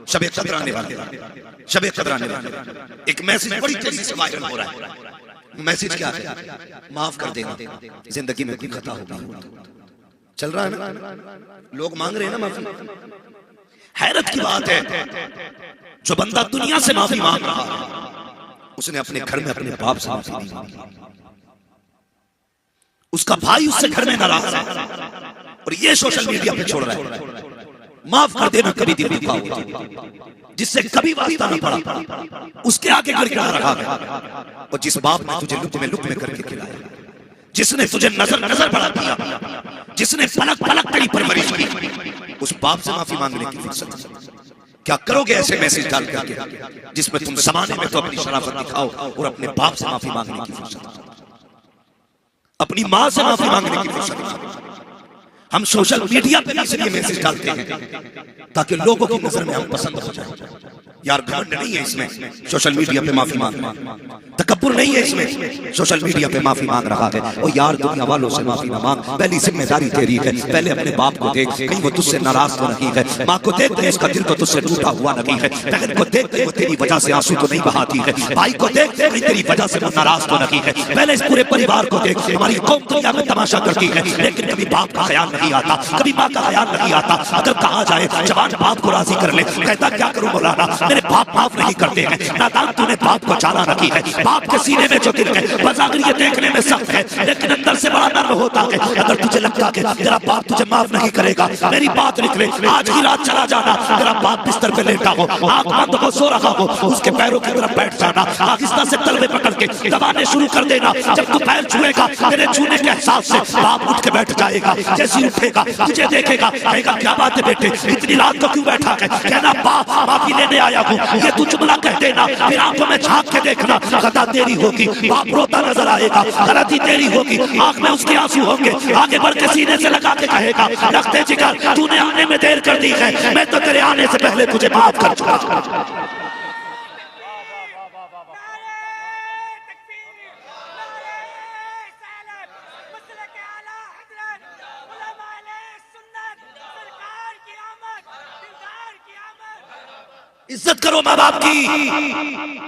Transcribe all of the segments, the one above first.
शबे कद्र आने वाले, शबे कद्र आने वाले। एक मैसेज बड़ी तेजी से वायरल हो रहा है। मैसेज क्या है? माफ कर देना, जिंदगी में कोई खता होगी। चल रहा है ना, लोग मांग रहे हैं ना माफी। हैरत की बात है, जो बंदा दुनिया से माफी मांग रहा है, उसने अपने घर में अपने बाप से माफी नहीं मांगी। उसका भाई उससे घर में नाराज है और ये सोशल मीडिया पे छोड़ रहा है माफ कर देना, कभी दिल दुखा हो, जिससे कभी वास्ता ना पड़ा, उसके आगे गिड़गिड़ा रहा है। और जिस बाप ने तुझे लुक में करके खिलाया, जिसने तुझे नजर नजर बढ़ा दिया, जिसने पलक पलक तेरी परवरिश की, उस बाप से माफी मांगने की फुर्सत क्या करोगे ऐसे मैसेज डाल करके जिसमें तुम जमाने में तो अपनी शराफत दिखाओ और अपने बाप से माफी मांगने की फुर्सत, अपनी मां से माफी मांगने की फुर्सत। हम सोशल मीडिया पे इसलिए मैसेज डालते हैं ताकि लोगों की नजर में हम पसंद हो जाए। यार घमंड नहीं है इसमें, सोशल मीडिया पे माफी मांगना, तकब्बुर नहीं है इसमें, सोशल मीडिया पे माफी मांग रहा है। और यार दुनिया वालों से माफी ना मांग, पहली जिम्मेदारी तेरी है। पहले अपने बाप को देख, कहीं वो तुझसे नाराज तो नहीं है। माँ को देख, कहीं उसका दिल तो तुझसे टूटा हुआ नहीं है। बहन को देख, कहीं वो तेरी वजह से आंसू तो नहीं बहाती है। भाई को देख, कहीं तेरी वजह से वो नाराज तो नहीं है। पहले इस पूरे परिवार को देख, हमारी कौम दुनिया में तमाशा करती है, लेकिन कभी बाप का ख्याल नहीं आता, कभी माँ का ख्याल नहीं आता। अगर कहा जाए जवान बाप को राजी कर ले, कहता क्या करूं मौलाना, मेरे बाप माफ नहीं करते हैं। नादान तूने बाप को चाला रखी है, बाप के सीने में जो दिल है, बजागर ये देखने में सख्त है, लेकिन अंदर से बड़ा नर्म होता है। अगर तुझे लगता है तेरा बाप तुझे माफ नहीं करेगा, मेरी बात लिख ले, आज की रात चला जाना। तेरा बाप बिस्तर पे लेटा हो, आंख बंद हो, सो रहा हो, उसके पैरों की तरफ बैठ जाना, आहिस्ता से तलवे पकड़ के दबाने शुरू कर देना। जब तू पैर छुएगा, तेरे छूने के एहसास से बाप उठ के बैठ जाएगा। जैसे ही उठेगा, तुझे देखेगा, कहेगा क्या बात है बेटे, इतनी रात को क्यों बैठा है? कहना बाप माफी लेने आया हूँ, ये तू जुमला कह देना। फिर आंखों में झांक के देखना, खता तेरी होगी, बाप रोता नजर आएगा, गलती तेरी होगी, आंख में उसके आंसू होंगे। आगे बढ़ के सीने से लगा के कहेगा, रखते जिगर तूने आने में देर कर दी है, मैं तो तेरे आने से पहले तुझे माफ कर चुका। इज्जत करो माँ बाप की,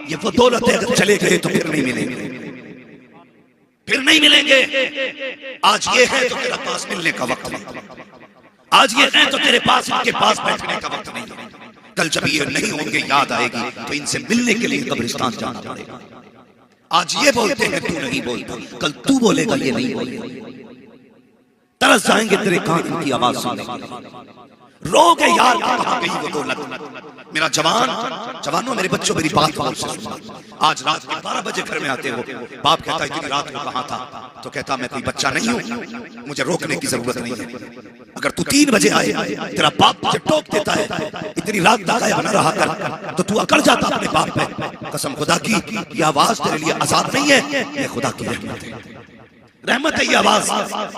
ये वो दौलत है, अगर चले गए तो फिर नहीं मिलेंगे, फिर नहीं मिलेंगे। आज ये है तो तेरा पास मिलने का वक्त नहीं, आज ये है तो तेरे पास इनके पास बैठने का वक्त नहीं। कल जब ये नहीं होंगे, याद आएगी तो इनसे मिलने के लिए कब्रिस्तान जाना पड़ेगा। आज ये बोलते हैं, तू नहीं बोलता, कल तू बोलेगा, ये नहीं बोलेगा। तरस जाएंगे तेरे कान की आवाज सुनने, रोगे यार कहाँ गई वो दौलत। मेरा जवानों मेरे बच्चों मेरी बात गौर से सुनो। आज रात के 12 बजे घर में आते हो, बाप कहता है इतनी रात को कहाँ था? तो कहता मैं कोई बच्चा नहीं हूँ, मुझे रोकने की जरूरत नहीं है। अगर तू 3 बजे आए, तेरा बाप तुझे टोक देता है, इतनी रात तक आया बना रहा कर, तो तू अकड़ जाता अपने बाप पे। कसम खुदा की, ये आवाज तेरे लिए आजाद नहीं है, ये खुदा की रहमत है। रहमत है ये आवाज।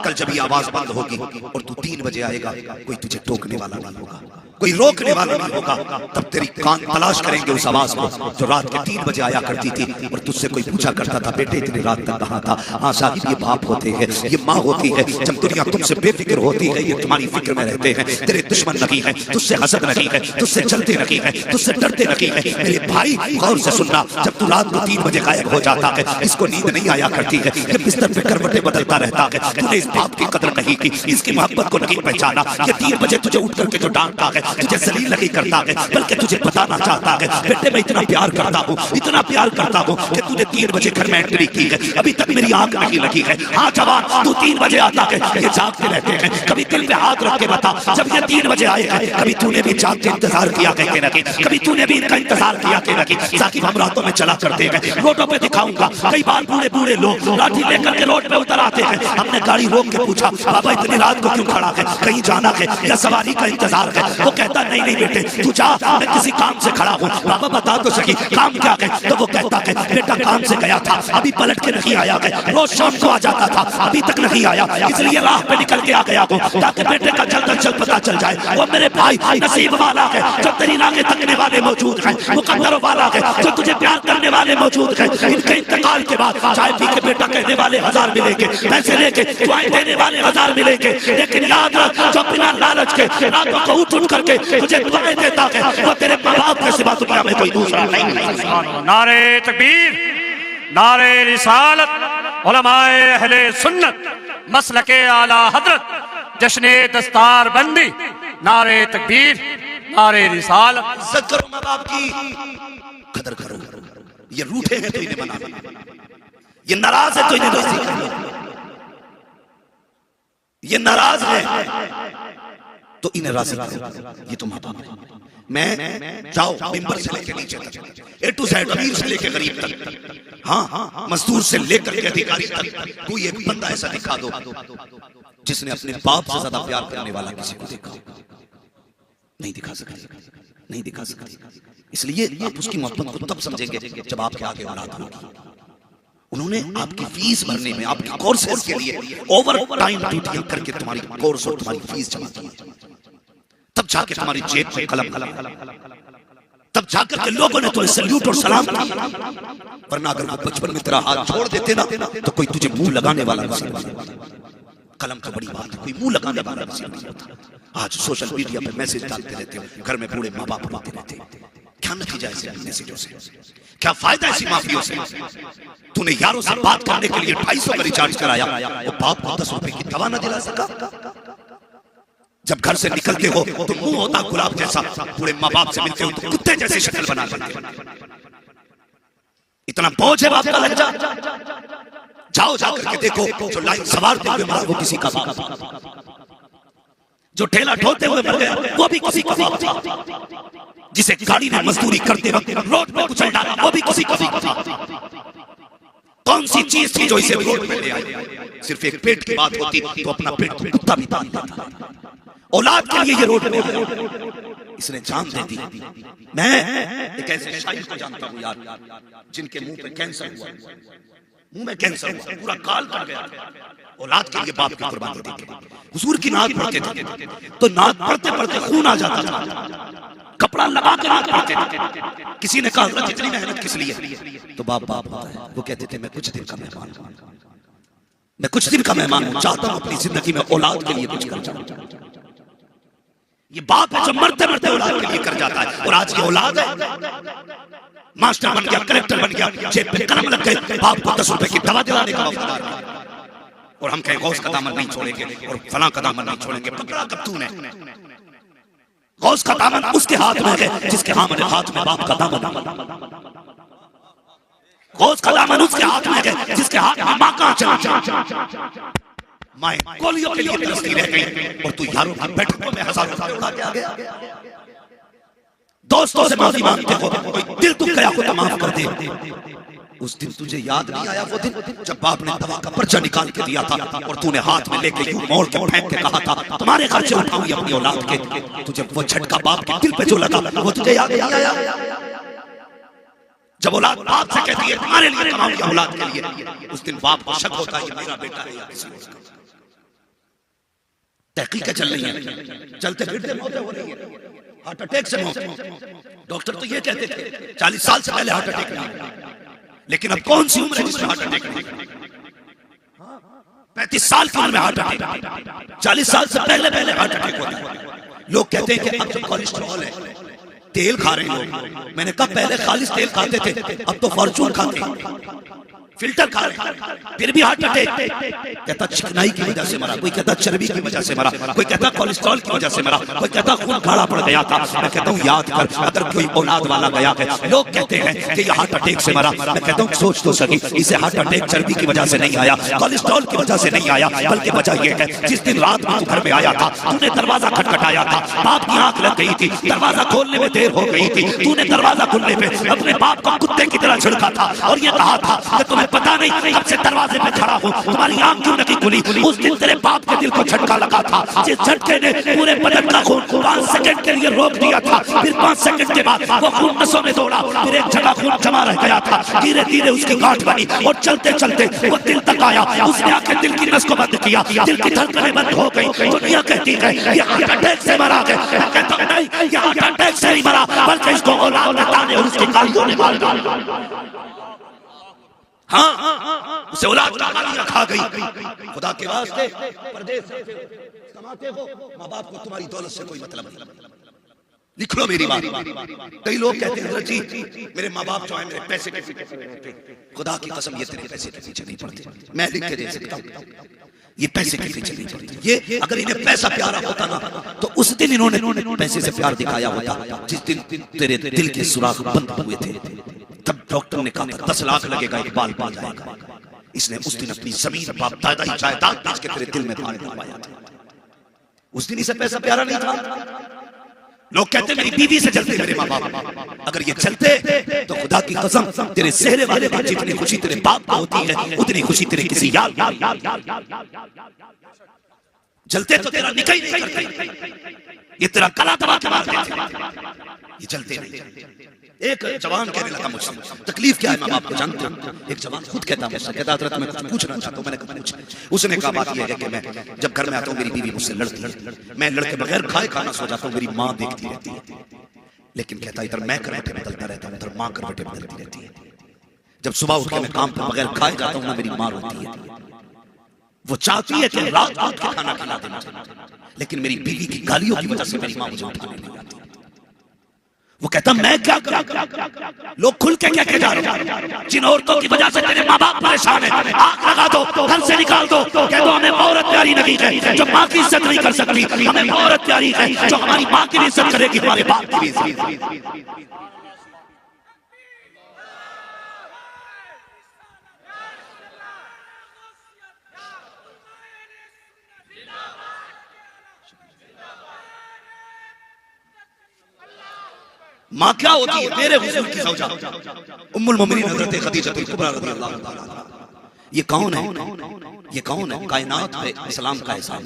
कल जब ये आवाज बंद होगी और तू 3 बजे आएगा, कोई तुझे टोकने वाला नहीं होगा, कोई रोकने वाला नहीं होगा। तब तेरी कान तलाश करेंगे उस आवाज को जो रात के 3 बजे आया करती थी और तुझसे कोई पूछा करता था, बेटे इतनी रात तक कहाँ था? हाँ साहिब, ये बाप होते हैं, ये माँ होती है। जब दुनिया तुमसे बेफिक्र होती है, ये तुम्हारी फिक्र में रहते हैं। तेरे दुश्मन नहीं है, तुझसे हसद नहीं है, तुझसे चलते नहीं है, तुझसे डरते नहीं है। मेरे भाई गौर से सुनना, जब तू रात को 3 बजे गायब हो जाता है, इसको नींद नहीं आया करती है, ये बिस्तर पे करवटें बदलता रहता है। तूने इस बाप की कदर नहीं की, इसकी मोहब्बत को नहीं पहचाना। ये 3 बजे तुझे उठ करके जो डांटता है, तुझे जलील नहीं करता है, बल्कि तुझे बताना चाहता है, बेटे मैं इतना प्यार करता हूँ, इतना प्यार करता हूँ कि तूने 3 बजे घर में एंट्री की है, अभी तक मेरी आंख नहीं लगी है। हाँ जवान, तू 3 बजे आता है, ये जागते रहते हैं। कभी दिल पे हाथ रख के बता, जब ये 3 बजे आए हैं, कभी तूने भी जाग के इंतजार किया कहते ना कि, कभी तूने भी इनका इंतजार किया कहते ना कि। साकिब हम रातों में चला करते हैं, रोडों पे दिखाऊंगा। कई बार बूढ़े बूढ़े लोग लाठी लेकर के रोड पे उतर आते हैं। हमने गाड़ी रोक के पूछा, बाबा इतनी रात को क्यों खड़ा है, कहीं जाना है या सवारी का इंतजार है? वो कहता नहीं नहीं बेटे तू जा, मैं किसी काम से खड़ा हूँ। बाबा बता तो सही काम क्या है? तो वो कहता है बेटा काम से गया था, अभी पलट के नहीं आया है, रोज शाम को आ जाता था, अभी तक नहीं आया, इसलिए राह पे निकल के आ गया हूँ ताकि बेटे का जल्द अज जल्द पता चल जाए। वो मेरे भाई नसीब वाला है जो तेरी राहें तकने वाले मौजूद हैं, मुकद्दर वाला है जो तुझे प्यार करने वाले मौजूद हैं। इनके इंतकाल के बाद चाय पी के बेटा कहने वाले 1000 मिलेंगे, पैसे लेके दुआएं देने वाले 1000 मिलेंगे, लेकिन याद रख जो बिना लालच के रातों को उठ उठ करके के तुझे दुआएं देता है, वो तेरे माँ बाप के सिवा दुनिया में कोई दूसरा नहीं। नारे तकबीर, नारे रिसालत, उलमाए अहले सुन्नत, मसलके आला हजरत, जश्ने दस्तार बंदी, नारे तकबीर, नारे रिसालत। इज्जत करो माँ बाप की, कदर करो। ये रूठे हैं तो इन्हें मना, ये नाराज है तो इन्हें दोस्ती करो, ये नाराज है तो इन्हें राजी करो। ये तो माँ बाप है। मैं जाओ मिंबर से लेकर नीचे तक, ए टू जेड, अमीर से लेकर गरीब तक, हाँ मजदूर से लेकर के अधिकारी तक, कोई एक बंदा ऐसा दिखा दो जिसने अपने बाप से ज्यादा प्यार करने वाला किसी को देखा। नहीं दिखा सकते, नहीं दिखा सकते। इसलिए आप उसकी मोहब्बत को तब समझेंगे जब आपके आगे औलाद होगी। उन्होंने आपकी फीस भरने में, आपके कोर्सेज के लिए ओवर टाइम ड्यूटियां करके तुम्हारी कोर्स और तुम्हारी फीस जमा की, तब जाके तुम्हारी जेब में कलम, तब जाकर के लोगों ने तुम्हें सल्यूट और सलाम किया। वरना अगर वो बचपन में तेरा हाथ छोड़ देते ना तो कोई तुझे मुंह लगाने वाला नहीं होता। कलम तो बड़ी बात है, कोई मुंह लगाने वाला नहीं होता। आज सोशल मीडिया पे मैसेज डालते रहते हो, घर में बूढ़े माँ बाप रोते रहते हैं। क्या नतीजा ऐसे मैसेजों से, क्या फायदा ऐसी माफियों से? तूने यारों से बात करने के लिए 250 का रिचार्ज कराया, वो बाप को 10 रुपए की दवा न दिला सका। जब घर से निकलते हो तो मुंह होता गुलाब जैसा, बूढ़े माँ बाप से मिलते हो तो कुत्ते जैसे शक्ल बना लेते हो। इतना बोझ है बाप का लज्जा। जाओ जाकर के देखो, जो लाइन सवारते हुए मरा वो किसी का बाप था, जो ठेला ढोते हुए मर गया वो भी किसी का बाप था, जिसे गाड़ी ने मजदूरी करते वक्त रोड पे कुचल डाला वो भी किसी का बाप था। कौन सी चीज थी जो इसे रोड पे ले आई? सिर्फ एक पेट की बात होती तो अपना पेट कुत्ता भी तान देता। औलाद के लिए ये रोड पे आया, इसने जान दे दी। मैं एक ऐसे शायर को जानता हूँ यार, जिनके मुंह पे कैंसर हुआ, मुंह में कैंसर हुआ, पूरा काल कर गया। औलाद के लिए बाप की कुर्बानी देके हुजूर की नात पढ़ते थे, तो नात पढ़ते पढ़ते खून आ जाता था, कपड़ा लगा के नात पढ़ते थे। किसी ने कहा इतनी मेहनत किस लिए? तो बाप बाप होता है। वो कहते थे मैं कुछ दिन का मेहमान हूं, मैं कुछ दिन का मेहमान हूं, चाहता हूं अपनी जिंदगी में औलाद के लिए कुछ कर जाऊं। ये बाप है जो मरते मरते औलाद के लिए कर जाता है। और आज की औलाद है मास्टर बन गया, कलेक्टर बन गया, जेब पे कलम लग गए, बाप को 10 रुपए की दवा दिलाने का वफादार है। और हम कहें गौस का दामन नहीं छोड़ेंगे और फलां का दामन नहीं छोड़ेंगे। पकड़ा कब तूने? गौस का दामन उसके हाथ में है जिसके हाथ में बाप का दामन। गौस का दामन उसके हाथ में है जिसके हाथ में मां का चला। मां गोलियों के लिए तरसती रह गई और तू यारों की बैठकों में हजारों रुपए उड़ा के आ गया। दोस्तों से माफी मांगते हो, कोई दिल दुख गया हो तो माफ कर दे। उस दिन तुझे याद नहीं आया वो दिन जब बाप ने दवा का पर्चा निकाल के दिया था और तूने हाथ में लेके मोड़ के फेंक के कहा था तुम्हारे खर्चे उठाऊंगी अपनी औलाद के। तुझे वो झटका बाप के दिल पे जो लगा वो तुझे याद नहीं आया? जब औलाद बाप से कहती है तुम्हारे लिए कमाऊंगी औलाद के लिए, उस दिन बाप को शक होता है ये मेरा बेटा है या किसी और का। तहकीकें चल रही हैं, चलते फिरते मौतें हो रही है, हार्ट अटैक से मौत। डॉक्टर तो ये कहते थे 40 साल से पहले हार्ट अटैक नहीं, लेकिन अब कौन सी उम्र है जिसमें हार्ट अटैक नहीं? 35 साल की उम्र में हार्ट अटैक, 40 साल से पहले पहले हार्ट अटैक होता है। लोग कहते हैं कि अब जो कोलेस्ट्रॉल है, तेल खा रहे हैं लोग। मैंने कहा पहले खालिस तेल खाते थे, अब तो फॉर्चून खाते हैं, फिल्टर खा रहे हैं, फिर भी हार्ट अटैक। कहता चिकनाई की वजह से मरा, कोई कहता चर्बी की वजह से मरा, कोई कहता कोलेस्ट्रॉल की वजह से मरा, कोई कहता खून गाढ़ा पड़ गया था। मैं कहता हूँ याद कर, अगर कोई औलाद वाला गया है, लोग कहते हैं कि ये हार्ट अटैक से मरा, मैं कहता हूँ सोच तो सही, इसे हार्ट अटैक चर्बी की वजह से नहीं आया, कोलेस्ट्रॉल की वजह से नहीं आया, बल्कि वजह यह है जिस दिन रात में घर में आया था, तूने दरवाजा खटखटाया था, बाप की आंख लग गई थी, दरवाजा खोलने में देर हो गई थी, तूने दरवाजा खुलने पे अपने बाप को कुत्ते की तरह छिड़का था और ये कहा था कि तुम्हें पता नहीं कब से दरवाजे पे खड़ा हूँ, तुम्हारी आंख क्यों नहीं खुली? उस दिन तेरे बाप के दिल को झटका लगा था, जिस झटके ने पूरे बदन का खून 5 सेकंड के लिए रोक दिया था। फिर 5 सेकंड के बाद वो खून नसों में दौड़ा, फिर एक जगह खून जमा रह गया था, धीरे धीरे उसकी गांठ बनी और चलते चलते वो दिल तक आया। उसने आके दिल की नस को बंद किया, दिल की धड़कनें बंद हो गई। दुनिया कहती है ये हार्ट अटैक से मरा है, मैं कहता हूं नहीं, ये हार्ट अटैक से नहीं मरा, बल्कि इसको औलाद ने ताने और उसकी गालियों ने मार डाला। हाँ, उसे औलाद का गालियां खा गई। खुदा के वास्ते परदेश से कमाते हो, माँ बाप को तुम्हारी दौलत से कोई मतलब नहीं। लिख लो मेरी बात। कई लोग कहते हैं हजरत जी मेरे माँ बाप जो है मेरे पैसे के पीछे, खुदा की कसम ये तेरे पैसे के पीछे नहीं पड़ते, मैं लिख के दे सकता हूँ, ये पैसे के पीछे नहीं पड़ते। ये अगर इन्हें पैसा प्यारा होता ना तो उस दिन इन्होंने पैसे से प्यार दिखाया होता। जिस दिन तेरे दिल के सुराख बंद हुए थे तब डॉक्टर ने कहा 10 लाख लगेगा, एक बाल पा जाएगा। इसने उस दिन अपनी जमीन बाप दादा ही जायदाद बेच के तेरे दिल में पानी डलवाया था। उस दिन इसे पैसा प्यारा नहीं था। लोग कहते मेरी बीवी से चलते मेरे माँ बाप, अगर ये चलते तो खुदा की कसम तेरे सेहरे वाले की जितनी खुशी तेरे बाप को होती है उतनी खुशी तेरे किसी यार चलते तो तेरा निकाह ही नहीं करते, ये तेरा गला दबा के मार देते, ये चलते नहीं। एक जवान कहने लगा मुझसे तकलीफ क्या है माँ बाप को जानते हो? एक जवान खुद कहता मुझसे, कहता हजरत मैं कुछ पूछना चाहता हूँ। मैंने कहा पूछ। उसने कहा बात यह है कि मैं जब घर में आता हूँ मेरी बीवी मुझसे लड़ती, मैं लड़के बगैर खाए खाना सो जाता हूँ, मेरी माँ देखती रहती है। लेकिन कहता इधर मैं करवटें बदलता रहता हूँ, उधर माँ करवटें बदलती रहती है। जब सुबह उठ के मैं काम पर बगैर खाए जाता हूँ ना मेरी माँ रोती है, वो चाहती है कि रात रात का खाना खिला देना, लेकिन मेरी बीवी की गालियों की वजह से मेरी माँ मुझे उठाने नहीं आती। वो कहता मैं क्या करूं? लोग खुल के क्या कह जा रहे हैं, जिन औरतों की वजह से तेरे माँ बाप परेशान है आग लगा दो, घर से निकाल दो, कह दो हमें औरत प्यारी नहीं है जो माँ की इज्जत नहीं कर सकती, हमें औरत प्यारी है जो हमारी माँ की भी इज्जत करेगी, हमारे बाप की भी इज्जत। माँ क्या होती है? मेरे हुजूर की ज़ौजा उम्मुल मोमिनीन हज़रत खदीजतुल कुबरा रज़ियल्लाहु ताला अन्हा। ये कौन है? ये कौन है? कायनात पे इस्लाम का एहसान,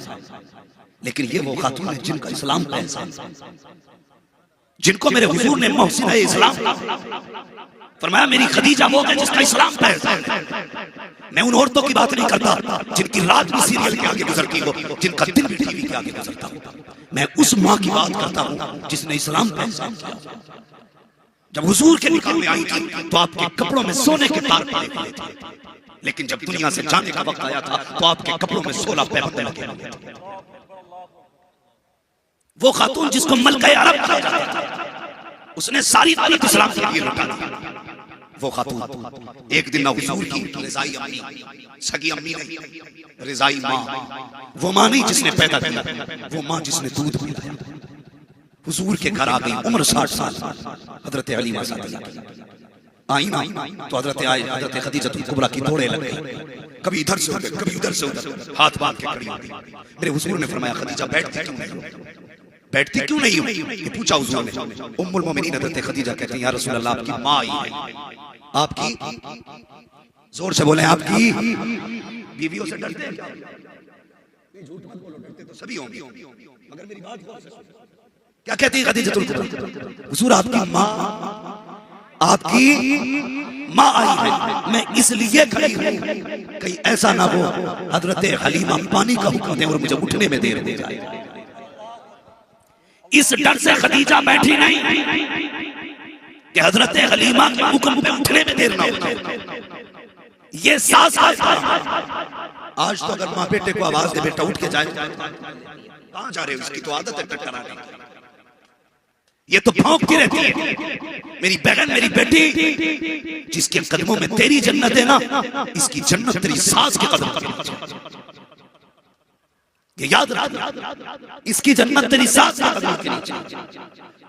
लेकिन ये वो खातून है जिनका इस्लाम का एहसान, जिनको मेरे हुजूर ने मोहसिन इस्लाम फरमाया मेरी खदीजा वो है जिसका इस्लाम का एहसान है। मैं उन औरतों की बात नहीं करता जिनकी रात भी सीरियल के आगे गुजरती हो, जिनका दिन भी टीवी के आगे गुजरता हो। मैं उस माँ की बात करता हूँ जिसने इस्लाम का एहसान किया। जब हुजूर के निकाह में आई थी तो आपके कपड़ों में सोने के तार पड़े हुए थे, लेकिन जब दुनिया से जाने का वक्त आया था तो आपके कपड़ों में 16 पैबंद लगे हुए थे। वो खातून जिसको मलका अरब कहा जाता था, उसने सारी दौलत इस्लाम के लिए लुटा दी। वो खातून एक दिन ना हुजूर की रिजाई अम्मी, सगी अम्मी नहीं, रिजाई माँ, वो माँ नहीं जिसने पैदा किया, वो माँ जिसने दूध पिलाया, हुजूर के घर आ गई। उम्र 60 साल, हजरत हलीमा सादिया आई ना तो हजरत खदीजतुल कुबरा की दौड़े लग गई, कभी इधर से उधर, कभी उधर से उधर, हाथ बांध के खड़ी हो गई। मेरे हुजूर ने फरमाया खदीजा बैठती क्यों नहीं हो? बैठती क्यों नहीं हो? ये पूछा हुजूर ने। उम्मुल मोमिनीन हजरत खदीजा कहती हैं या रसूल अल्लाह आपकी माँ आई है। आपकी, जोर से बोले, आपकी बीवियों से डरते हैं? झूठ मत बोलो, डरते तो सभी होंगे, मगर मेरी बात क्या कहती है खदीजतुल कुबरा? हुजूर आपकी माँ, आपकी माँ आई है, मैं इसलिए खड़ी हूँ कहीं ऐसा ना हो हजरत हलीमा पानी का हुक्म दे और मुझे उठने में देर हो जाए। इस डर से खदीजा बैठी नहीं कि हजरत हलीमा के हुक्म पे उठने में देर ना हो। ये सास आज तो अगर माँ बेटे को आवाज दे बेटा उठ के जाए, कहां जा रहे हो? इसकी तो आदत है टकराने, ये तो भौंकती रहती है। मेरी बहन, मेरी बेटी, जिसके कदमों में तेरी जन्नत है ना, इसकी जन्नत तेरी सास के कदमों में। ये याद रख, इसकी जन्नत तेरी सास के कदमों के नीचे।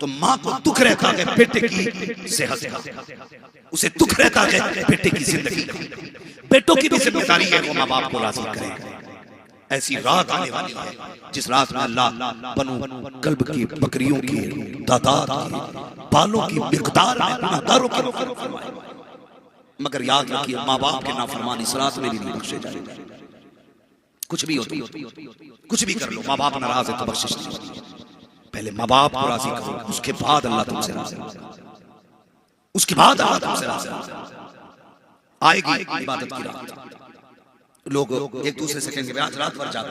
तो माँ को दुख रहता है बेटे की सेहत का, उसे दुख रहता है बेटे की जिंदगी का। बेटों की भी जिम्मेदारी है वो माँ बाप को राजी करें। ऐसी रात आने वाली है जिस रात में अल्लाह बनु कल्ब की बकरियों की तादाद की बालों की मिकदार में गुनाहगारों की मग़फ़िरत फरमाए। मगर याद रखिए माँ बाप के नाफरमान इस रात में भी नहीं बख्शे जाएंगे। कुछ भी हो, कुछ भी कर लो, माँ बाप नाराज है तो बख्शिश नहीं होती। पहले माँ बाप को राजी करो, उसके बाद अल्लाह तुमसे राजी, उसके बाद अल्लाह तुमसे राजी। आएगी इबादत की रात, लोग एक दूसरे से कहेंगे आज रात भर जाग,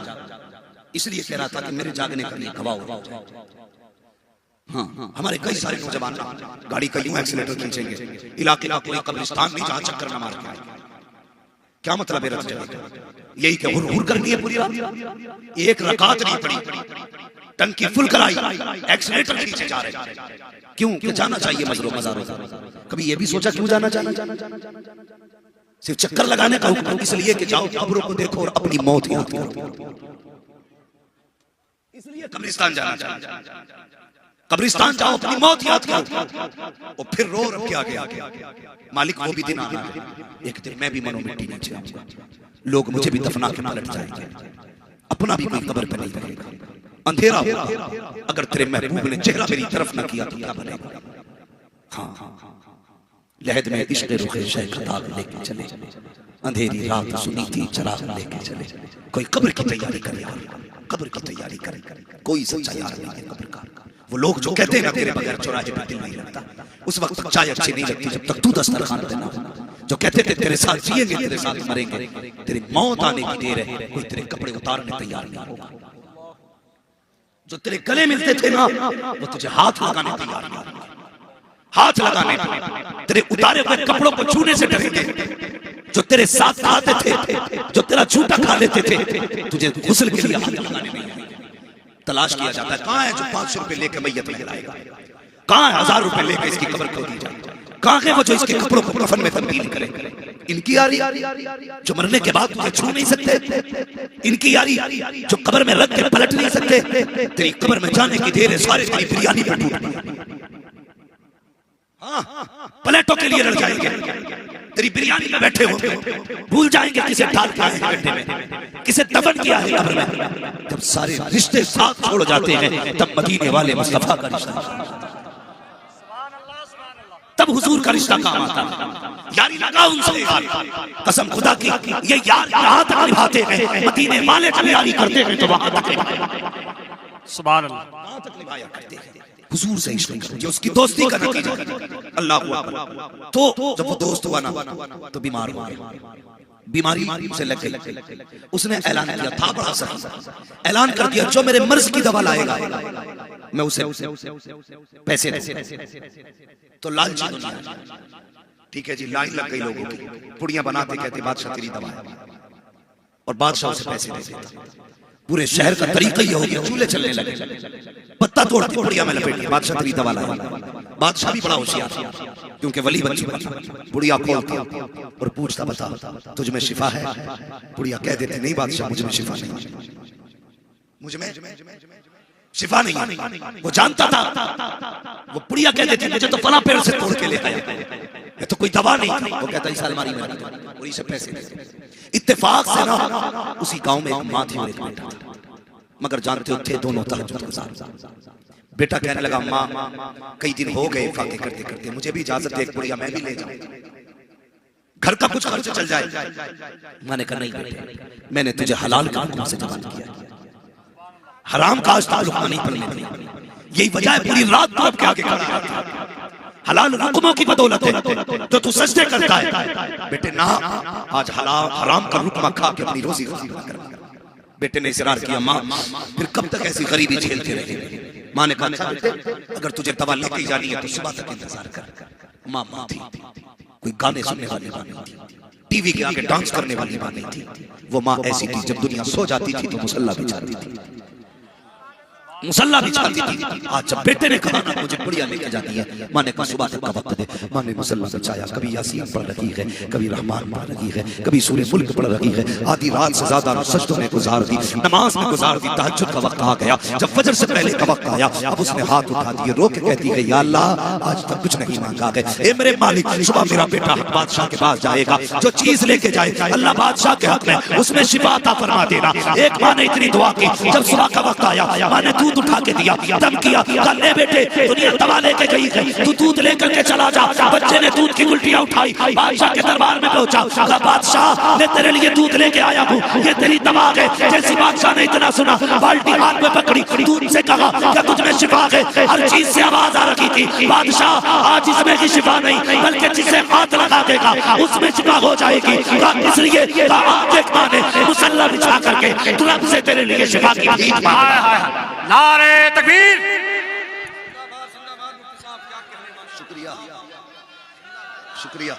इसलिए कह रहा था कि मेरे जागने का लिए गवाह हो। हाँ, हमारे कई सारे नौजवान गाड़ी का यूं एक्सीलेटर खींचेंगे, इलाके का कोई कब्रिस्तान नहीं जहां चक्कर न मार के आए। क्या मतलब है रत जगह? यही क्या हुर हुर करनी है पूरी रात? एक रकात नहीं पड़ी, टंकी फुल कराई, एक्सीलेटर खींचे जा रहे। क्यों? कि जाना चाहिए मज़ारों। कभी ये भी सोचा क्यों जाना चाहिए? सिर्फ चक्कर लगाने का हुक्म इसलिए कि जाओ कब्रों को देखो और अपनी मौत याद करो, इसलिए कब्रिस्तान जाना चाहिए। कब्रिस्तान जाओ, अपनी मौत याद करो और फिर रो रब के आगे, मालिक वो भी दिन आना है, एक दिन मैं भी मनो मिट्टी में जाऊंगा, लोग मुझे भी दफना के पलट जाएंगे, अपना भी कोई कब्र पे नहीं रहेगा, अंधेरा होगा। अगर तेरे महबूब ने चेहरा मेरी तरफ न किया तो क्या बनेगा? हाँ, लहद में इश्क रुखे शह खताब लेके चले, अंधेरी रात सुनी थी चराग लेके चले। कोई कब्र की तैयारी करेगा, कब्र की तैयारी करे, कोई सच्चा यार नहीं है कब्र का। वो लोग जो कहते हैं ना तेरे बगैर चौराहे पे दिल नहीं लगता, उस वक्त तक चाय अच्छी नहीं लगती जब तक तू दस्तरखान पे ना हो। जो कहते थे तेरे साथ जिएंगे, तेरे साथ मरेंगे, तेरी मौत आने की देर है, कोई तेरे कपड़े उतारने तैयार नहीं होगा। जो तेरे गले मिलते थे ना, वो तुझे हाथ लगाने तैयार नहीं होगा, हाथ लगाने, तेरे उतारे हुए कपड़ों को छूने से डरेंगे। जो तेरे साथ आते थे, जो तेरा झूठा खा लेते थे, तुझे गुस्ल के लिए हाथ लगाने नहीं आएंगे। तलाश किया जाता है, कहां है जो 500 रुपए लेके मैयत में लाएगा, कहां है 1000 रुपए लेके इसकी कब्र खोद दी जाए, कहां है वो जो इसके कपड़ों को कफन में तब्दील करे। इनकी यारी जो मरने के बाद तुझे छू नहीं सकते, इनकी यारी जो कब्र में रख के पलट नहीं सकते। तेरी कब्र में जाने की देर है, सारे तेरी बिरयानी पे टूट प्लेटों के लिए लड़ जाएंगे, तेरी बिरयानी में बैठे होंगे, भूल जाएंगे किसे डाल के आए गड्ढे में, किसे दफन किया है कब्र में। जब सारे रिश्ते साथ छोड़ जाते हैं, तब मदीने वाले मुस्तफा का रिश्ता, तब हुजूर का रिश्ता काम आता है। यारी लगा उनसे यार, कसम खुदा की, ये यार यहाँ तक निभाते हैं, मदीने वाले जब यारी करते हैं तो वहां तक सुभान अल्लाह, वहां तक निभाया करते हैं। हुजूर से इश्क करो, जो उसकी दोस्ती का नतीजा। अल्लाह अकबर। तो जब वो दोस्त हुआ ना तो बीमार हो गया, बीमारी उसे लग गई। उसने ऐलान किया था, बड़ा सही ऐलान कर दिया, जो मेरे मर्ज की दवा लाएगा मैं उसे पैसे दूं। तो लालची दुनिया, ठीक है जी, लाइन लग गई लोगों की, पुड़ियां बनाते कहते बादशाह तेरी दवा है, और बादशाह उसे पैसे दे देता। पूरे शहर का तरीका ही हो गया, चूल्हे चलने लगे, पत्ता तोड़ती पुड़िया में लपेटी, बादशाह तेरी दवा लाएगा। बादशाह भी बड़ा होशियार था, क्योंकि वली बन चुका था। पुड़िया खोलता और पूछता, बता तुझ में शिफा है? पुड़िया कह देती, नहीं बादशाह, मुझ में शिफा नहीं, मुझ में शिफा नहीं। वो जानता था, वो पुड़िया कह देती, मुझे तो फला पेड़ से तोड़ के ले आया, ये तो कोई दवा नहीं थी। वो कहता, इस अलमारी में रख दो, और इसे पैसे दे। इत्तेफाक से ना उसी गांव में एक माँ थी और एक बेटा था, मगर जानते हो थे दोनों तहज्जुद गुजार। बेटा कहने लगा, माँ कई दिन हो गए फाके करते करते, मुझे भी इजाजत दे, पुड़िया मैं भी ले जाऊं, घर का कुछ खर्च चल जाए। मैंने कहा, नहीं बेटे, मैंने तुझे हलाल के हुक्म से जवान किया, हराम का आज तक लुक़मा नहीं पड़ने दिया। यही वजह है पूरी रात तू रब के आगे खड़ा है, हलाल हुक्मों की बदौलत है जो तू सजदे करता है। बेटे ना, आज हराम का लुक़मा खा के अपनी रोजी कर। बेटे ने इसरार किया, माँ फिर कब तक ऐसी गरीबी झेलते रहेंगे? माँ ने कहा, बेटे अगर तुझे दवा लेके जानी है तो सुबह तक इंतजार कर। माँ थी, कोई गाने सुनने वाली माँ नहीं थी, टीवी के आगे डांस करने वाली माँ नहीं थी। वो माँ ऐसी थी, जब दुनिया सो जाती थी तो मुसल्ला बिछाती थी, मुसल्ला बिछाती थी। आज जब बेटे ने कहा ना मुझे पुड़िया लेके जानी है, माँ ने कहा सुबह तक का वक्त दे। माँ ने मुसल्ला बिछाया, कभी यासीन पढ़ रही है, कभी रहमान पढ़ रही है, कभी सूरे मुल्क पढ़ रही है। आधी रात से ज्यादा सजदों में गुजार दी, नमाज में गुजार दी। तहज्जुद का वक्त आ गया, जब फजर से पहले का वक्त आया, अब उसने हाथ उठा दिए, रो के कहती है, या अल्लाह आज तक कुछ नहीं मांगा है, ए मेरे मालिक, सुबह मेरा बेटा बादशाह के पास जाएगा, जो चीज लेके जाएगा अल्लाह बादशाह के हक में उसमें शिफा अता फरमा देना। एक माँ ने इतनी दुआ की, जब सुबह का वक्त आया, माँ ने दूध उठा के दिया, दम किया, ले बेटे दुनिया दवा लेके गई है, तू दूध लेकर के चला जा। बच्चे ने दूध की उल्टियां उठाई, बादशाह के दरबार में पहुंचा, कहा बादशाह मैं तेरे लिए दूध लेके आया हूँ, ये तेरी दवा है। जैसी बादशाह ने इतना सुना, बाल्टी हाथ में पकड़ी, दूध से कहा क्या तुझ में शिफा है? हर चीज से आवाज आ रही थी, बादशाह आज इसमें की शिफा नहीं, बल्कि जिसे हाथ लगा देगा उसमें शिफा हो जाएगी। इसलिए माँ ने मुसल्ला बिछा करके रब से तेरे लिए शिफा की भीख मांगा। नारे तकबीर। शुक्रिया शुक्रिया।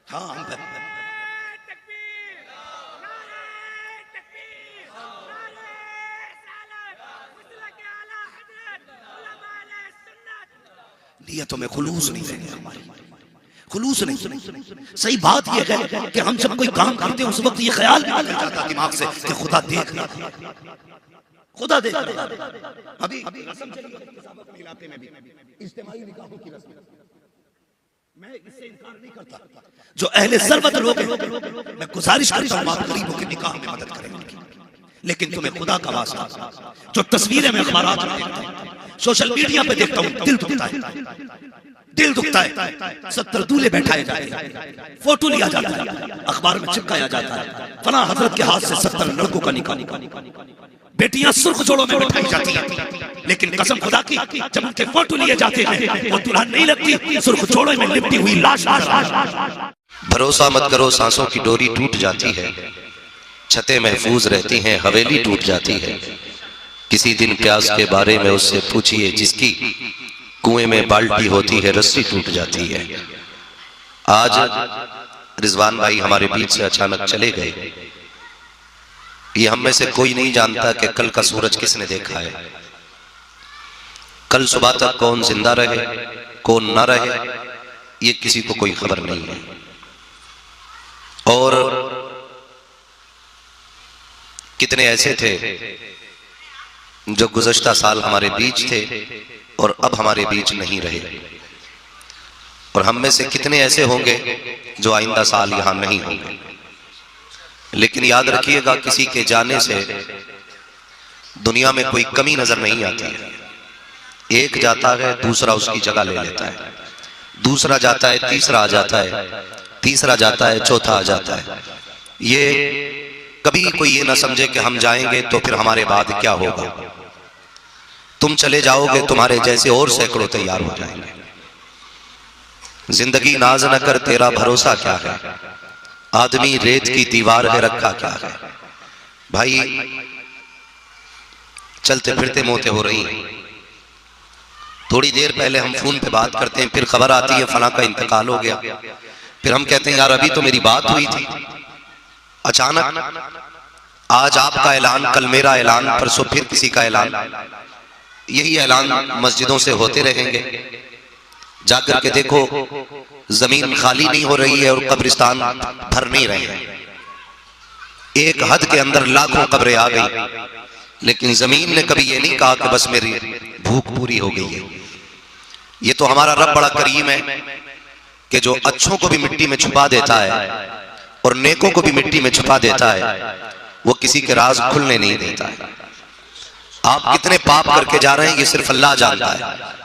हाँ हम पे नियतों में खुलूस नहीं रहेंगे, हमारी खुलूस नहीं। सही बात यह है कि हम जब कोई काम करते हैं उस वक्त ये ख्याल भी निकल जाता दिमाग से कि खुदा देख रहा है, खुदा देख रहा है। अभी रस्म चली है सबक में इलाके में भी इज्तिमाई निकाहों की रस्म, मैं इससे इनकार नहीं करता। जो अहले सरबत लोग हैं मैं गुजारिश करता हूं आप गरीबों के निकाह में मदद करें उनकी। लेकिन तुम्हें खुदा का वास्ता, जो तस्वीरें मैं अखबारात में देखता हूं, सोशल मीडिया पे देखता हूं, दिल दुखता है, दिल दुखता है। 70 दूल्हे बैठाए जाते हैं, फोटो लिया जाता है, अखबार में चिपकाया जाता है, फला हजरत के हाथ से 70 लड़कों का निकाह, बेटियां सुर्ख जोड़ों में बैठाई जाती हैं। लेकिन कसम खुदा की जब उनके फोटो लिए जाते हैं वो दुल्हन नहीं लगती, सुर्ख जोड़ों में लिपटी हुई लाश। भरोसा मत करो, सांसों की डोरी टूट जाती है, छतें महफूज रहती हैं, हवेली टूट जाती है। किसी दिन प्यास के बारे में उससे पूछिए, जिसकी कुएं में बाल्टी होती है रस्सी टूट जाती है। आज रिजवान भाई हमारे बीच से अचानक चले गए। ये हम में से कोई नहीं जानता कि कल का सूरज किसने देखा है, कल सुबह तक कौन जिंदा रहे कौन ना रहे, ये किसी को कोई खबर नहीं है। और कितने ऐसे थे जो गुज़श्ता साल हमारे बीच थे और अब हमारे बीच नहीं रहे, और हम में से कितने ऐसे होंगे जो आइंदा साल यहां नहीं होंगे। लेकिन याद रखिएगा, किसी के जाने से दुनिया में कोई कमी नजर नहीं आती है। एक जाता है दूसरा उसकी जगह ले लेता है, दूसरा जाता है तीसरा आ जाता है, तीसरा जाता है चौथा आ जाता है। ये कभी कोई ये ना समझे कि हम जाएंगे तो फिर हमारे बाद क्या होगा। तुम चले जाओगे, तुम्हारे जैसे और सैकड़ों तैयार हो जाएंगे। जिंदगी नाज न कर, तेरा भरोसा क्या है, आदमी रेत की दीवार है रखा क्या है। भाई चलते फिरते मौतें हो रही हैं। थोड़ी देर पहले हम फोन पे बात करते हैं, फिर खबर आती है फलां का इंतकाल हो गया, फिर हम कहते हैं यार अभी तो मेरी बात हुई थी। अचानक आज आपका ऐलान, कल मेरा ऐलान, परसों फिर किसी का ऐलान। यही ऐलान मस्जिदों से होते रहेंगे। जाकर के देखो, जमीन खाली नहीं हो रही है और कब्रिस्तान भर नहीं रहे हैं। एक हद के अंदर लाखों कब्रें आ गई, लेकिन जमीन ने कभी ये नहीं कहा कि बस मेरी भूख पूरी हो गई है। ये तो हमारा रब बड़ा करीम है कि जो अच्छों को भी मिट्टी में छुपा देता है और नेकों को भी मिट्टी में छुपा देता है, वो किसी के राज खुलने नहीं देता है। आप कितने पाप करके जा रहे हैं ये सिर्फ अल्लाह जानता है।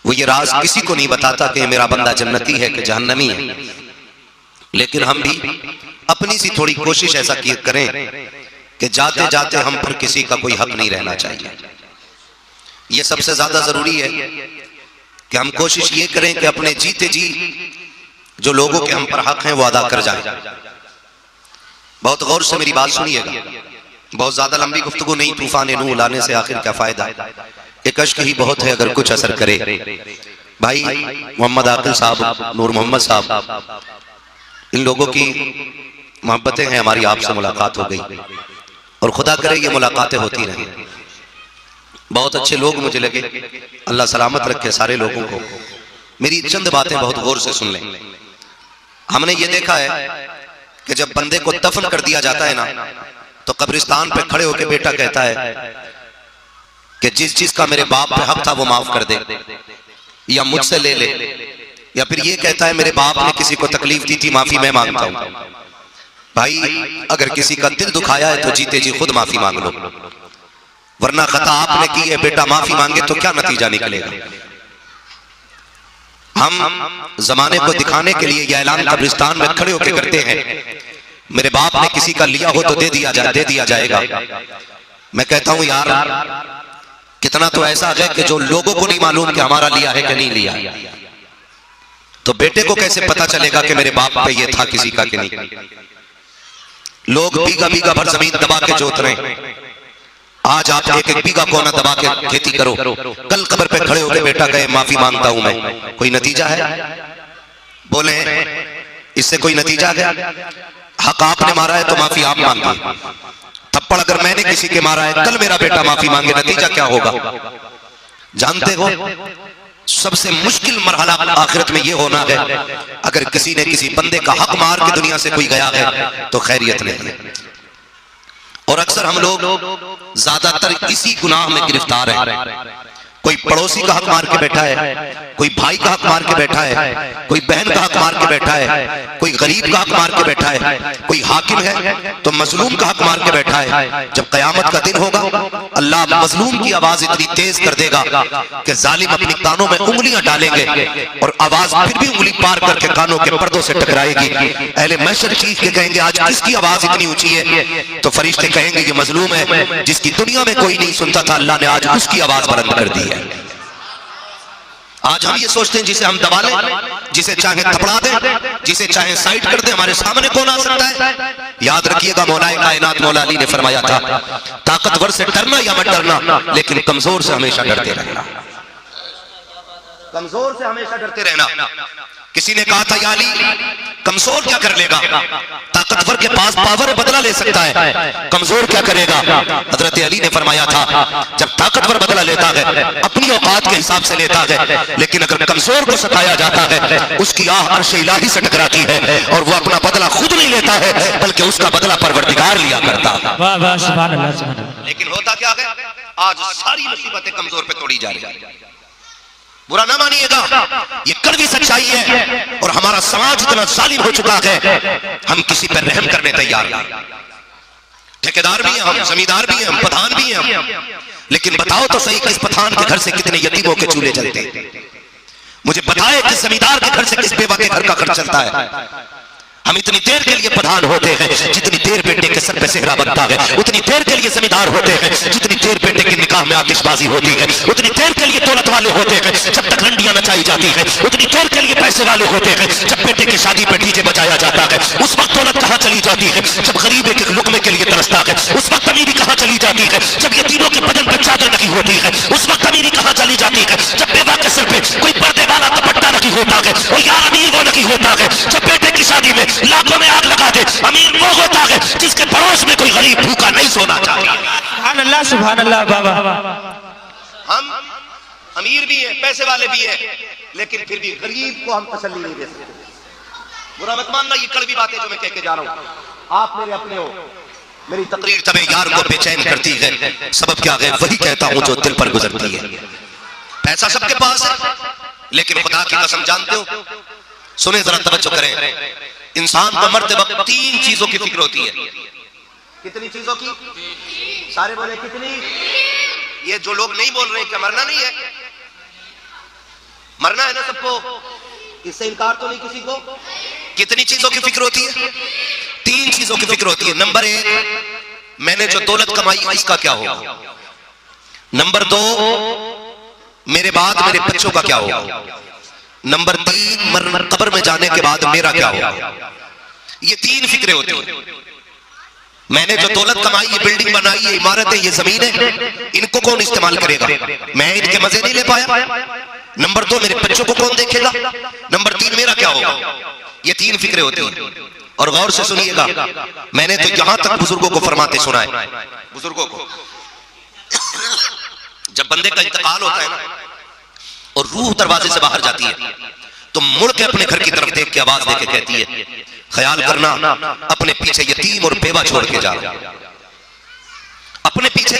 वो ये राज किसी को नहीं बताता कि मेरा बंदा जन्नती है कि जहन्नमी है। लेकिन हम भी अपनी सी थोड़ी कोशिश ऐसा करें कि जाते जाते हम पर किसी का कोई हक नहीं रहना चाहिए। ये सबसे ज्यादा जरूरी है कि हम कोशिश ये करें कि अपने जीते जी जो लोगों के हम पर हक हैं वो अदा कर जाएं। बहुत गौर से मेरी बात सुनिएगा, बहुत ज्यादा लंबी गुफ्तगू नहीं, तूफान नूह लाने से आखिर क्या फायदा। एक अश्क ही बहुत है अगर कुछ असर करे। भाई मोहम्मद आकिल साहब, नूर मोहम्मद साहब, इन लोगों की मोहब्बतें हैं, हमारी आपसे मुलाकात हो गई और खुदा करे ये मुलाकातें होती रहें। बहुत अच्छे लोग मुझे लगे, अल्लाह सलामत रखे सारे लोगों को। मेरी चंद बातें बहुत गौर से सुन लें। हमने ये देखा है कि जब बंदे को दफन कर दिया जाता है ना, तो कब्रिस्तान पे खड़े होकर बेटा कहता है कि जिस चीज का मेरे बाप पे हक था वो माफ कर दे या मुझसे ले ले, या फिर ये कहता है मेरे बाप ने किसी को तकलीफ दी थी, माफी मैं मांगता हूं। भाई अगर किसी का दिल दुखाया है तो जीते जी खुद माफी मांग लो, वरना खता आपने की है, बेटा माफी मांगे तो क्या नतीजा निकलेगा। हम जमाने को दिखाने के लिए यह ऐलान कब्रिस्तान में खड़े होकर करते हैं, मेरे बाप ने किसी का लिया हो तो दे दिया जाएगा। मैं कहता हूं यार कितना तो ऐसा है कि जो लोगों को नहीं मालूम कि हमारा लिया है कि नहीं लिया, तो बेटे को कैसे पता चलेगा कि मेरे बाप पे ये था किसी का कि नहीं। लोग बीघा बीघा भर जमीन दबा के जोत रहे हैं, आज आप एक एक बीघा कोना दबा के खेती करो, कल कब्र पे खड़े होकर बेटा कहे माफी मांगता हूं मैं, कोई नतीजा है? बोले इससे कोई नतीजा गया? हक आपने मारा है तो माफी आप मांगे, थप्पड़ अगर मैंने किसी के मारा है कल मेरा बेटा माफी मांगे, नतीजा क्या होगा जानते हो? सबसे मुश्किल मरहला आखिरत में यह होना है, अगर किसी ने किसी बंदे का हक मार के दुनिया से कोई गया है तो खैरियत नहीं है। और अक्सर हम लोग ज्यादातर इसी गुनाह में गिरफ्तार हैं। कोई पड़ोसी का हक मार के बैठा है, कोई भाई का हक मार के बैठा है, कोई बहन का हक मार के बैठा है, कोई गरीब का हक मार के बैठा है, कोई हाकिम है तो मजलूम का हक मार के बैठा है। जब कयामत का दिन होगा अल्लाह मजलूम की आवाज इतनी तेज कर देगा कि जालिम अपनी कानों में उंगलियां डालेंगे और आवाज फिर भी उंगली पार करके कानों के पर्दों से टकराएगी। अहले महशर चीख के कहेंगे आज किसकी आवाज इतनी ऊंची है? तो फरिश्ते कहेंगे ये मजलूम है जिसकी दुनिया में कोई नहीं सुनता था, अल्लाह ने आज उसकी आवाज बुलंद कर दी है। आज हम ये सोचते हैं जिसे हम दबा लें, जिसे चाहे थपड़ा दें, जिसे चाहे साइड कर दें, हमारे सामने कौन आ सकता है? याद रखिएगा मौलाए कायनात मौला अली ने फरमाया था, ताकतवर से डरना या मत डरना, लेकिन कमजोर से हमेशा डरते रहना। कमजोर से हमेशा डरते रहना। किसी ने कहा था या अली कमजोर क्या कर लेगा? ताकतवर के पास पावर बदला ले सकता है, कमजोर क्या करेगा? हजरत अली ने फरमाया था जब ताकतवर बदला लेता है अपनी औकात के हिसाब से लेता है, लेकिन अगर कमजोर को सताया जाता है उसकी आह अर्श इलाही से टकराती है और वो अपना बदला खुद नहीं लेता है बल्कि उसका बदला परवरदिगार लिया करता है। लेकिन होता क्या है? आज सारी मुसीबतें कमजोर पे तोड़ी जा रही है। बुरा ना मानिएगा, ये कड़वी सच्चाई है और हमारा समाज इतना जालिम हो चुका है हम किसी पर रहम करने तैयार नहीं। ठेकेदार भी हैं हम, जमींदार भी हैं हम, प्रधान भी हैं हम, लेकिन बताओ तो सही किस प्रधान के घर से कितने यतीमों के चूल्हे जलते? मुझे बताए किस जमींदार के घर से किस बेवा के घर का खर्च चलता है? हम इतनी देर के लिए प्रधान होते हैं जितनी देर बेटे के सर पे सेहरा बनता है, उतनी देर के लिए जमींदार होते हैं जितनी देर बेटे के निकाह में आतिशबाजी होती है, उतनी देर के लिए दौलत वाले होते हैं जब तक रंडियां नचाई जाती है, उतनी देर के लिए पैसे वाले होते हैं जब बेटे की शादी पे डीजे बजाया जाता है। उस वक्त दौलत कहाँ चली जाती है? जब गरीब एक लुकमे के लिए तरसता है। उस वक्त अमीरी कहाँ चली जाती है? जब यतीमों के बदन पर चादर नहीं होती है। उस वक्त अमीरी कहाँ चली जाती है? जब बेवा के सर पे कोई पर्दे वाला दुपट्टा नहीं होता है। और यार अमीर वो नहीं होता है जब बेटे की शादी में लाखों में आग लगा दे। अमीर वो होता है जिसके पड़ोस में कोई गरीब भूखा नहीं सोना चाहता। सुभान अल्लाह, सुभान अल्लाह। बाबा हम अमीर भी हैं, पैसे वाले भी हैं, लेकिन फिर भी गरीब को हम तसल्ली नहीं दे सकते। बुरा मत मानना, ये कड़वी बातें जो मैं कह के जा रहा हूं। आप मेरे अपने हो, मेरी तकरीर तब यार को बेचैन करती है। सबब क्या है? वही कहता हूं जो दिल पर गुजरती है। पैसा सबके पास है, लेकिन खुदा की कसम जानते हो, सुने जरा तवज्जो करें, इंसान को मरते वक्त 3 चीजों की फिक्र होती है। कितनी चीजों की? सारे बोले कितनी? ये जो लोग नहीं बोल रहे क्या मरना नहीं है? मरना है ना सबको, इससे इनकार तो नहीं किसी को। कितनी चीजों की फिक्र होती है? 3 चीजों की फिक्र होती है। नंबर 1, मैंने जो दौलत कमाई इसका क्या होगा? नंबर 2, मेरे बाद मेरे बच्चों का क्या होगा? नंबर 3, कब्र में जाने के बाद मेरा क्या होगा? ये 3 फिक्रें होती हैं। मैंने जो दौलत कमाई, ये बिल्डिंग बनाई, ये इमारतें, ये जमीनें, इनको कौन इस्तेमाल करेगा? मैं इनके मजे नहीं ले पाया। नंबर 2, मेरे बच्चों को कौन देखेगा? नंबर 3, मेरा क्या होगा? ये 3 फिक्रें होती हैं। और गौर से सुनिएगा, मैंने तो यहां तक बुजुर्गों को फरमाते सुना है, बुजुर्गों को जब बंदे का इंतकाल होता है ना और रूह दरवाजे से बाहर जाती है तो मुड़ के अपने घर की तरफ देख के आवाज देके कहती है, ख्याल करना अपने पीछे यतीम और बेवा छोड़ के जा रहा हूं, अपने पीछे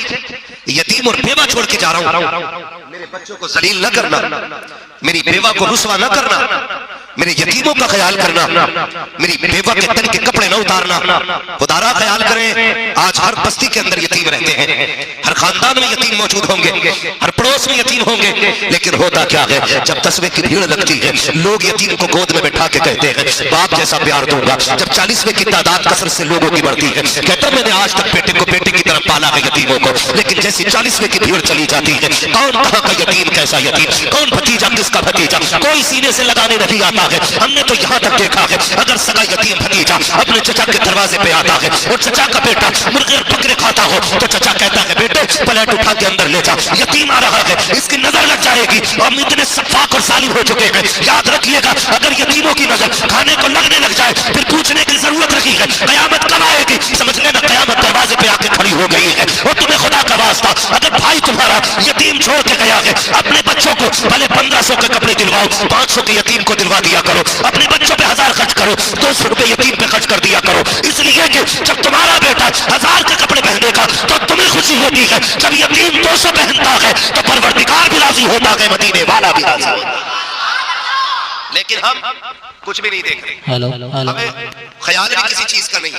यतीम और बेवा छोड़ के जा रहा हूं। मेरे बच्चों को जलील न करना, मेरी बेवा को रुसवा न करना, मेरे यतीमों का ख्याल करना, मेरी बेवा के तन के कपड़े न उतारना। खुदारा ख्याल करें, आज हर बस्ती के अंदर यतीम रहते हैं, हर खानदान में यतीम मौजूद होंगे, हर पड़ोस में यतीम होंगे, लेकिन होता क्या है? जब 10वें की भीड़ लगती है लोग यतीम को गोद में बैठा के कहते हैं बाप जैसा प्यार दूंगा। जब 40वें की तादाद कसरत से लोगों की बढ़ती है, कहता मैंने आज तक बेटे को बेटे की तरफ पाला है यतीमों को, लेकिन जैसी 40वें की भीड़ चली जाती है, कौन कहाँ का यतीम, कैसा यतीम, कौन भतीजा किसका भतीजा, कोई सीने से लगाने नहीं आता है। हमने तो यहाँ तक देखा है अगर सगा यतीम भतीजा अपने चचा के दरवाजे पे आता है और चचा का बेटा मुर्गे और बकरे खाता हो तो चचा कहता है बेटे प्लेट उठा के अंदर ले जा, यतीम आ रहा है, इसकी नजर लग जाएगी। हम इतने सफाक और सालिम हो चुके हैं, याद रखिएगा, अगर यतीमों की नजर खाने को लगने लग जाए फिर पूछने की जरूरत रखी है कयामत कब आएगी, समझ लेना कयामत दरवाजे पे आके खड़ी हो गई है। और तुम्हें खुदा का वास्ता, अगर भाई तुम्हारा यतीम छोड़ के गया है, अपने बच्चों को भले 1500 के कपड़े दिलवाओ, 500 के यतीम को दिलवा दिया करो, अपने बच्चों पे 1000 खर्च करो, 200 रुपए यतीम पे खर्च कर दिया करो, इसलिए कि जब तुम्हारा बेटा 1000 के कपड़े पहनेगा तो तुम्हें खुशी होती है, जब यतीम 200 पहनता है तो परवरदिगार भी राजी होता है, मदीने वाला भी राजी होता है। लेकिन हम कुछ भी नहीं देख रहे, हमें ख्याल भी किसी चीज का नहीं।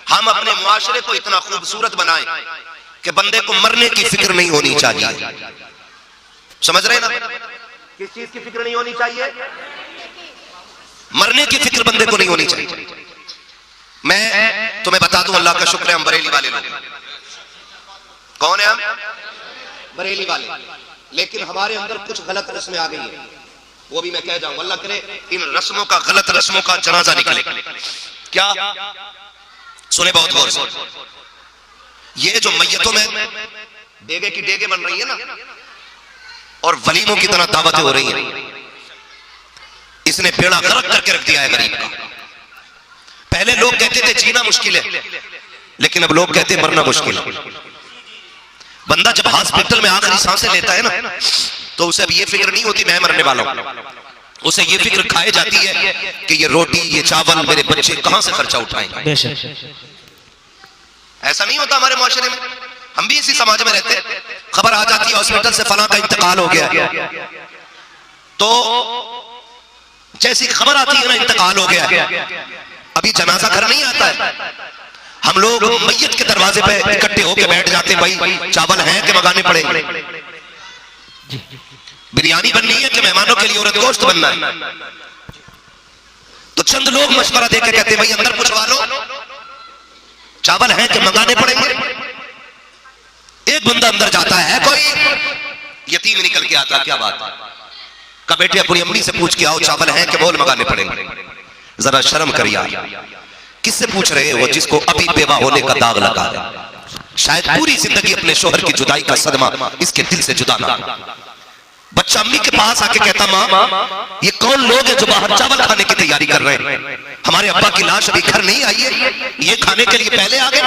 हम अपने मुआशरे को इतना खूबसूरत बनाएं कि बंदे को मरने की फिक्र नहीं होनी चाहिए। समझ रहे ना, किस चीज की फिक्र नहीं होनी चाहिए? मरने की फिक्र बंदे को नहीं होनी चाहिए। मैं तुम्हें बता दूं, अल्लाह का शुक्र है, हम बरेली वाले लोग। कौन है हम? बरेली वाले। लेकिन हमारे अंदर कुछ गलत रस्में आ गई है, वो भी मैं कह जाऊं, अल्लाह करे इन रस्मों का, गलत रस्मों का जनाजा निकले। क्या? सुने बहुत गौर से, ये जो मैयतों में डेगे की डेगे बन रही है ना, और वलीमों की तरह दावतें हो रही हैं, इसने बेड़ा गर्क करके रख दिया है गरीब का। पहले लोग कहते थे जीना मुश्किल है, लेकिन अब लोग कहते हैं मरना मुश्किल है। बंदा जब हॉस्पिटल में आखिरी सांसें लेता है ना, तो उसे अब ये फिक्र नहीं होती मैं मरने वाला हूं, उसे ये फिक्र खाए जाती है कि ये रोटी, ये चावल, मेरे बच्चे कहां से खर्चा उठाएंगे। ऐसा नहीं होता हमारे माशरे में, हम भी इसी समाज में रहते हैं। खबर आ जाती है हॉस्पिटल से फलां का इंतकाल हो गया, तो जैसी खबर आती है ना इंतकाल हो गया, अभी जनाजा घर नहीं आता है, हम लोग मैयत के दरवाजे पे इकट्ठे होकर बैठ जाते हैं, भाई चावल हैं कि मंगाने पड़ेंगे, बिरयानी बननी है कि मेहमानों के लिए औरत गोश्त बनना है। तो चंद लोग मशवरा देकर कहते हैं भाई अंदर पूछवा लो, चावल हैं कि मंगाने पड़ेंगे। एक बंदा अंदर जाता है, कोई यतीम निकल के आता, क्या बात है, का बेटे अपनी अम्मी से पूछ के आओ चावल हैं कि बोल मंगाने पड़ेंगे। जरा शर्म कर यार, किससे पूछ रहे हो? जिसको अभी बेवा होने का दाग लगा है, शायद पूरी जिंदगी अपने शोहर की जुदाई का सदमा इसके दिल से जुदा ना। बच्चा अम्मी के पास आके कहता, माँ ये कौन लोग हैं जो बाहर चावल खाने की तैयारी कर रहे हैं, हमारे अब्बा की लाश अभी घर नहीं आई है, ये खाने के लिए पहले आ गए।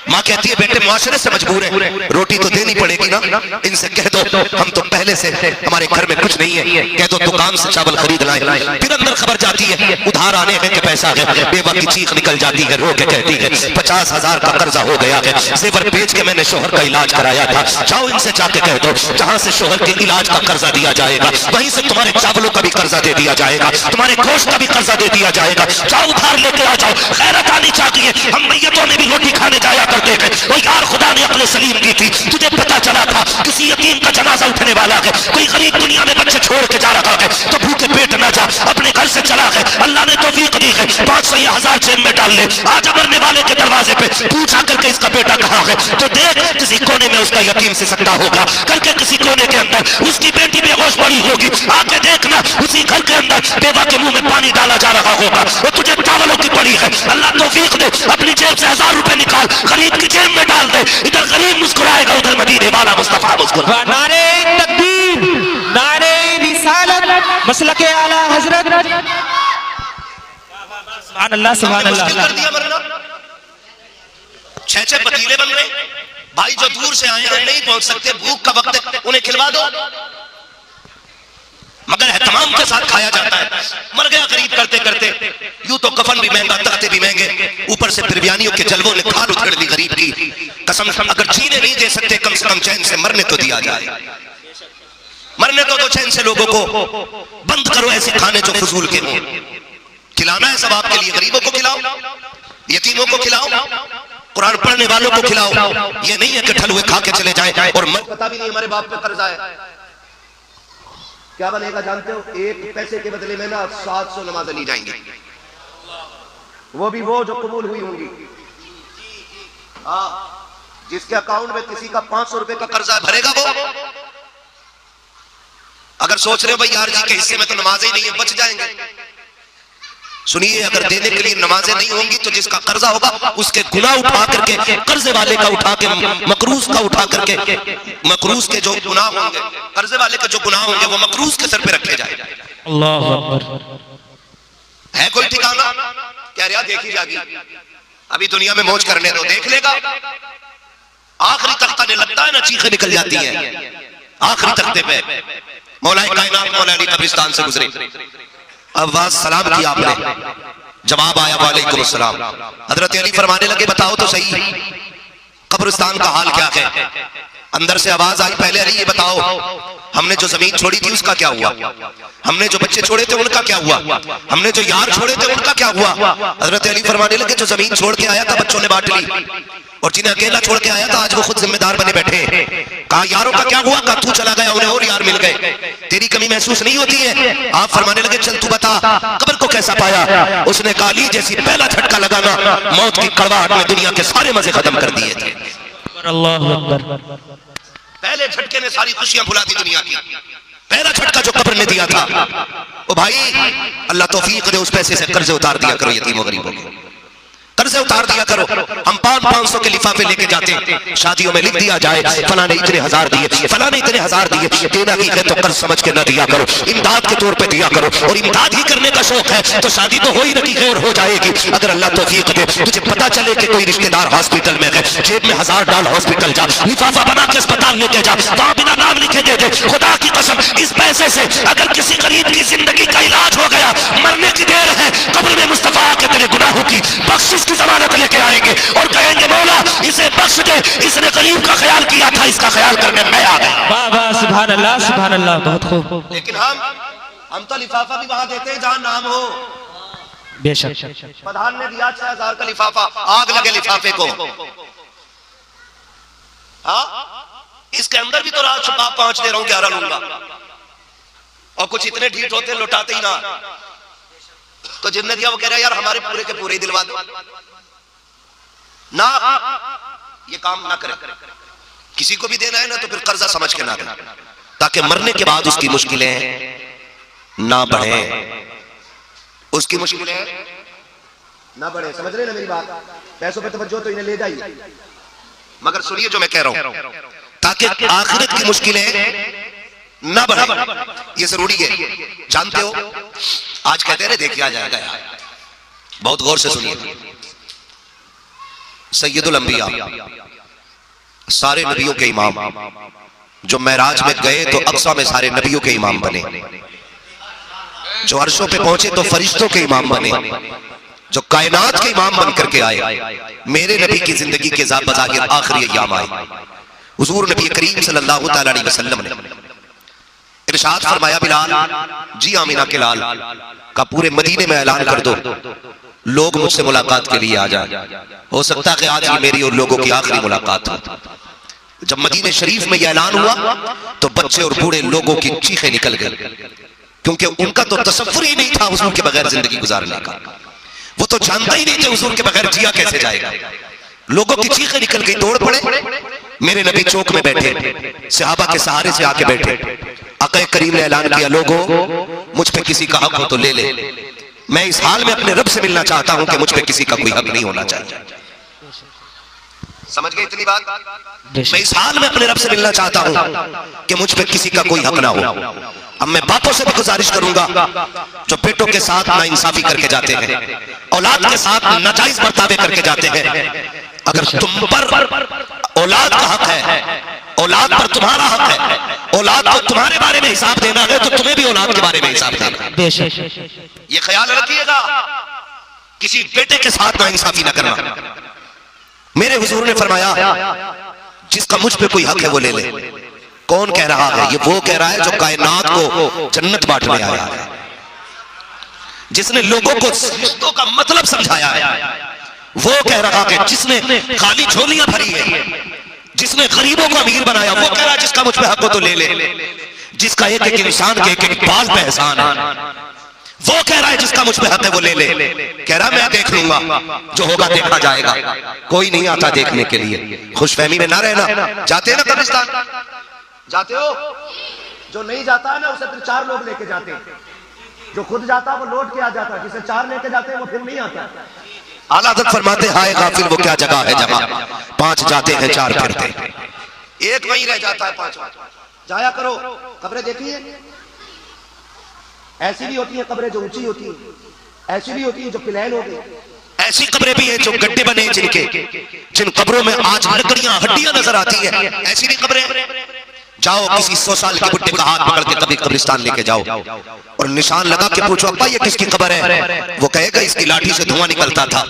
माँ कहती है बेटे मुआशरे से मजबूर है, रोटी तो देनी पड़ेगी ना, इनसे कह दो हम तो पहले से हमारे घर में कुछ नहीं है, कह दो दुकान से चावल खरीद लाए। फिर अंदर खबर जाती है उधार आने हैं कि पैसा है, बेवा की चीख निकल जाती है, रो के कहती है 50,000 का कर्जा हो गया है, जेवर बेच के मैंने शोहर का इलाज कराया था, जाओ इनसे जाके कह दो जहां से शोहर के इलाज का कर्जा दिया जाएगा वहीं से तुम्हारे चावलों का भी कर्जा दे दिया जाएगा, तुम्हारे गोश्त का भी कर्जा दे दिया जाएगा, जाओ उधार लेके आ जाओ। खैरत आनी चाहिए। हम मैयतों में भी रोटी खाने जाया करते हैं, वो यार खुदा ने अक्ल सलीम की थी, तुझे पता चला था किसी यतीम का जनाजा उठने वाला है, कोई गरीब दुनिया में बच्चे छोड़ के जा रहा है, तो भूखे पेट ना जा, अपने घर से चला है, अल्लाह ने तौफीक दी है, 500 या 1000 जेब में डाल ले, आज मरने वाले के दरवाजे पे पूछा करके इसका बेटा कहाँ है, तो देख किसी कोने में उसका यतीम से सकता होगा, करके किसी कोने के अंदर उसकी बेटी बेहोश पड़ी होगी, आके देखना उसी घर के अंदर बेवा के मुंह में पानी डाला जा रहा होगा, वो तुझे चावलों की पड़ी है। अल्लाह तौफीक दे, अपनी जेब से 1000 रुपए निकाल, गरीब की जेब में डाल दे, इधर गरीब मुस्कुराएगा, उधर मदीने वाला मुस्तफा मुस्कुराएगा। नारे तकबीर, नारे रिसालत, मसलके आला हजरत। सुभान अल्लाह, सुभान अल्लाह। 6 पतीले बन रहे भाई, जो दूर से आए हैं नहीं पहुंच सकते, भूख का वक्त है, उन्हें खिलवा दो, मगर एहतमाम के साथ खाया जाता है। मर गया गरीब करते करते, यूं तो कफन भी महंगा, तख्ते भी महंगे, ऊपर से बिरयानियों के जलवों ने खाल उधेड़ दी गरीब की। कसम अगर जीने नहीं दे सकते, कम से कम चैन से मरने तो दिया जाए, मरने को तो चैन से लोगों को बंद करो ऐसे खाने जो फजूल के हों। खिलाना है सब आपके लिए, गरीबों को खिलाओ, यतीमों को खिलाओ, कुरान पढ़ने वालों को खिलाओ। ये नहीं है कि ठल हुए खा के चले जाए और पता भी नहीं हमारे बाप पे कर्जा है। क्या बनेगा जानते हो? 1 पैसे के बदले में ना 700 नमाजें ली जाएंगी, वो भी वो जो कबूल हुई होंगी। हाँ, जिसके अकाउंट में किसी का 500 रुपए का कर्जा भरेगा वो। अगर सोच रहे हो भाई यार जी के हिस्से में तो नमाज ही नहीं है, बच जाएंगे, सुनिए, अगर देने के लिए नमाजें नहीं होंगी तो जिसका कर्जा होगा उसके गुनाह उठा करके, कर्जे वाले का उठा के, मकरूज का उठा करके, मकरूज के जो गुनाह होंगे, कर्जे वाले के जो गुनाह होंगे वो मकरूज के सर पे रखे जाए। अल्लाह अकबर। है कोई ठिकाना? कह रहा देखी जाएगी, अभी दुनिया में मौज करने दो, देख लेगा। आखिरी तख्ता ने लगता है ना, चीखें निकल जाती है आखिरी तख्ते पे। मौलाए कायनात मौला अली कब्रिस्तान से गुजरे, आवाज सलाम किया आपने, जवाब आया वालेकुम अस्सलाम। हजरत अली फरमाने लगे बताओ तो सही कब्रिस्तान का हाल क्या है। अंदर से आवाज आई, पहले अली ये बताओ हमने जो जमीन छोड़ी थी उसका क्या हुआ, हमने जो बच्चे छोड़े थे उनका क्या हुआ, हमने जो यार छोड़े थे उनका क्या हुआ। हजरत अली फरमाने लगे जो जमीन छोड़ के आया था बच्चों ने बांट ली, और जिन्हें अकेला छोड़ के आया था आज वो खुद जिम्मेदार बने बैठे। कहा यारों का क्या हुआ? कहा तू चला गया उन्हें और यार मिल गए, तेरी कमी महसूस नहीं होती है? आप फरमाने लगे चल तू बता कब्र को कैसा पाया। उसने कहा ली जैसी पहला झटका लगाना, मौत की कड़वाहट में दुनिया के सारे मजे खत्म कर दिए थे। अल्लाह अकबर। पहले झटके ने सारी खुशियां भुला दी दुनिया की, पहला झटका जो कब्र ने दिया था। ओ भाई अल्लाह तौफीक दे, उस पैसे से कर्जे उतार दिया करो यतीमों गरीबों के, कर्जे उतार दिया करो। हम 500 के लिफाफे लेके जाते हैं, शादियों में लिख दिया जाए फला ने इतने हजार दिए, फला ने इतने हजार दिए। देना भी है तो कर्ज समझ के न दिया करो, इमदाद के तौर पे दिया करो। और इमदाद ही करने का शौक है तो शादी तो हो ही रही है और हो जाएगी। अगर अल्लाह तौफीक दे तुझे पता चले कि कोई रिश्तेदार हॉस्पिटल में है, जेब में 1000 डाल हॉस्पिटल जा, लिफाफा बना के अस्पताल लेके जा, वहां बिना नाम लिखे दे दे। खुदा की कसम इस पैसे से अगर किसी गरीब की जिंदगी का इलाज हो गया, मरने की देर है, कब्र में मुस्तफा के तेरे गुनाहों की बख्शिश की जमानत लेके आएंगे और कहेंगे मौला इसे बख्श दे, इसने गरीब का ख्याल किया था, इसका ख्याल करने मैं आ गया। वाह वाह सुभान अल्लाह सुभान अल्लाह, बहुत खूब। लेकिन हम तो लिफाफा भी वहां देते हैं जहां नाम हो। बेशक प्रधान ने दिया 6000 का लिफाफा, आग लगे लिफाफे को। हाँ इसके अंदर भी तो रात छुपा 5 दे रहा हूं 11 लूंगा, और कुछ इतने ढीठ होते लौटाते ही ना। तो जिसने दिया वो कह रहा है यार हमारे पूरे के पूरे ही दिलवा दो ना, ये काम ना करे। किसी को भी देना है ना तो फिर कर्जा समझ के ना देना, ताकि मरने के बाद उसकी मुश्किलें ना बढ़े, उसकी मुश्किलें ना बढ़े। समझ रहे ना मेरी बात? पैसों पे तवज्जो तो इन्हें ले जाइए, मगर सुनिए जो मैं कह रहा हूं, ताकि आखिरत की मुश्किलें ना बढ़े, ये जरूरी है। जानते हो आज कहते रहे देखिए आ जाएगा यार, बहुत गौर से सुनिए। सैयदुल अंबिया सारे नबियों के इमाम, जो महराज में गए तो अक्सा में सारे नबियों के इमाम बने, जो अर्शों पे पहुंचे तो फरिश्तों के इमाम बने, जो कायनात के इमाम बन करके आए। मेरे नबी की जिंदगी के बजागिर आखिरी अय्याम आए। हुजूर नबी करीम सल्लल्लाहु तआला अलैहि वसल्लम ने इरशाद फरमाया बिलाल जी आमीना के लाल का पूरे मदीने में ऐलान कर दो लोग मुझसे मुलाकात के लिए आ जाए। हो सकता है कि आज ये मेरी और लोगों की आखिरी मुलाकात हो। जब मदीने शरीफ में यह ऐलान हुआ तो बच्चे और बूढ़े लोगों की चीखें निकल गई, क्योंकि उनका तो तसव्वुर ही नहीं था हुजूर के बगैर जिंदगी गुजारने का। वो तो जानता ही नहीं थे हुजूर के बगैर जिया कैसे जाएगा। लोगों की चीखें निकल गई, दौड़ पड़े। मेरे नबी चौक में बैठे, सहाबा के सहारे से आके बैठे। आका करीम ने ऐलान किया लोगों मुझ पे किसी का हक हो तो ले ले। मैं इस हाल में अपने रब से मिलना चाहता हूं कि मुझ पे किसी का कोई हक नहीं होना चाहिए। समझ गए इतनी बात? मैं इस हाल में अपने रब से मिलना चाहता हूं कि मुझ पे किसी का कोई हक ना हो। अब मैं बापों से भी गुजारिश करूंगा जो बेटों के साथ नाइंसाफी करके जाते हैं, औलाद के साथ नाजायज बर्तावे करके जाते हैं। अगर तुम पर औलाद का हक है, औलाद पर तुम्हारा हक है, औलाद को तुम्हारे बारे में हिसाब देना है तो तुम्हें भी औलाद के बारे में हिसाब देना है। ये ख्याल रखिएगा, किसी बेटे के साथ नाइंसाफी न करना। मेरे हुजूर ने फरमाया जिसका मुझ पे कोई हक है वो ले ले। कौन कह रहा है? ये वो कह रहा है जो कायनात को जन्नत बांटने आया है, जिसने लोगों को रिश्तों का मतलब समझाया है। वो कह रहा है जिसने खाली झोलियां भरी है, जिसने गरीबों को अमीर बनाया। वो कह रहा है जिसका मुझ पे हक हो तो ले ले। जिसका एक एक इंसान के एक एक बाल पे एहसान है, वो कह रहा है जिसका मुझ पे हक है वो ले ले। कह रहा मैं देख लूंगा, जो होगा देखा जाएगा। कोई नहीं आता देखने के लिए। खुशफहमी में ना रहना। जाते हैं ना कब्रिस्तान? जाते हो? जो नहीं जाता है ना उसे फिर 4 लोग लेके जाते हैं। जो खुद जाता वो लौट के आ जाता, जिसे 4 लेके जाते हैं वो फिर नहीं आता। आला हज़रत फरमाते हाय गाफिल वो क्या जगह है जहां 5 जाते हैं 4 फिरते, एक वहीं रह जाता है 5। जाया करो, कब्रें देखी है, ऐसी भी होती है कब्रें जो ऊंची होती है, ऐसी भी होती है जो प्लेन हो गई, ऐसी कब्रें भी हैं जो गड्ढे बने हैं जिन कब्रों में आज लकड़ियां हड्डियां नजर आती है, ऐसी भी कब्रें। जाओ किसी 100 साल के बुड्ढे का हाथ पकड़ के कभी कब्रिस्तान लेके जाओ और निशान लगा के पूछो अब्बा ये किसकी कब्र है, वो कहेगा इसकी लाठी से धुआं निकलता था।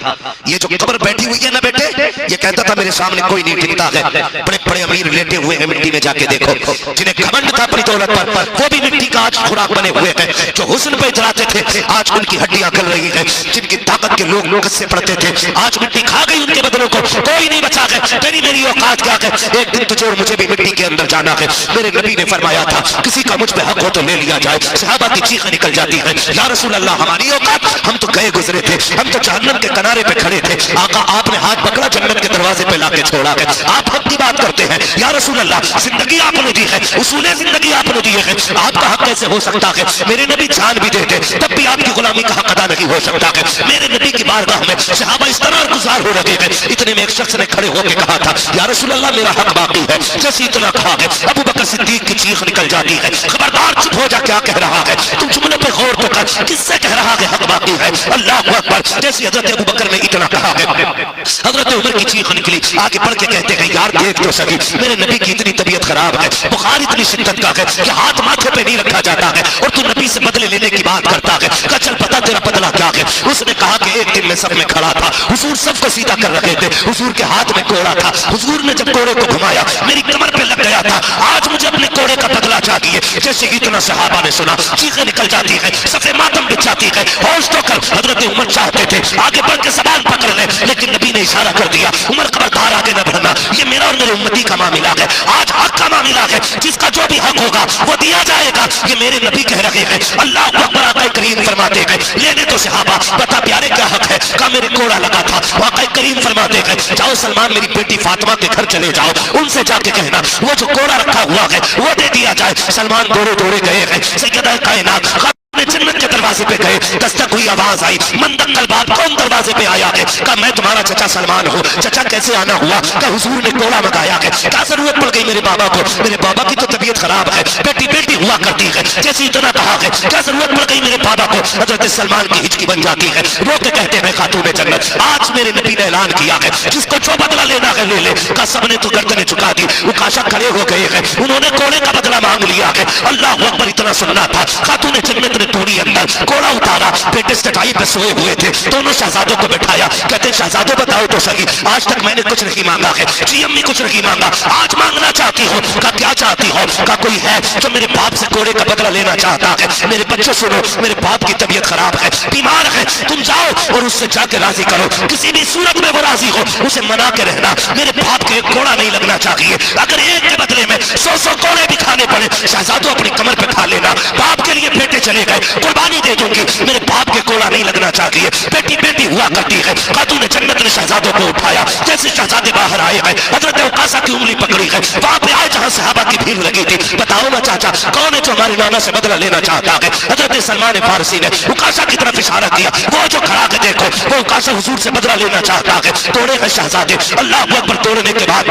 ये जो कब्र बैठी हुई है ना बेटे, ये कहता था मेरे सामने कोई नहीं टिकता है, बड़े बड़े अमीर लेटे हुए हैं मिट्टी में, जाके देखो जिन्हें घमंड था अपनी दौलत पर वो भी मिट्टी का आज खुराक बने हुए हैं। जो हुस्न पे इतराते थे आज उनकी हड्डियां गल रही है, जिनकी ताकत के लोग कस्से पड़ते थे आज मिट्टी खा गई उनके बदनों को, कोई नहीं बचा है। तेरी मेरी औकात क्या है, एक दिन तुझे और मुझे भी मिट्टी के अंदर जाना है। मेरे नबी ने फरमाया था किसी का मुझ पे हक हो तो ले लिया जाए। सहाबा की चीखें निकल जाती है, या रसूल अल्लाह हमारी औकात, हम तो गए गुजरे थे, हम तो जहन्नम के किनारे पे खड़े थे, आका आपने हाथ पकड़ा जन्नत के दरवाजे पे लाके छोड़ा है। आप हक की बात करते हैं, या रसूल अल्लाह जिंदगी आपने दी है, उसूले जिंदगी आपने दी है, आपका हक कैसे हो सकता है? मेरे नबी जान भी देते तब भी आपकी गुलामी का हक अदा नहीं हो सकता है। मेरे नबी की बारगाह में सहाबा इस तरह गुजार हो रहे हैं, इतने में एक शख्स ने खड़े होकर कहा था या रसूल अल्लाह मेरा हक बाकी है। जैसे इतना कहा है अबू बकर सिद्दीक की चीख निकल जाती है, खबरदार चुप हो जा, क्या कह रहा है तुम, जुमले पे गौर तो कर, किससे कह रहा है हक बाकी है? अल्लाह अकबर। जैसे हजरत अबू बकर ने इतना कहा है हजरत उमर की चीख निकली, आगे बढ़ के कहते हैं यार देख तो सही, मेरे नबी की इतनी तबीयत खराब है, बुखार इतनी शिद्दत का है कि हाथ माथे पे नहीं रखा जाता है और तू नबी से बदले लेने की बात करता है। कहा चल पता तेरा बदला क्या है? उसने कहा कि एक दिन मैं सब में खड़ा था, हुजूर सबको सीधा कर रहे थे, हुजूर के हाथ में कोड़ा था, हुजूर ने जब कोड़े को घुमाया मेरी कमर पे लग गया था, आज मुझे अपने कोड़े का बदला चाहिए। जैसे इतना सहाबा ने सुना चीखें निकल जाती है, सफे मातम बिछ जाती है, होश तो कर। हजरत उमर चाहते थे आगे बढ़ के सवाल पकड़ ले, लेकिन नबी ने इशारा कर दिया उमर खबरदार आगे न बढ़ना, ये मेरा और मेरे उम्मती का मामला है, आज हक का मामला है, जिसका जो भी हक होगा वो दिया जाएगा। ये मेरे नबी कह रहे हैं, अल्लाह अकबर। आका करीम फरमाते हैं लेने तो सहाबा, बता प्यारे क्या हक है? का मेरे कोड़ा लगा था। आका करीम फरमाते हैं जाओ सलमान मेरी बेटी फातिमा के घर चले जाओ, उनसे जाके कहना वो जो कोड़ा रखा हुआ है वो दे दिया जाए। सलमान दौड़े दौड़े गए हैं, सैयदा कायनात जन्नत के दरवाजे पे गए, दस्तक हुई, आवाज आई, मंदक्कल बाप कौन दरवाजे पे आया है? कहा मैं तुम्हारा चचा सलमान हूँ। चचा कैसे आना हुआ? कहा हुजूर ने कोड़ा मंगाया है। क्या जरूरत पड़ गई मेरे बाबा को? मेरे बाबा की तो तबीयत खराब है, बेटी बेटी हुआ करती है। जैसे इतना कहा है क्या जरूरत पड़ गई मेरे बाबा को? हजरत सलमान की हिचकी बन जाती है, वो के कहते हैं खातून जन्नत आज मेरे नबी ने ऐलान किया है जिसको जो बदला लेना है ले ले। कहा सबने तो गर्दनें झुका दी, उकाशा खड़े हो गए हैं, उन्होंने कोड़े का बदला मांग लिया है। अल्लाह अकबर। इतना सुनना था, खातून जन्नत ने तोड़ी अंदर कोड़ा उतारा, बेटे चटाई पे सोए हुए थे, दोनों शहजादों को बैठाया, कहते शहजादों बताओ तो सही आज तक मैंने कुछ नहीं मांगा है, जी अम्मी कुछ नहीं मांगा, आज मांगना चाहती हो। का क्या चाहती हो? का कोई है जो मेरे बाप से कोड़े का बदला लेना चाहता है? मेरे बच्चों सुनो, मेरे बाप की तबीयत खराब है, बीमार है, तुम जाओ और उससे जाके राजी करो, किसी भी सूरत में वो राजी हो उसे मना के रहना, मेरे बाप के कोड़ा नहीं लगना चाहिए। अगर एक के बदले में 100 कोड़े भी खाने पड़े, शहजादों अपनी कमर पे खा लेना, बाप के लिए बेटे चले गए, कुर्बानी दे दूंगी, मेरे बाप के कोड़ा नहीं लगना चाहिए। बेटी बेटी हुआ करती है। खातून जन्नत ने शहजादों को उठाया, जैसे शहजादे बाहर आए हैं हजरत उकाशा की उंगली पकड़ी है, वहां पे आए जहां सहाबा की भीड़ लगी थी। बताओ ना चाचा कौन है जो हमारे नाना से बदला लेना चाहता है? हजरत सलमान फारसी ने उकाशा की तरफ इशारा किया, वो जो खड़ा है देखो, वो उकाशा हुजूर से बदला लेना चाहता है। तोड़े हैं शहजादे, अल्लाह अकबर। तोड़ने के बाद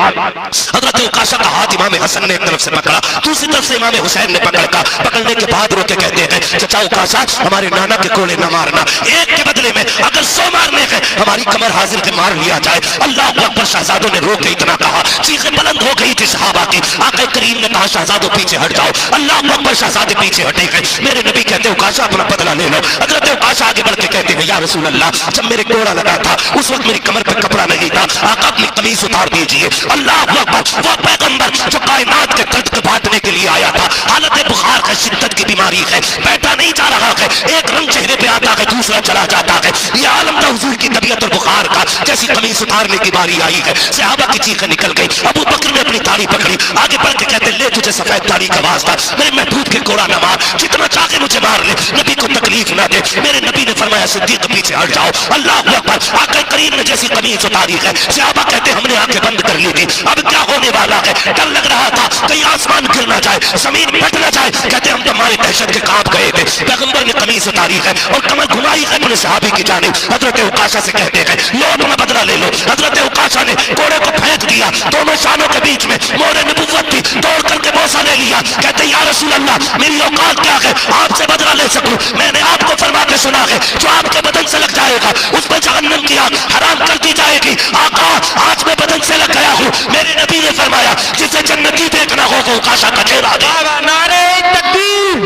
हजरत उकाशा का हाथ इमाम हसन ने एक तरफ से पकड़ा, दूसरी तरफ से इमाम हुसैन ने पकड़ने के बाद रोके कहते हैं चाचा उकाशा हमारे नाना के कोड़े न मारना, एक के बदले में अगर 100 मारने हैं हमारी कमर हाजिर के मार लिया जाए। अल्लाह अकबर। शहजादों ने रोक के इतना कहा, चीखें बुलंद हो गई थी सहाबा की। आका करीम ने कहा शहजादों पीछे हट जाओ। अल्लाह अकबर। शहजादे पीछे हटे गए। मेरे नबी कहते उकाशा अपना बदला ले लो। हजरत उकाशा आगे बढ़ के कहते हैं या रसूल अल्लाह जब मेरे कोड़ा लगा था उस वक्त मेरी कमर पे कपड़ा नहीं था, आका अपनी कमीज उतार दीजिए। अल्लाह अकबर। वो पैगंबर जो कायनात के दर्द को बांटने के लिए आया था, हालत बुखार है, शिद्दत की बीमारी है, बैठा नहीं जा रहा है, एक रंग चेहरे पे आता है दूसरा चला जाता है, ये आलम था हुजूर की तबीयत और बुखार का जैसी कमीज उतारने की बारी आई है, सहाबा की चीखें निकल गई। अबू बकर ने अपनी दाढ़ी पकड़ी, आगे बढ़ के कहते ले तुझे सफेद दाढ़ी का वास्ता, मेरे महबूब के कोड़ा न मार, जितना चाहे मुझे मार ले, नबी को तकलीफ ना दे। मेरे नबी ने फरमाया सिद्दीक पीछे हट जाओ। अल्लाह अकबर। आके करीम ने जैसी कमीज उतारी है, सहाबा कहते हमने आंखें बंद कर ली थी, अब क्या होने वाला है, डर लग रहा था कहीं आसमान गिर ना जाए, जमीन फट ना जाए। कहते हम तो हमारे दहशत के कांप गए थे। पैगंबर ने कमीज उतारी है और कमर घुमाई है अपने सहाबी की जानिब। हजरत उकाशा से कहते हैं लो अपना बदला ले लो। हजरत उकाशा ने घोड़े को फेंक दिया, दोनों शानों के बीच में मोरे नबुव्वत थी, दौड़ करके बोसा ले लिया। कहते या रसूल अल्लाह मेरी औकात क्या है आपसे बदला ले सकूं, मैंने आपको फरमा के सुना है जो आपके बदन से लग जाएगा उस पर जहन्नम की आग हराम कर दी जाएगी। आका आज मैं बदन से लग गया हूँ। मेरे नबी ने फरमाया जिसे जन्नती देखना हो वो उकाशा का चेहरा देखे। नारे तकबीर,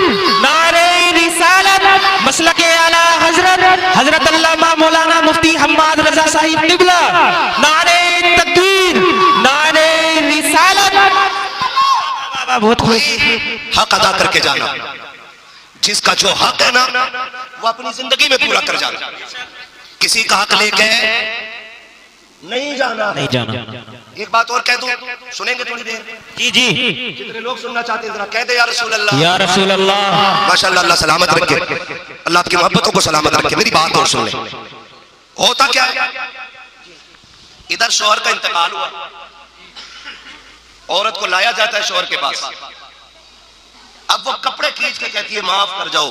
नारे रिसालत, मसलके आला हजरत हजरत अल्लामा मौलाना मुफ्ती हम्माद रजा साहिब किबला। नारे तकबीर, नारे रिसालत। बहुत खुश। हक अदा करके जाना, जिसका जो हक है ना वो अपनी जिंदगी में पूरा कर जाना। किसी का हक लेके नहीं जाना। नहीं जाना। एक बात और कह दूं, सुनेंगे थोड़ी देर? जी जी। जितने लोग सुनना चाहते हैं जरा कह दे या रसूल अल्लाह। या रसूल अल्लाह। माशाअल्लाह, अल्लाह सलामत रखे, अल्लाह आपकी मोहब्बतों को सलामत रखे। मेरी बात और सुन ले। होता क्या है, इधर शौहर का इंतकाल हुआ, औरत को लाया जाता है शौहर के पास। अब वो कपड़े खींच के कहती है माफ कर जाओ,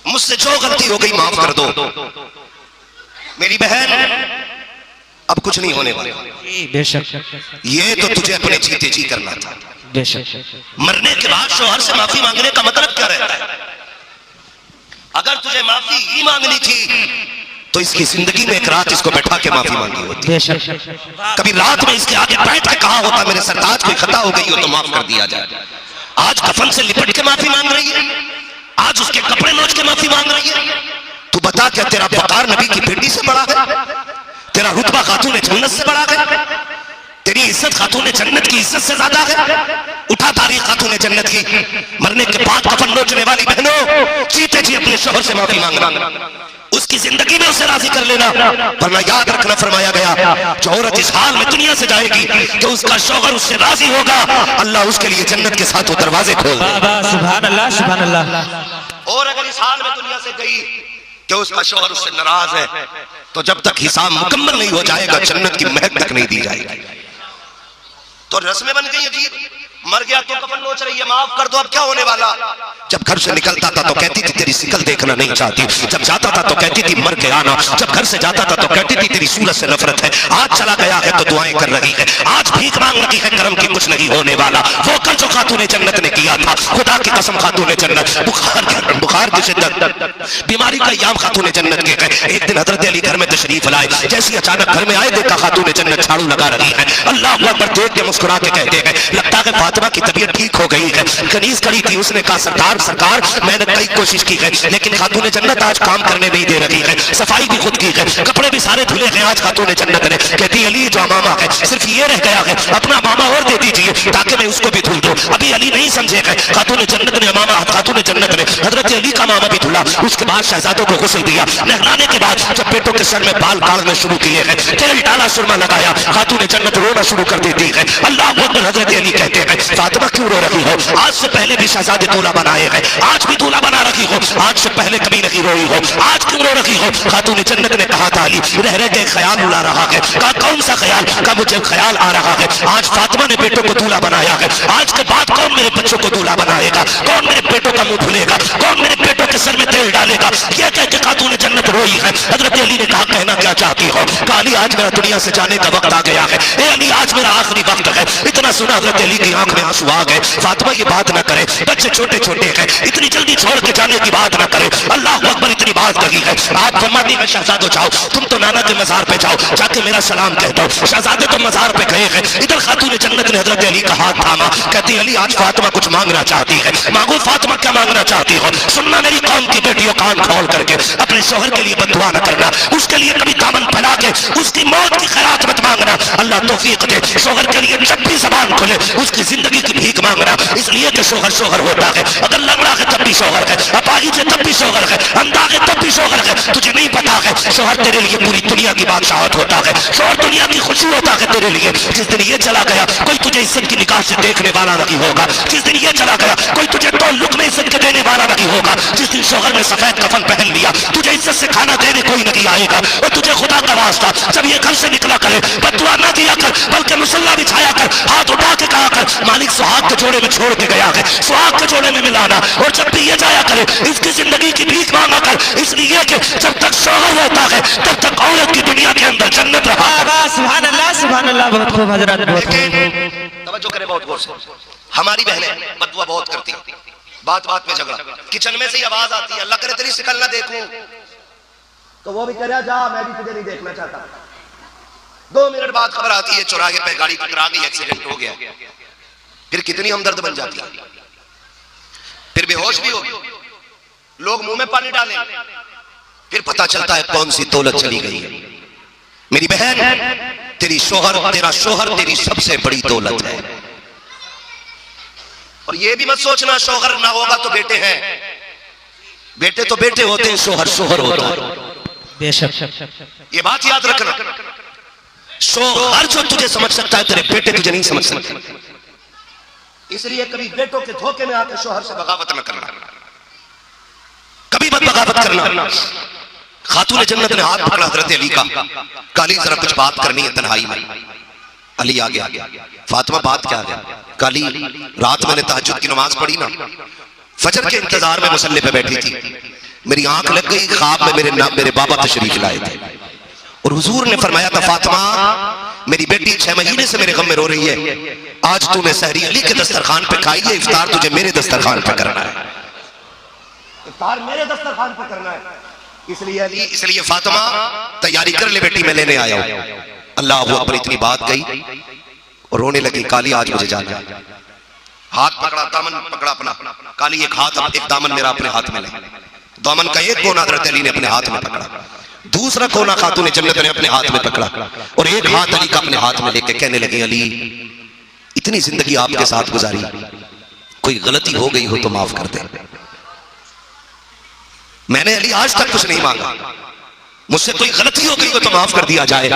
मुझसे जो गलती हो गई माफ कर दो। मेरी बहन अब कुछ नहीं होने वाला। बेशक। ये तो तुझे अपने जीते जी करना था। बेशक। मरने के बाद शौहर से माफी मांगने का मतलब क्या रहता है? अगर तुझे माफी ही मांगनी थी तो इसकी जिंदगी में एक रात इसको बैठा के माफी मांगी होती। बेशक। कभी रात में इसके आगे बैठ के कहा होता मेरे सरताज कोई खता हो गई हो तो माफ कर दिया जाए। आज कफन से लिपट के माफी मांग रही है, आज उसके कपड़े नोच के माफी मांग रही है। तू बता क्या तेरा वकार नबी की बेटी से बड़ा है? तेरा रुतबा खातून जन्नत से बड़ा है? तेरी इज्जत खातून जन्नत की इज्जत से ज्यादा है? उठा तारीख खातून जन्नत की। मरने के बाद कफन नोचने वाली बहनों, जीते जी अपने शौहर से माफी मांगना, उसकी जिंदगी में उसे राजी कर लेना। वरना याद रखना फरमाया गया जो औरत इस हाल में दुनिया से जाएगी कि उसका शौहर उससे राजी होगा, अल्लाह उसके लिए जन्नत के साथ वो दरवाजे खोल देगा। सुभान अल्लाह, सुभान अल्लाह। और अगर इस हाल में दुनिया से गई कि उसका शौहर उससे नाराज है तो जब तक हिसाब मुकम्मल नहीं हो जाएगा जन्नत की महक तक नहीं दी जाएगी। तो रस्में बन गई अजीब। मर गया तो कफन नोच रही है, माफ कर दो, अब क्या होने वाला? जब घर से निकलता था तो कहती थी तेरी शिकल देखना नहीं चाहती, जब जाता था तो कहती थी मर के आना, जब घर से जाता था तो कहती थी तेरी सूरत से नफरत है। आज चला गया है तो दुआएं कर रही है, आज भीख मांग रही है, करम की कुछ नहीं होने वाला। वो कल जो खातून जन्नत ने किया था, खुदा की कसम खातून जन्नत, बुखार की शिद्दत, बीमारी का याम खातून जन्नत के है। एक दिन हजरत अली घर में तशरीफ लाए, जैसी अचानक घर में आए देखा खातून जन्नत झाड़ू लगा रही है। अल्लाह अकबर देख के मुस्कुरा के कहते हैं लगता है फातिमा की तबीयत ठीक हो गई है। कनीज करी थी, उसने कहा सरकार मैंने कई कोशिश की है लेकिन खातून जन्नत आज काम करने नहीं दे रही है, सफाई भी खुद की है, कपड़े भी सारे धुले हैं आज खातून जन्नत ने। कहती अली जो मामा है सिर्फ ये रह गया है, अपना मामा और दे दीजिए ताकि मैं उसको भी धुल दूं। अभी अली नहीं समझे है, खातून जन्नत ने मामा, खातून जन्नत ने हजरत अली का मामा भी धुला, उसके बाद शहजादों को गुस्ल दिया। नहलाने के बाद जब बेटों के सर में बाल काटने शुरू किए हैं, तेल डाला, सुरमा लगाया, खातून जन्नत रोना शुरू कर देती है। अल्लाह अकबर। हजरत अली कहते हैं फातिमा क्यों रो रही हो? आज से पहले भी शहजादे दूल्हा बनाए हैं, आज भी दूल्हा बना रखी हो, आज से पहले कभी नहीं रोई हो, आज क्यों रो रखी हो? खातून जन्नत ने कहा था अली रह रह के ख्याल उड़ा रहा है। कहा कौन सा ख्याल? का मुझे ख्याल आ रहा है आज फातिमा ने बेटों को दूल्हा बनाया है, आज के बाद कौन मेरे बच्चों को दूल्हा बनाएगा, कौन मेरे बेटों का मुंह धुलेगा, कौन मेरे बेटों के सर में तेल डालेगा? यह कह के खातून जन्नत रोई है। हजरत अली ने कहा कहना क्या चाहती हो? कहा अली आज मेरा दुनिया से जाने का वक्त आ गया है, ए अली आज मेरा आखिरी वक्त है। इतना सुना हजरत अली की आंख में आंसू आ गए। फातिमा ये बात ना करे, बच्चे छोटे छोटे हैं, इतनी जल्दी छोड़ के जाने की बात ना करे। अल्लाह अकबर। इतनी बात कही है, आप फरमाती है शहजादो जाओ, तुम तो नाना के मजार पे जाओ, जाके मेरा सलाम कह दो। शहजादे तो मजार पे गए हैं, इधर खातून जन्नत ने हजरत अली का हाथ थामा। कहती अली आज फातिमा कुछ मांगना चाहती है, मांगो फातिमा क्या मांगना चाहती हो? सुनना मेरी कौम की बेटियों, कान खोल करके अपने शौहर के लिए बददुआ न करना, उसके लिए कभी दामन फैला के उसकी मौत की खैरात मत मांगना। अल्लाह तौफीक दे शौहर के लिए जब भी ज़बान खोले उसकी जिंदगी की भीख भीख मांगना, इसलिए कि शोहर शोहर होता है। अगर लंगड़ा है तब भी शोहर है, अपाहिज है तब भी शोहर है, अंधा है तब भी शोहर है। तुझे नहीं पता है शोहर तेरे लिए पूरी दुनिया की बादशाहत होता है, शोहर दुनिया की खुशी होता है तेरे लिए। जिस दिन ये चला गया कोई तुझे इज्जत की निगाह से देखने वाला नहीं होगा। जिस दिन ये चला गया कोई तुझे दो लुक में इज्जत के देने वाला नहीं होगा। जिस दिन शोहर ने सफेद कफन पहन लिया तुझे इज्जत से खाना देने कोई नहीं आएगा। और तुझे खुदा का वास्ता जब ये घर से निकला करे बदुआ ना दिया कर, बल्कि मुसल्ला बिछाया कर, हाथ उठा के कहा कर मालिक सुहाग के जोड़े में छोड़ के गया है, सुहाग के जोड़े में मिलाना। और जब भी ये जाया करे इसकी जिंदगी की भीख मांगा कर, इसलिए कि जब तक शोहर रहता है तब तक औरत की दुनिया के अंदर जन्नत रहा। सुभान अल्लाह, बहुत खूब हजरत, बहुत खूब। तवज्जो करें बहुत गौर से। हमारी बहनें बदुआ बहुत करती, बात बात में झगड़ा, किचन में से ही आवाज आती है अल्लाह करे तेरी शिकल ना देखूं, तो वो भी कह रहा जा मैं भी तुझे नहीं देखना चाहता। 2 मिनट बाद खबर आती है चौराहे पे गाड़ी टकरा गई, एक्सीडेंट हो गया। फिर कितनी हमदर्द बन जाती है, फिर बेहोश भी होगी, लोग मुंह में पानी डालें, फिर पता चलता है कौन सी दौलत चली गई है। मेरी बहन तेरी शोहर, तेरा शोहर तेरी सबसे बड़ी दौलत है। और ये भी मत सोचना शोहर ना होगा तो बेटे हैं, बेटे तो बेटे होते हैं, शोहर शोहर होता है। बेशक ये बात याद रखना, शोहर जो तुझे समझ सकता है तेरे बेटे तुझे नहीं समझ सकते। इसलिए कभी बेटों के धोखे में आकर शोहर से बगावत न करना, कभी मत बगावत करना। खातून जन्नत ने हाथ पकड़ा हजरत अली का, काली जरा कुछ बात करनी है तन्हाई में। अली आ गया, फातिमा बात क्या है? काली रात मैंने तहज्जुद की नमाज पढ़ी ना, फजर के इंतजार में मुसल्ले पे बैठी थी, मेरी आंख लग गई, ख्वाब में मेरे बाबा तशरीफ लाए थे और हुजूर ने फरमाया था फातिमा मेरी बेटी 6 महीने से मेरे गम में रो रही है, आज तूने सहरी अली के दस्तरखान पे खाई है, इफ्तार तुझे मेरे दस्तरखान पे करना है, इफ्तार मेरे दस्तरखान पे करना है। इसलिए अली, इसलिए फातिमा तैयारी कर ले बेटी, मैं लेने आया हूं। अल्लाह अकबर, इतनी बात गई और रोने लगी। काली आज मुझे जाना है, हाथ पकड़ा, दामन पकड़ा अपना। काली एक हाथ, एक दामन मेरा अपने हाथ में ले। दामन का एक कोना हज़रत अली ने अपने हाथ में पकड़ा, दूसरा कोना खातून जन्नत ने अपने हाथ में पकड़ा और एक हाथ अली का अपने हाथ में लेके कहने लगे अली इतनी जिंदगी आपके साथ गुजारी, कोई गलती हो गई हो तो माफ कर दे। मैंने अली आज तक कुछ नहीं मांगा, मुझसे कोई गलती हो गई हो तो माफ कर दिया जाए।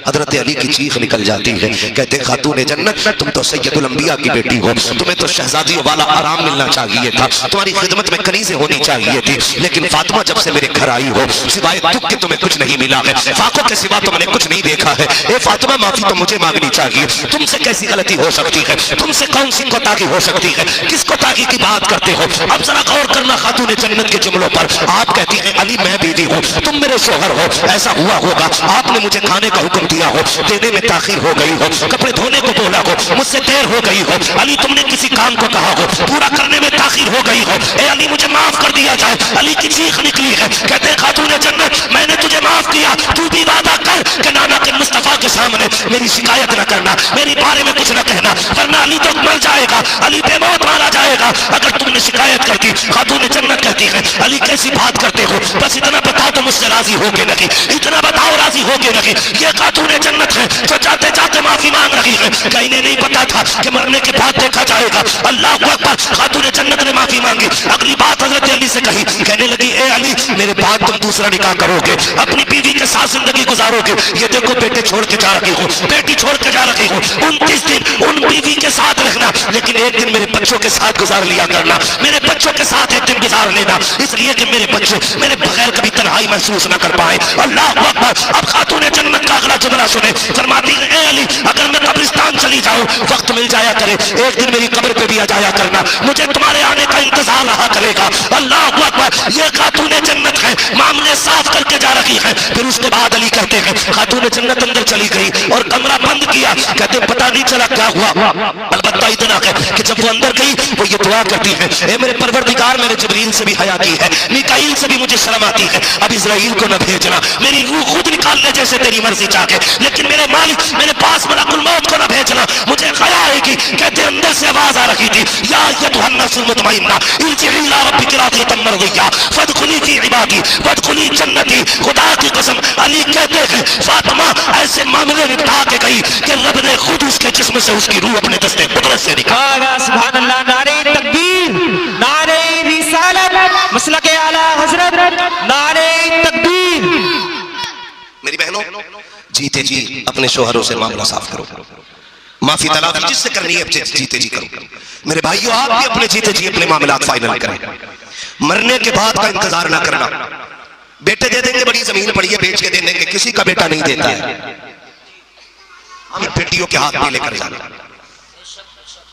हजरत अली की चीख निकल जाती है, कहते खातून जन्नत तुम तो सैयदुल अंबिया की बेटी हो, तुम्हें तो शहजादियों वाला आराम मिलना चाहिए था, तुम्हारी खिदमत में कनीज़ें होनी चाहिए थी, लेकिन फातिमा जब से मेरे घर आई हो सिवाय दुख के तुम्हें कुछ नहीं मिला है, फाकों के सिवा तुमने कुछ नहीं देखा है। ए फातिमा माफी तो मुझे मांगनी चाहिए, तुमसे कैसी गलती हो सकती है, तुमसे कौन सी कोताही हो सकती है, किस कोताही की बात करते हो। अब जरा गौर करना खातून जन्नत के जुमलों पर। आप कहती है अली मैं बीवी हूँ, तुम मेरे शोहर हो, ऐसा हुआ होगा आपने मुझे खाने का हुक्म दिया हो, देने में ताखीर हो गई हो, कपड़े धोने को बोला हो, मुझसे देर हो गई हो, अली तुमने किसी काम को कहा हो, पूरा करने में ताखीर हो गई हो, ए अली मुझे माफ कर दिया जाए। अली की चीख निकली है, कहते खातून जन्नत मैंने तुझे माफ किया, तू भी वादा कर कि नाना के मुस्तफा के सामने मेरी शिकायत न करना, मेरे बारे में कुछ न कहना, वरना अली तो मर जाएगा, अली बेमौत मारा जाएगा अगर तुमने शिकायत कर दी। खातून जन्नत कहती है अली कैसी बात करते हो, बस इतना बताओ तो मुझसे राजी हो के नहीं, इतना बताओ राजी हो के नहीं। ये खातून जन्नत है जो जाते जाते माफी मांग रही है, कहने नहीं पता था कि मरने के बाद देखा जाएगा। अल्लाह अकबर, खातून जन्नत ने माफी मांगी। अगली बात हजरत अली से कही, कहने लगी ए अली मेरे बाद तुम दूसरा निकाह करोगे, अपनी बीवी के साथ जिंदगी गुजारोगे, ये देखो बेटे छोड़ के जा रही हो, बेटी छोड़ के जा रही हो, 29 दिन उन बीवी के साथ रहना, लेकिन एक दिन मेरे बच्चों के साथ गुजार लिया करना, मेरे बच्चों के साथ एक दिन गुजार लेना, इसलिए कि मेरे बच्चे मेरे बगैर कभी तन्हाई महसूस न कर पाए। अल्लाह अकबर। अब खातून जन्नत का अगला जुमला सुने, फरमाती है ए अली अगर मैं कब्रिस्तान चली जाऊं वक्त मिल जाया करे, एक दिन मेरी कब्र पे भी आ जाया करना, मुझे तुम्हारे आने का इंतजार रहा करेगा। अल्लाह अकबर। ये खातून जन्नत है, मामले साफ करके जा रही है। फिर उसके बाद अली कहते हैं खातून जन्नत अंदर चली गई और कमरा बंद किया, कहते पता नहीं चला क्या हुआ, अलबत्ता इतना है कि जब वो अंदर गई वो ये दुआ करती है ए मेरे परवरदिगार मैंने जिब्रील से भी हया की है, मीकाईल से भी मुझे शर्म आती है, अब इजराइल को न भेजना, मेरी रूह खुद निकालने जैसे तेरी मर्जी चाहे, लेकिन मेरे मालिक मेरे पास मलकुल मौत को न भेजना, मुझे हया है कि थी, कहते अंदर से आवाज आ रही थी, या अय्युहन नफ्सुल मुतमइन्ना इरजिई इला रब्बिकी रादियतन मरदिय्या फदखुली फी इबादी वदखुली जन्नती। खुदा की कसम, अली कहते हैं फातिमा ऐसे मामले निपटा के गई कि रब ने खुद उसके जिस्म से उसकी रूह अपने दस्ते कुदरत से निकाली। सुभान अल्लाह, नारे तकबीर, नारे रिसालत, मसलके आला हजरत, नारे तकबीर। मेरी बहनों, जीते जी अपने शोहरों से मामला साफ करो, माफी तलाफी जिससे करनी है जीते जी करो। मेरे भाइयों, आप भी अपने जीते जी अपने मामला फाइनल करें, मरने के बाद का इंतजार ना करना। बेटे दे देंगे, बड़ी जमीन पड़ी है बेच के दे देंगे, किसी का बेटा नहीं देता है। हम बेटियों के हाथ में लेकर जाना।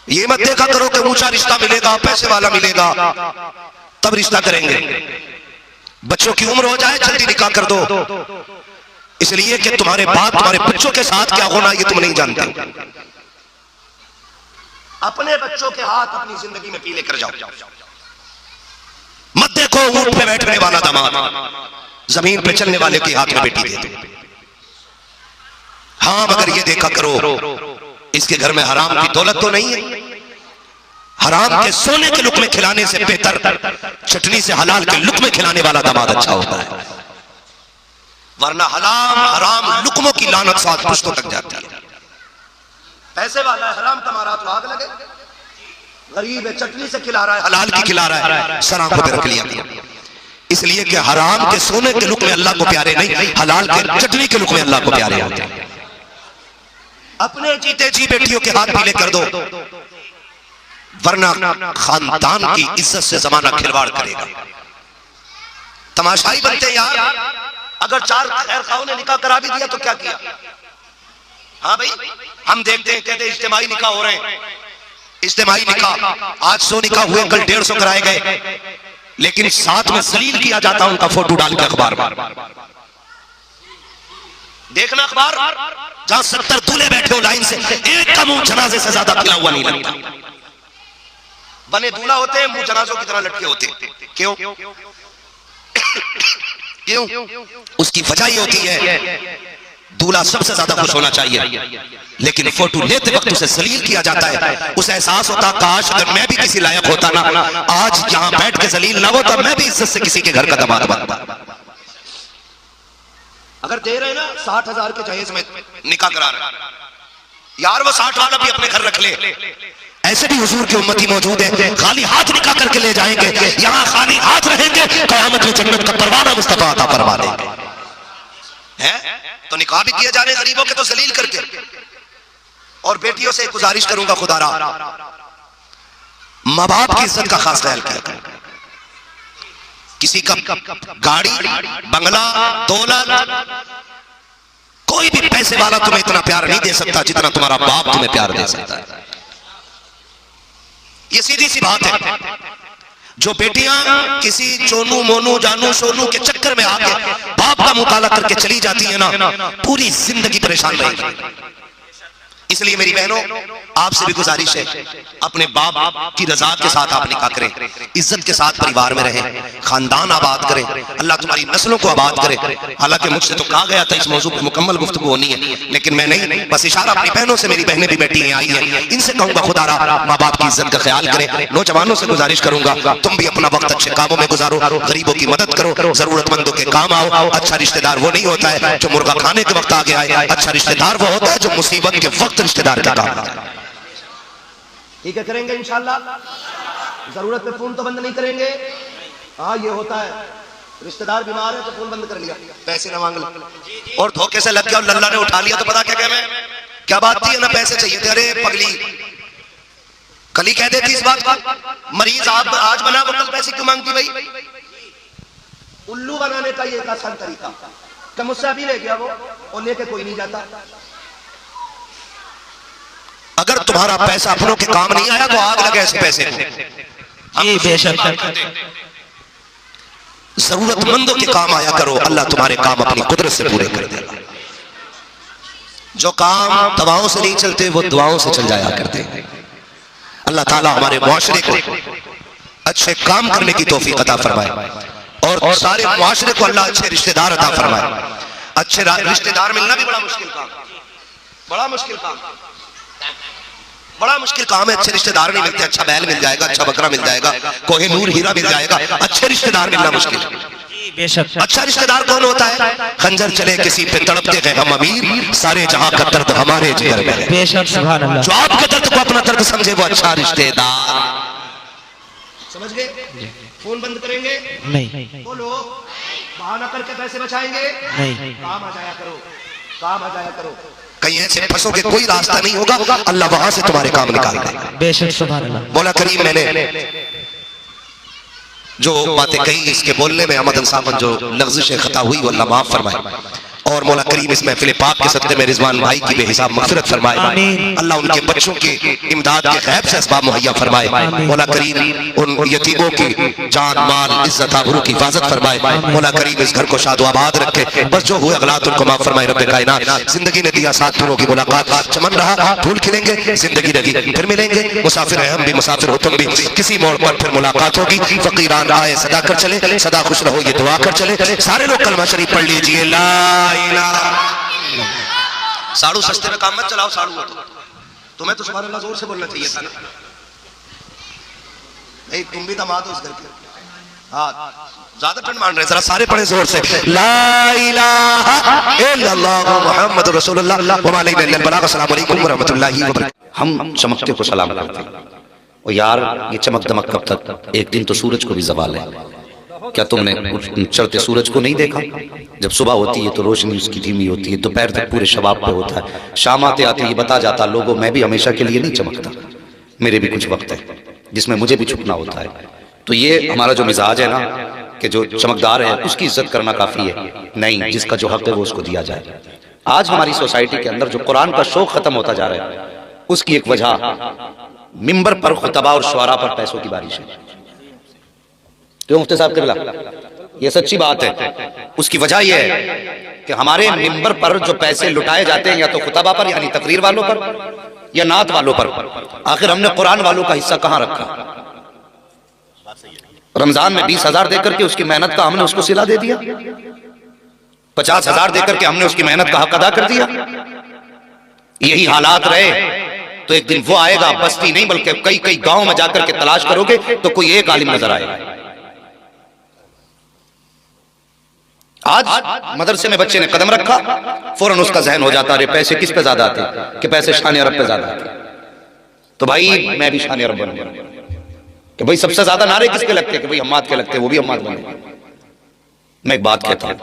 ये मत देखा करो कि ऊंचा रिश्ता मिलेगा, पैसे वाला मिलेगा तब रिश्ता करेंगे। बच्चों की उम्र हो जाए जल्दी निकाह कर दो, इसलिए कि तुम्हारे बाप तुम्हारे बच्चों के साथ क्या होना ये तुम नहीं जानते। अपने बच्चों के हाथ अपनी जिंदगी में पी लेकर जाओ। मत देखो ऊंट पे बैठने वाला दामाद, जमीन पे चलने वाले के हाथ में बेटी दे दो। हाँ, मगर ये देखा करो इसके घर में हराम की दौलत तो नहीं है। हराम के सोने के लुकमे खिलाने से बेहतर चटनी से हलाल के लुकमे खिलाने वाला दामाद अच्छा होता है, वरना हराम लुकमों की लानत 7 पुश्तों तक जाती है। पैसे वाला है, हराम का मारा तो आग लगे। गरीब है, चटनी से खिला रहा है, हलाल की खिला रहा है, सर आंखों पे रख लिया। इसलिए कि हराम के सोने के लुकमे अल्लाह को प्यारे नहीं, हलाल के चटनी के लुकमे अल्लाह को प्यारे होते हैं। अपने जीते जी बेटियों के हाथ पीले कर दो, वरना खानदान की इज्जत से जमाना खिलवाड़ करेगा। तमाशाई बनते यार। अगर 4 खैर खाओं ने निकाह करा भी दिया तो क्या किया? हाँ भाई, हम देखते हैं कहते इज्तिमाई निकाह हो रहे हैं, इज्तिमाई निकाह आज 100 निकाह हुए, कल 150 कराए गए, लेकिन साथ में जलील किया जाता उनका फोटो डाल के अखबार में। देखना अखबार, जहां 70 दूल्हे बैठे हो लाइन से, एक का मुंह जनाजे से ज्यादा खिला हुआ नहीं लगता। बने दूल्हा होते हैं, मुंह जनाजों की तरह लटके होते। क्यों? क्यों? उसकी वजह ये होती है दूल्हा सबसे ज्यादा खुश होना चाहिए, लेकिन फोटो लेते वक्त उसे जलील किया जाता है। उसे एहसास होता काश अगर मैं भी किसी लायक होता ना, आज यहां बैठ के जलील ना होता, मैं भी इज्जत से किसी के घर का दामाद बनता। अगर दे रहे ना 60,000 के जहेज में निकाह करा रहे यार, वो 60 वाला भी अपने घर रख ले। ऐसे भी हुजूर की उम्मती मौजूद है, खाली हाथ निकाह करके ले जाएंगे, यहां खाली हाथ रहेंगे, कयामत में जन्नत का परवाना मुस्तफा अता फरमा देंगे। हैं? तो निकाह भी किए जा रहे गरीबों के तो जलील करके। और बेटियों से गुजारिश करूंगा खुदारा, माँ बाप की इज्जत का खास ख्याल करें। किसी का गाड़ी, बंगला, दौलत, कोई भी पैसे वाला तुम्हें इतना प्यार नहीं दे सकता जितना तुम्हारा बाप तुम्हें प्यार दे सकता है। ये सीधी सी बात है। जो बेटियां किसी चोनू मोनू जानू सोनू के चक्कर में आके बाप का मुताला करके चली जाती है ना, पूरी जिंदगी परेशान रहेगी। इसलिए मेरी बहनों, आपसे भी गुजारिश है, अपने बाप की रजा के साथ आप निकाह करें, इज्जत के साथ परिवार में रहें, खानदान आबाद करें, अल्लाह तुम्हारी नस्लों को आबाद करे। हालांकि मुझसे तो कहा गया था इस मौजू पर मुकम्मल गुफ्तगू होनी है, लेकिन मैं नहीं, बस इशारा अपनी बहनों से, मेरी बहनें भी बैठी हैं, आई हैं, इनसे कहूंगा खुदारा माँ बाप की इज्जत का ख्याल करें। नौजवानों से गुजारिश करूंगा, तुम भी अपना वक्त अच्छे कामों में गुजारो, गरीबों की मदद करो, जरूरतमंदों के काम आओ। अच्छा रिश्तेदार वो नहीं होता है जो मुर्गा खाने के वक्त आ गया है, अच्छा रिश्तेदार वो होता है जो मुसीबत के वक्त रिश्तेदार का काम। ठीक है, करेंगे इंशाल्लाह। जरूरत पे फोन तो बंद नहीं करेंगे। हाँ, ये होता है, रिश्तेदार बीमार है तो फोन बंद कर लिया, पैसे ना मांग लो, और धोखे से लग गया और लल्ला ने उठा लिया तो पता क्या कह मैं क्या बात थी ना, पैसे चाहिए थे। अरे पगली, कल ही कह देती इस बात को। मरीज आप आज बना वो कल पैसे क्यों मांगती भाई? उल्लू बनाने का ये एक आसान तरीका, कि मुझसे अभी ले गया वो और लेके कोई नहीं जाता। अगर तुम्हारा पैसा अपनों के काम नहीं आया तो आग लगे ऐसे पैसे को। जी बेशक। जरूरतमंदों के काम आया करो, अल्लाह तुम्हारे काम अपनी कुदरत से पूरे कर देगा। जो काम दवाओं से नहीं चलते वो दुआओं से चल जाया करते हैं। अल्लाह ताला हमारे मुआशरे को अच्छे काम करने की तौफीक अता फरमाए और सारे मुआशरे को अल्लाह अच्छे रिश्तेदार अता फरमाए। अच्छे रिश्तेदार मिलना भी बड़ा मुश्किल काम, बड़ा मुश्किल काम। बड़ा मुश्किल काम है। अच्छे रिश्तेदार नहीं मिलते, अच्छा बैल मिल जाएगा, अच्छा बकरा मिल जाएगा, कोहिनूर हीरा मिल जाएगा, अच्छे रिश्तेदार मिलना मुश्किल। बेशक अच्छा रिश्तेदार कौन होता है? खंजर चले किसी पे तड़पते हैं हम अमीर, सारे जहां का दर्द हमारे जिगर में है। बेशक सुभान अल्लाह। जो आपके दर्द को अपना दर्द समझे वो अच्छा रिश्तेदार। समझ गए? फोन बंद करेंगे नहीं बोलो, बहाना करके पैसे बचाएंगे नहीं। काम आ जाया करो, काम आ जाया करो। कहीं ऐसे फंसोगे कोई रास्ता नहीं होगा, अल्लाह वहां से तुम्हारे काम निकाल देगा। बेशक सुभान अल्लाह। मौला करीम मैंने जो बातें कही इसके बोलने में अहमद साहब जो लफ्ज़ खता हुई वो अल्लाह माफ फरमाए, और मौला करीम इस महफिल पाक के सदक़े में रिजवान भाई की बेहिसाब मग़फ़िरत फरमाए। अल्लाह उनके बच्चों के इमदाद के गैब से असबाब मुहैया फरमाए। मौला करीम उन यतीमों की जान माल इज्जत आबरू की हिफाजत फरमाए। मौला करीम इस घर को शादो आबाद रखे, बस जो हुए अगलात उनको माफ फरमाए। रब्बे कायनात जिंदगी ने दिया साथ फिरों की मुलाकात, चमन रहा फूल खिलेंगे, जिंदगी लगी फिर मिलेंगे। मुसाफिर हैं हम भी, मुसाफिर हो तुम भी, किसी मोड़ पर फिर मुलाकात होगी। फकीरान आए सदा कर चले, सदा खुश रहो ये दुआ कर चले। सारे लोग कलमा शरीफ पढ़ लीजिए, ला साड़ू सस्ते में काम मत चलाओ। साड़ू हो तुम्हें तो सुभान अल्लाह जोर से बोलना चाहिए था ना। नहीं तुम भी दामाद हो इस घर के। हाँ ज्यादा ठंड मान रहे, जरा सारे पढ़े जोर से, ला इलाहा इल्लल्लाह मुहम्मदुर रसूलुल्लाह व मा अलैना इल्लल बलाग। अस्सलामु अलैकुम व रहमतुल्लाहि व बरकातहू। हम चमकते को सलाम करते हैं। और यार ये चमक दमक कब तक? एक दिन तो सूरज को भी ज़वाल है। क्या तुमने चढ़ते सूरज को नहीं देखा? जब सुबह होती है तो रोशनी उसकी धीमी होती है, दोपहर तक पूरे शबाब पे होता है, शाम आते आते ये बता जाता लोगों मैं भी हमेशा के लिए नहीं चमकता, मेरे भी कुछ वक्त है जिसमें मुझे भी छुपना होता है। तो ये हमारा जो मिजाज है ना कि जो चमकदार है उसकी इज्जत करना काफी है नहीं, जिसका जो हक है वो उसको दिया जाए। आज हमारी सोसाइटी के अंदर जो कुरान का शौक खत्म होता जा रहा है उसकी एक वजह मिंबर पर खुतबा और शुआरा पर पैसों की बारिश है। तो मुफ्ती साहब किबला ये सच्ची बात है। उसकी वजह यह है कि हमारे मिंबर पर जो पैसे लुटाए जाते हैं या तो खुतबा पर यानी तकरीर वालों पर या नात वालों पर, आखिर हमने कुरान वालों का हिस्सा कहां रखा? रमजान में 20,000 देकर के उसकी मेहनत का हमने उसको सिला दे दिया, 50,000 देकर के हमने उसकी मेहनत का हक अदा कर दिया। यही हालात रहे तो एक दिन वो आएगा, बस्ती नहीं बल्कि कई कई गांव में जाकर के तलाश करोगे तो कोई एक आलिम नजर आएगा। आज मदरसे में बच्चे ने कदम रखा, फौरन उसका जहन हो जाता है पैसे किस पे ज्यादा आते कि पैसे शान अरब पे ज्यादा आते, तो भाई मैं भी शान अरब बनूंगा। कि भाई सबसे ज्यादा नारे किसके लगते हैं कि भाई हम्माद के लगते हैं, वो भी हम्माद बने। मैं एक बात कहता हूं,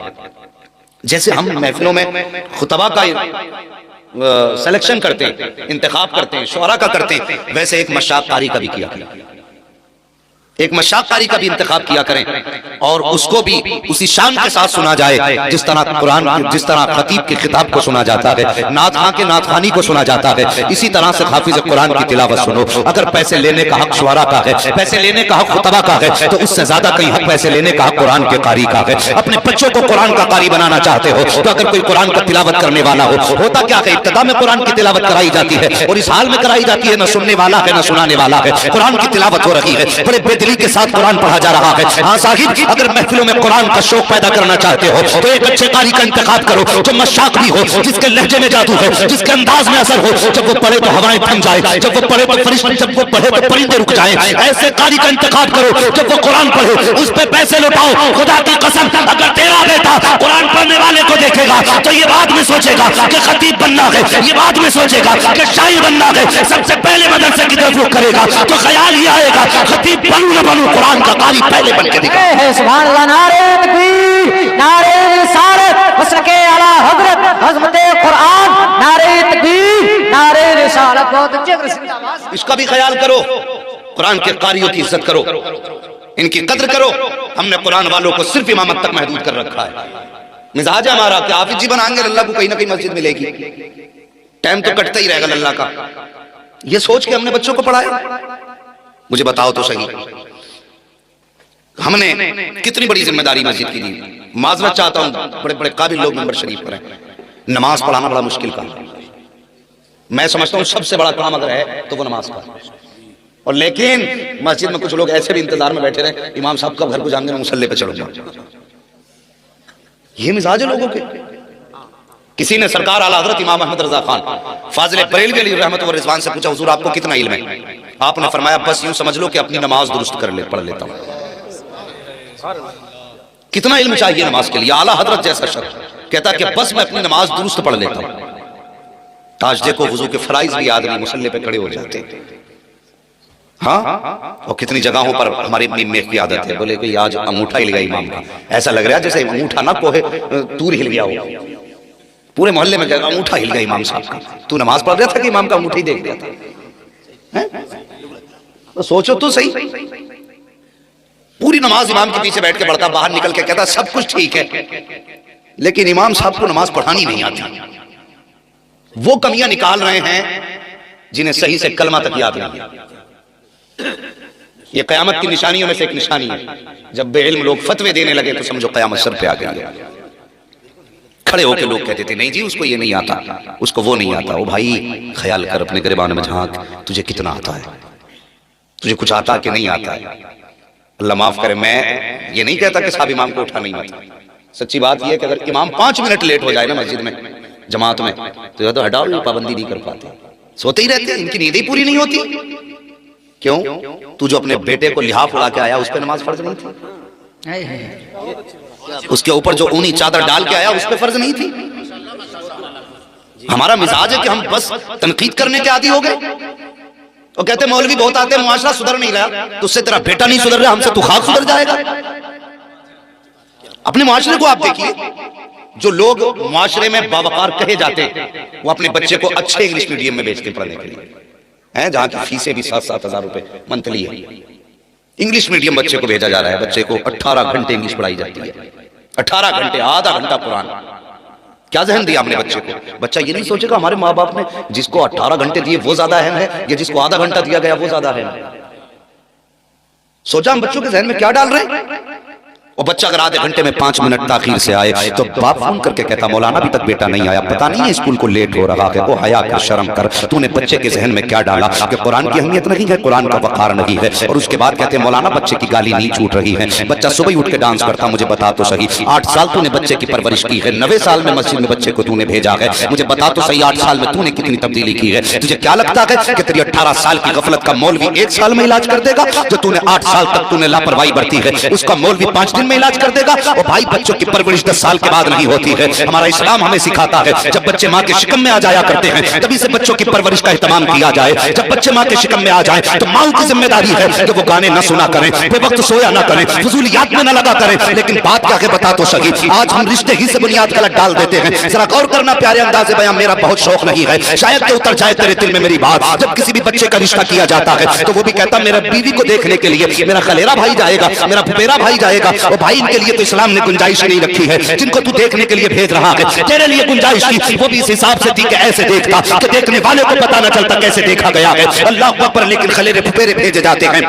जैसे हम महफिलों में खुतबा का सिलेक्शन करते हैं, इंतखाब करते हैं, शुरा का करते हैं, वैसे एक मशाक कारी का भी किया करें, एक मशाक कारी का भी इंतखाब किया करें और उसको भी उसी शान के साथ सुना जाए जिस तरह कुरान, जिस तरह खतीब के खिताब को सुना जाता है, नात खां के नात खानी को सुना जाता है, इसी तरह से हाफिज कुरान की तिलावत सुनो। अगर पैसे लेने का हक शुआरा का है, पैसे लेने का हक खुतबा का है, तो उससे ज्यादा कहीं हक पैसे लेने का हक कुरान के कारी का है। अपने बच्चों को कुरान का कारी बनाना चाहते हो तो अगर कोई कुरान का तिलावत करने वाला हो, होता क्या है इब्तिदा में कुरान की तिलावत कराई जाती है और इस हाल में कराई जाती है न सुनने वाला है न सुनाने वाला है, कुरान की तिलावत हो रही है, बड़े बेदिली के साथ कुरान पढ़ा जा रहा है। हाँ साहिब, अगर महफिलों में कुरान का शौक पैदा करना चाहते हो तो एक अच्छे कारी का इंतखाब करो जो मशाक भी हो, जिसके लहजे में जादू है, जिसके अंदाज में असर हो, जब वो पढ़े तो हवाएं थम जाए, जब वो पढ़े तो फरिश्ते, जब वो पढ़े तो परिंदे रुक जाए। ऐसे कारी का इंतखाब करो जब वो कुरान पढ़े उस पे पैसे लुटाओ। खुदा की कसम, अगर तेरा बेटा कुरान पढ़ने वाले को देखेगा तो ये बाद में सोचेगा कि खतीब बनना है, ये बाद में सोचेगा कि शायर बनना है, सबसे पहले मदरसे की तरफ रुख करेगा तो ख्याल ही आएगा खतीब बनूं न बनूं, कुरान का कारी पहले बन के दिखा है। सुभान अल्लाह, नारे तकबीर, नारे रिसालत, मसलके आला हजरत अज़मते कुरान, नारे तकबीर, नारे रिसालत। बहुत अच्छे जिंदाबाद। इसका भी ख्याल करो, कुरान के कारियों की इज्जत करो, इनकी कद्र करो। हमने कुरान वालों को सिर्फ इमामत तक महदूद कर रखा है। मिजाज हमारा कि हाफिज जी बनाएंगे अल्लाह को कहीं ना कहीं मस्जिद मिलेगी, टाइम तो कटता ही रहेगा अल्लाह का, ये सोच के हमने बच्चों को पढ़ाया। मुझे बताओ तो सही, हमने कितनी बड़ी जिम्मेदारी मस्जिद की दी। माजरत चाहता हूं, बड़े बड़े काबिल लोग मेंबर शरीफ पर हैं, नमाज पढ़ाना बड़ा मुश्किल काम। मैं समझता हूं सबसे बड़ा काम अगर है तो वो नमाज का। और लेकिन मस्जिद में कुछ लोग ऐसे भी इंतजार में बैठे रहे, इमाम साहब कब घर को जाएंगे, मैं मुसल्ले पे चढ़ूंगा। ये मिजाज है लोगों के। किसी ने सरकार आला हज़रत इमाम अहमद रज़ा खान फाजिल बरेलवी अलैहि रहमत व रिज़वान से पूछा, हुजूर आपको कितना इल्म है? आपने फरमाया बस यूं समझ लो कि अपनी नमाज दुरुस्त पढ़ लेता हूं। कितना इल्म चाहिए नमाज के लिए? आला हजरत जैसा शख्स कहता कि बस मैं अपनी नमाज दुरुस्त पढ़ लेता हूं। आज देखो वुजू के फराइज भी याद नहीं, मुसल्ले पे खड़े हो जाते। हाँ, और कितनी जगहों पर हमारी मेख की आदत है, बोले कि आज अंगूठा हिल गया इमाम का, ऐसा लग रहा है जैसे अंगूठा ना कोहे तूर हिल गया हो। पूरे मोहल्ले में अंगूठा हिल गया इमाम साहब का। तू नमाज पढ़ रहा था कि इमाम का अंगूठा ही देख रहा था? तो सोचो तो सही, पूरी नमाज इमाम के पीछे बैठ के पढ़ता, बाहर निकल के कहता सब कुछ ठीक है, लेकिन इमाम साहब को नमाज पढ़ानी नहीं आती। वो कमियां निकाल रहे हैं जिन्हें सही से कलमा तक याद नहीं। ये कयामत की निशानियों में से एक निशानी है। जब बेइल्म लोग फतवे देने लगे तो समझो कयामत सर पे आ गई। खड़े होकर लोग कहते थे नहीं जी उसको ये नहीं आता, उसको वो नहीं आता। ओ भाई ख्याल कर अपने गिरबान में झांक, तुझे कितना आता है, तुझे कुछ आता कि नहीं आता है? अल्लाह माफ करे, मैं ये नहीं कहता कि साहब इमाम को उठा नहीं आता। सच्ची बात यह है कि अगर इमाम 5 मिनट लेट हो जाए ना मस्जिद में जमात में तो या तो हटाओ, पाबंदी नहीं कर पाते, सोते ही रहते हैं, इनकी नींद ही पूरी नहीं होती। क्यों? तू जो अपने बेटे को लिहाफ उड़ा के आया उस पर नमाज फर्ज नहीं थी? उसके ऊपर जो ऊनी चादर डाल के आया उस पर फर्ज नहीं थी? हमारा मिजाज है कि हम बस तनकीद करने के आदी हो गए। तो कहते मौलवी बहुत आते, मुआशरा सुधर नहीं रहा, तो उससे तेरा बेटा नहीं सुधर रहा, हमसे तू खाक सुधर जाएगा। अपने मुआशरे को आप देखिए, जो लोग मुआशरे में बावकार कहे जाते वो अपने बच्चे को अच्छे इंग्लिश मीडियम में भेजते पढ़ने के लिए, हैं जहां की फीसें भी 7-7 हजार रुपए मंथली है। इंग्लिश मीडियम बच्चे को भेजा जा रहा है, बच्चे को 18 घंटे इंग्लिश पढ़ाई जाती है। 18 घंटे, आधा घंटा कुरान। क्या जहन दिया आपने बच्चे को? बच्चा ये नहीं सोचेगा हमारे माँ बाप ने जिसको 18 घंटे दिए वो ज्यादा अहम है या जिसको आधा घंटा दिया गया वो ज्यादा अहम है। सोचा हम बच्चों के जहन में क्या डाल रहे हैं? और बच्चा अगर आधे घंटे में 5 मिनट ताखीर से आए तो बाप फोन करके कहता मौलाना अभी तक बेटा नहीं आया, पता नहीं है स्कूल को लेट हो रहा है। वो हया कर, शर्म कर, तूने बच्चे के जहन में क्या डाला कि कुरान की अहमियत नहीं है, कुरान का वकार नहीं है। और उसके बाद कहते मौलाना बच्चे की गाली नहीं छूट रही है, बच्चा सुबह उठ के डांस करता, मुझे बता तो सही 8 साल तूने बच्चे की परवरिश की है, 90 साल में मस्जिद में बच्चे को तूने भेजा है, मुझे बता तो सही 8 साल में तूने कितनी तब्दीली की है? तुझे क्या लगता है कि तेरी 18 साल की गफलत का मौलवी 1 साल में इलाज कर देगा? जो तूने 8 साल तक तूने लापरवाही बरती है उसका मौलवी 5 दिन में इलाज कर देगा? और भाई बच्चों की परवरिश 10 साल के बाद नहीं होती है। हमारा इस्लाम हमें सिखाता है जब बच्चे माँ के शिकम में आ जाया करते हैं तभी से बच्चों की परवरिश का एहतमाम किया जाए। जब बच्चे माँ के शिकम में आ जाए तो माँ की जिम्मेदारी है कि वो गाने न सुना करें, बेवक्त सोया ना करें, फजूलियात में न लगा करें। लेकिन बात क्या है बता तो सही, आज हम रिश्ते ही से बुनियाद गलत डाल देते हैं। जरा गौर करना प्यारे अंदाज़े बयां, मेरा बहुत शौक नहीं है, शायद कि उतर जाए तेरे दिल में मेरी बात। जब किसी भी बच्चे का रिश्ता किया जाता है तो वो भी कहता मेरा बीवी को देखने के लिए मेरा खलेरा भाई जाएगा, मेरा फुफेरा भाई जाएगा। और भाई इनके लिए तो इस्लाम ने गुंजाइश नहीं रखी है, जिनको तू देखने के लिए भेज रहा है तेरे लिए गुंजाइश थी, वो भी इस हिसाब से थी कि ऐसे देखता कि देखने वाले को पता न चलता कैसे देखा गया है। अल्लाह अकबर, लेकिन खलेरे फुफेरे भेजे जाते हैं।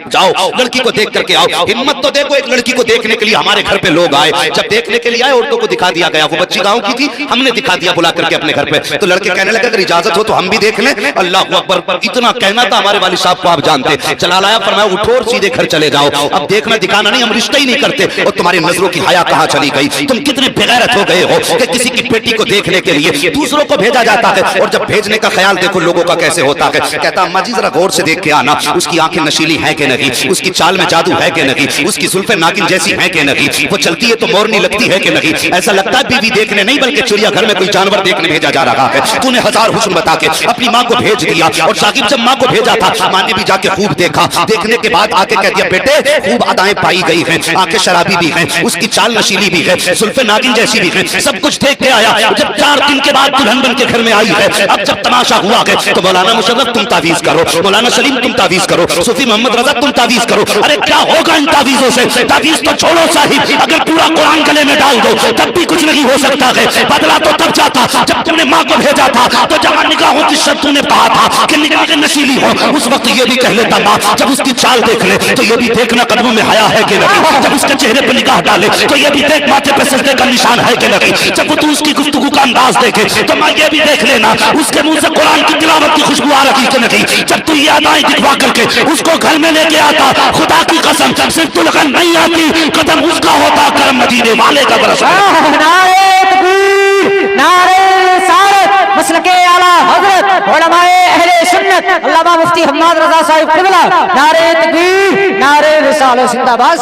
जाओ लड़की को देख करके आओ, हिम्मत तो देखो, एक लड़की को देखने के लिए हमारे घर पे लोग आए, जब देखने के लिए आए औरतों को दिखा दिया गया, वो बच्ची गांव की थी, हमने दिखा दिया बुला करके अपने घर पे। तो लड़के कहने लगे अगर इजाजत हो तो हम भी देख लें। अल्लाह अकबर, इतना कहना था हमारे वालिद साहब को आप जानते, चला लाया, फरमाया उठो और सीधे घर चले जाओ, अब देखना दिखाना नहीं, हम रिश्ता ही नहीं करते। और तुम्हारी नजरों की हया कहां चली गई? तुम कितने बेगैरत हो गए हो कि किसी की बेटी को देखने के लिए दूसरों को भेजा जाता है। और जब भेजने का ख्याल देखो लोगों का कैसे होता है, कहता अम्मा जी जरा गौर से देख के आना, उसकी आंखें नशीली हैं कि नहीं, उसकी चाल में जादू है कि नहीं, उसकी जुल्फे नागिन जैसी हैं कि नहीं, वो चलती है तो मोरनी लगती है कि नहीं। ऐसा लगता है बीवी देखने नहीं बल्कि चिड़ियाघर में कोई जानवर देखने भेजा जा रहा है। तूने 1000 हुस्न बता के अपनी माँ को भेज दिया। और साकिब जब माँ को भेजा था माँ ने भी जाके खूब देखा, देखने के बाद आके कह दिया बेटे खूब अदाएं पाई गई हैं, आंखें शराबी भी हैं, उसकी चाल नशीली भी है, जुल्फे नागिन जैसी भी है, सब कुछ देख के आया। जब 4 दिन के बाद दुल्हन बन के घर में आई है, अब जब तमाशा हुआ है तो मौलाना मुशर्रफ तुम तावीज करो, मौलाना सलीम तुम तावीज करो, सूफी मोहम्मद रजा तुम तावीज करो। अरे क्या होगा इन तावीजों से? तावीज तो छोड़ो साहिब, अगर पूरा कुरान गले में डाल दो तब भी कुछ नहीं हो सकता है। बदला तो तब जाता जब तुमने माँ को भेजा था, तो जहाँ निगाहों की शर्त तूने कहा था कि निगाहें नशीली हो, उस वक्त ये भी कह लेता माँ जब उसकी चाल देख ले तो ये भी देखना कदमों में हया है कि नहीं, जब उसके चेहरे पर निगाह डाले तो ये भी देख माथे पे सजदे का निशान है कि नहीं, जब तू उसकी गुफ्तगू का अंदाज देखे तो माँ ये भी देख लेना उसके मुंह से कुरान की तिलावत की खुशबू आ रही कि नहीं। जब तू ये अदाएं दिखवा करके उसको घर में लेके आता, खुदा की कसम सिर्फ दुल्हन नहीं आती, कदम उसका होता, करम मदीने वाले का बरस। नारे तकबीर, तकबीर नारे रिसालत मसलके आला हजरत उलमाए अहले सुन्नत अल्लामा मुफ्ती हम्माद रजा साहिब क़िबला नारे तकबीर नारे रिसालत जिंदाबाद।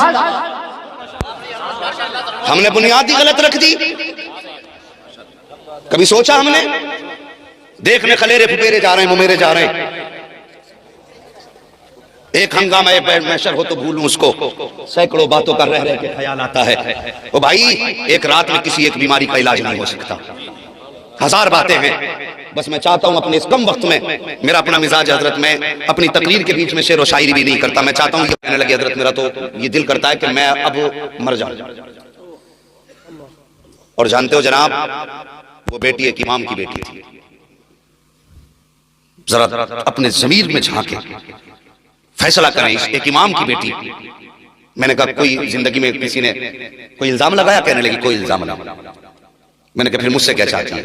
हमने बुनियाद ही गलत रख दी। कभी सोचा हमने? देखने खलेरे फुपेरे जा रहे हैं, मुमेरे जा रहे हैं। एक हंगामा मैशर हो तो भूलूं उसको, सैकड़ों बातों का रह रह के ख्याल आता है। ओ भाई, एक रात में किसी एक बीमारी का इलाज नहीं हो सकता, हजार बातें हैं। बस मैं चाहता हूं अपने इस कम वक्त में, मेरा अपना मिजाज हजरत, में अपनी तकरीर के बीच में शेर व शायरी भी नहीं करता। मैं चाहता हूं ये कहने लगे हजरत, मेरा तो ये दिल करता है कि मैं अब मर जाऊं। और जानते हो जनाब, वो बेटी एक इमाम की बेटी थी। जरा अपने जमीर में झांके, फैसला करें, इस एक इमाम की बेटी। मैंने कहा कोई जिंदगी में किसी ने कोई इल्जाम लगाया? कहने लगी कोई इल्जाम नहीं। मैंने कहा फिर मुझसे क्या चाहती है?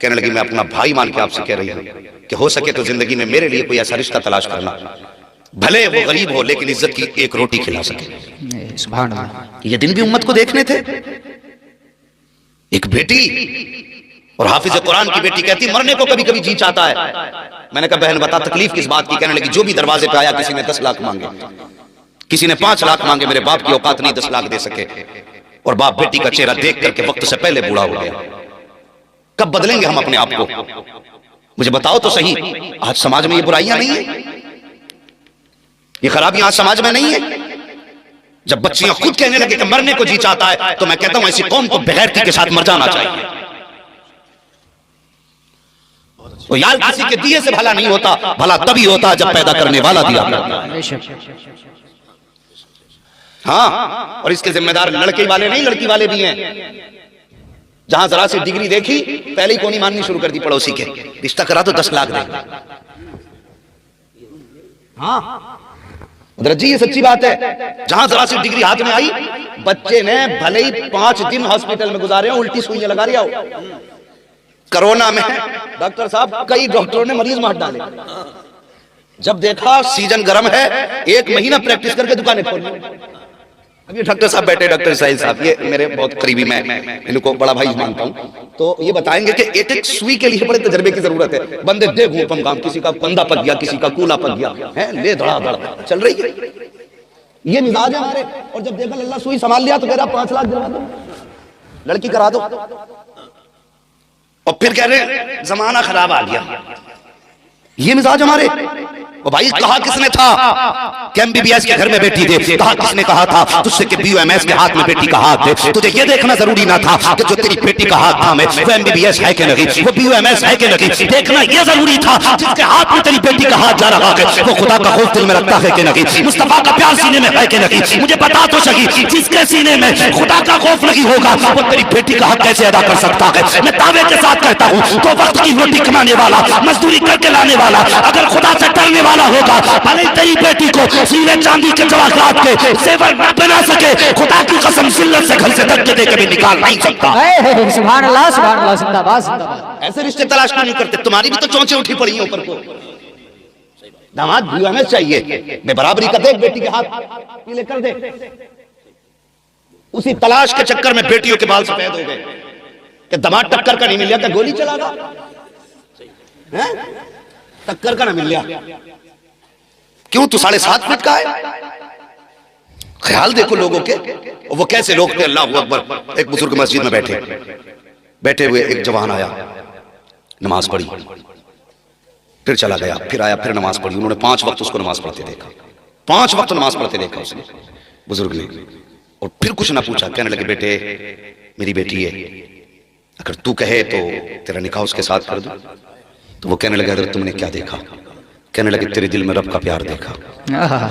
कहने लगी मैं अपना भाई मान के आपसे कह रही हूं कि हो सके तो जिंदगी में मेरे लिए कोई ऐसा रिश्ता तलाश करना, भले वो गरीब हो लेकिन इज्जत की एक रोटी खिला सके। सुभान अल्लाह। ये दिन भी उम्मत को देखने थे। एक बेटी और हाफिज कुरान की बेटी कहती मरने को कभी कभी जी चाहता है। मैंने कहा बहन बता तकलीफ किस बात की? कहने लगी जो भी दरवाजे पे आया, किसी ने 10 लाख मांगे, किसी ने 5 लाख मांगे, मेरे बाप की औकात नहीं 10 लाख दे सके। और बाप बेटी का चेहरा देख करके वक्त से पहले बूढ़ा हो गया। कब बदलेंगे हम अपने आप को? मुझे बताओ तो सही। आज समाज में ये बुराइयां नहीं है, ये खराबियां आज समाज में नहीं है। जब बच्चियां खुद कहने लगे कि मरने को जी चाहता है, तो मैं कहता हूं ऐसी कौम को बेगैरती के साथ मर जाना चाहिए। तो यार किसी के दिए से भला नहीं होता, भला तभी होता जब पैदा करने वाला दिया। हाँ, और इसके जिम्मेदार लड़के वाले नहीं, लड़की वाले भी हैं। जहां जरा सी डिग्री देखी, पहले ही कोनी माननी शुरू कर दी पड़ोसी के, रिश्ता करा तो 10 लाख दे। हाँ हजरत जी, ये सच्ची बात है। जहां जरा सी डिग्री हाथ में आई, बच्चे ने भले ही 5 दिन हॉस्पिटल में गुजारे हो, उल्टी सुइयां लगा रहा हो। कोरोना में डॉक्टर साहब, कई डॉक्टरों ने मरीज मार डाले। जब देखा सीजन गर्म है, 1 महीना प्रैक्टिस करके दुकानें खोल ली। अभी डॉक्टर साहब बैठे, डॉक्टर साहिल साहब, ये मेरे बहुत करीबी, मैं इनको बड़ा भाई मानता हूं। तो ये बताएंगे कि एक एक सुई के लिए बड़े तजर्बे की जरूरत है। बंदे दे घूम काम, किसी का कंधा पक गया, किसी का कूला पक गया है, ले धड़ा धड़ा चल रही है। ये मिजाज है हमारे। और जब देखा अल्लाह सुई संभाल लिया तो कह रहा 5 लाख दिलवा दो, लड़की करा दो। और फिर कह रहे जमाना खराब आ गया। ये मिजाज हमारे। वो भाई कहा किसने था कि एमबीबीएस के घर में बेटी दे? कहा किसने कहा था तुझसे कि बीयूएमएस के हाथ में बेटी का हाथ दे? तुझे ये देखना जरूरी ना था कि जो तेरी बेटी का हाथ था में वो एमबीबीएस है कि नहीं, वो बीयूएमएस है कि नहीं? देखना ये जरूरी था जिसके हाथ में तेरी बेटी का हाथ जा रहा है वो खुदा का खौफ दिल में रखता है कि नहीं, मुस्तफा का प्यार सीने में है कि नहीं? मुझे बता तो सही, जिसके सीने में खुदा का खौफ नहीं होगा वो तेरी बेटी का हक कैसे अदा कर सकता है? मैं दावे के साथ कहता हूँ, तो वक्त की रोटी कमाने वाला, मजदूरी करके लाने वाला, अगर खुदा से डरने वाला होगा, भले तेरी बेटी को सीने चांदी के जवाहरात के जेवर न बना सके, खुदा की कसम जिल्लत से घर से धक्के दे के भी निकाल नहीं सकता। सुभान अल्लाह, सुभान अल्लाह, जिंदाबाद जिंदाबाद। ऐसे रिश्ते तलाश क्यों नहीं करते? तुम्हारी भी तो चोंचें उठी पड़ी हैं ऊपर को। दामाद भी हमें चाहिए, मैं बराबरी का देख, बेटी के हाथ पीले कर दे। उसी तलाश के चक्कर में बेटियों के बाल सफेद हो गए कि दामाद टक्कर का नहीं मिल गया, गोली चला गया, टक्कर का ना मिल गया। क्यों? तू 7.5 फीट का है। ख्याल देखो लोगों के, वो कैसे लोग थे। अल्लाह अकबर। एक बुजुर्ग मस्जिद में बैठे हुए एक जवान आया, नमाज पढ़ी, फिर चला गया, फिर आया, फिर नमाज पढ़ी। उन्होंने 5 वक्त उसको नमाज पढ़ते देखा, 5 वक्त नमाज पढ़ते देखा उसने, बुजुर्ग ने। और फिर कुछ ना पूछा, कहने लगे बेटे मेरी बेटी है, अगर तू कहे तो तेरा निकाह उसके साथ कर दूं। तो वो कहने लगे हजरत तुमने क्या देखा? कहने लगे तेरे दिल में रब का प्यार देखा।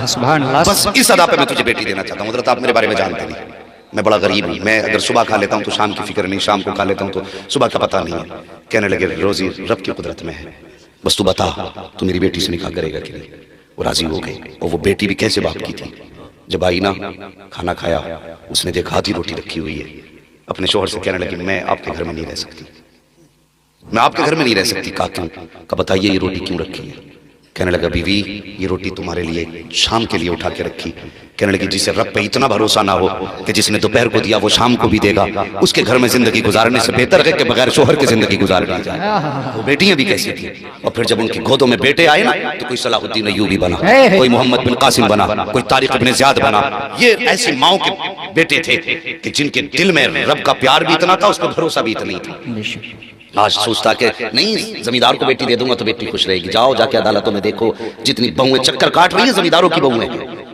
सुभान अल्लाह। बस इस अदा पे मैं तुझे बेटी देना चाहता हूँ। हजरत आप मेरे बारे में जानते नहीं, मैं बड़ा गरीब हूँ, मैं अगर सुबह खा लेता हूँ तो शाम की फिक्र नहीं, शाम को खा लेता हूँ तो सुबह का पता नहीं है। कहने लगे रोजी रब की कुदरत में है, बस तू बता तू मेरी बेटी से निकाह करेगा कि नहीं? वो राजी हो गई। और वो बेटी भी कैसे बाप की थी, जब आई ना खाना खाया, उसने देखा आधी रोटी रखी हुई है, अपने शोहर से कहने लगी मैं आपके घर में नहीं रह सकती, मैं आपके घर में नहीं रह सकती। कहा क्यों? कहा बताइए ये रोटी क्यों रखी है? कहने लगा बीवी ये रोटी तुम्हारे लिए शाम के लिए उठा के रखी। कहने लगी जिसे रब पे इतना भरोसा ना हो कि जिसने दोपहर को दिया वो शाम को भी देगा, उसके घर में जिंदगी गुजारने से बेहतर है कि बगैर शोहर के जिंदगी गुजार ली जाए। वो बेटियां भी कैसी थी, और फिर जब उनकी गोदों में बेटे आए ना तो कोई सलाहुद्दीन अय्यूबी बना, कोई मोहम्मद बिन कासिम बना, कोई तारिक इब्न ज़ियाद बना। ये ऐसी माओ के बेटे थे कि जिनके दिल में रब का प्यार भी इतना था, उस पर भरोसा भी इतना ही था। आज सोचता कि नहीं जमींदार को बेटी दे दूंगा तो बेटी खुश रहेगी। जाओ जाके अदालतों में देखो जितनी बहुएं चक्कर काट रही है जमींदारों की बहुएं हैं।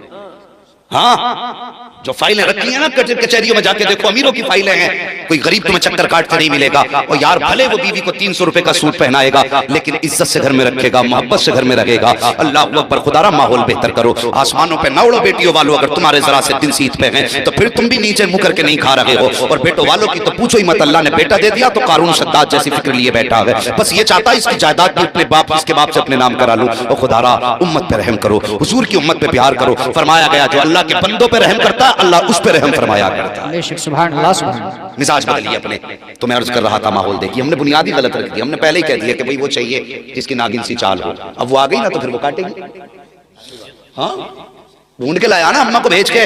हाँ, जो फाइलें रखी हैं ना कचहरियों में जाके देखो, अमीरों की फाइलें हैं। कोई गरीब तुम्हें चक्कर काटते नहीं मिलेगा। और यार भले वो बीवी को 300 रुपए का सूट पहनाएगा, लेकिन इज्जत से घर में रखेगा, मोहब्बत से घर में रहेगा। अल्लाह अकबर, खुदारा माहौल बेहतर करो। आसमानों पे ना उड़ो बेटियों वालों, अगर तुम्हारे जरा से दिन सीत पे हैं तो फिर तुम भी नीचे मुंह करके नहीं खा रहे हो। और बेटों वालों की तो पूछो ही मत, अल्लाह ने बेटा दे दिया तो कारून शद्दाद जैसी फिक्र लिए बैठा है। बस ये चाहता है इसकी जायदाद भी अपने बाप, इसके बाप से अपने नाम करा लूं। और खुदारा उम्मत पे रहम करो, हुजूर की उम्मत पे प्यार करो। फरमाया गया जो अल्लाह के बंदों पे रहम करता अल्लाह उस पे रहम फरमाया करता है। सुभान अल्लाह, सुभान अल्लाह। मिजाज बदलिए अपने। तो मैं अर्ज कर रहा था माहौल देखिए, हमने बुनियादी गलत रख दी। हमने पहले ही कह दिया कि भाई वो चाहिए जिसकी नागिन सी चाल हो। अब वो आ गई ना तो फिर वो काटेगी। हाँ, ढूंढ के लाया ना अम्मा को भेज के।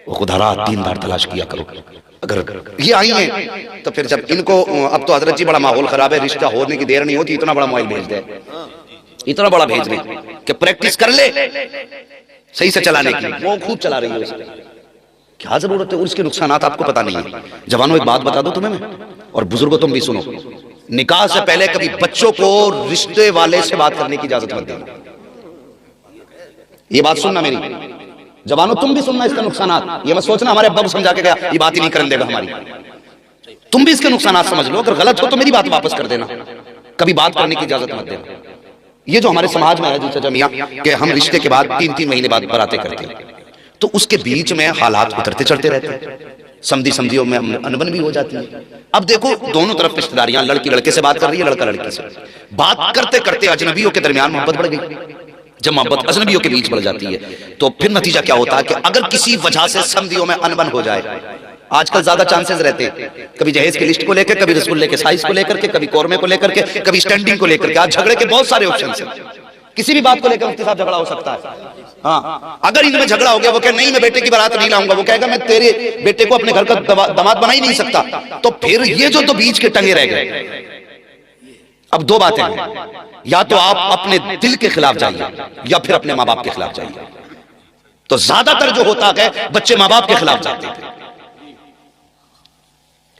वो खुदारा 3 बार तलाश किया करो। अगर ये आई है तो फिर जब इनको, अब तो हजरत जी बड़ा माहौल खराब है, रिश्ता होने की देर नहीं होती, इतना बड़ा मोबाइल भेज दे, इतना बड़ा भेज दे कि प्रैक्टिस कर ले सही से चलाने की। वो खूब चला रही है उसे, क्या जरूरत है? और इसके नुकसानात आपको पता नहीं है। जवानों एक बात बता दो तुम्हें मैं, और बुजुर्गों तुम भी सुनो, निकाह से पहले कभी बच्चों को रिश्ते वाले से बात करने की इजाजत मत देना। ये बात सुनना मेरी, जवानों तुम भी सुनना इसका नुकसानात। ये मत सोचना हमारे अब्बा को समझा के गया ये बात ही नहीं करने देगा हमारी। तुम भी इसके नुकसानात समझ लो। अगर गलत हो तो मेरी बात वापस कर देना, कभी बात करने की इजाजत मत देना। ये जो हमारे समाज में है जी चाचा मियां कि हम रिश्ते के बाद 3-3 महीने बाद बरातें करते हैं, तो उसके बीच में हालात उतरते चढ़ते रहते हैं, समझियों में अनबन भी हो जाती है। अब देखो दोनों तरफ रिश्तेदारियां, लड़की लड़के से बात कर रही है, लड़का लड़की से बात करते करते अजनबियों के दरमियान मोहब्बत बढ़ गई। जब मोहब्बत अजनबियों के बीच बढ़ जाती है तो फिर नतीजा क्या होता है कि अगर किसी वजह से समझियों में अनबन हो जाए, आजकल ज्यादा चांसेस रहते हैं, कभी जहेज की लिस्ट को लेकर, कभी रसगुल्ले के साइज को लेकर के, कभी कौरमे को लेकर के, कभी स्टैंडिंग को लेकर के। आज झगड़े के बहुत सारे ऑप्शन हैं, किसी भी बात को लेकर मुफ्ती साहब झगड़ा हो सकता है। हाँ, अगर इनमें झगड़ा हो गया, वो कहे नहीं मैं बेटे की बारात नहीं लाऊंगा, वो कहेगा मैं तेरे बेटे को अपने घर का दामाद बना ही नहीं सकता, तो फिर ये जो 2 बीच के टंगे रह गए। अब 2 बातें हैं, या तो आप अपने दिल के खिलाफ जाइए या फिर अपने माँ बाप के खिलाफ जाइए। तो ज्यादातर जो होता है बच्चे माँ बाप के खिलाफ जाते थे।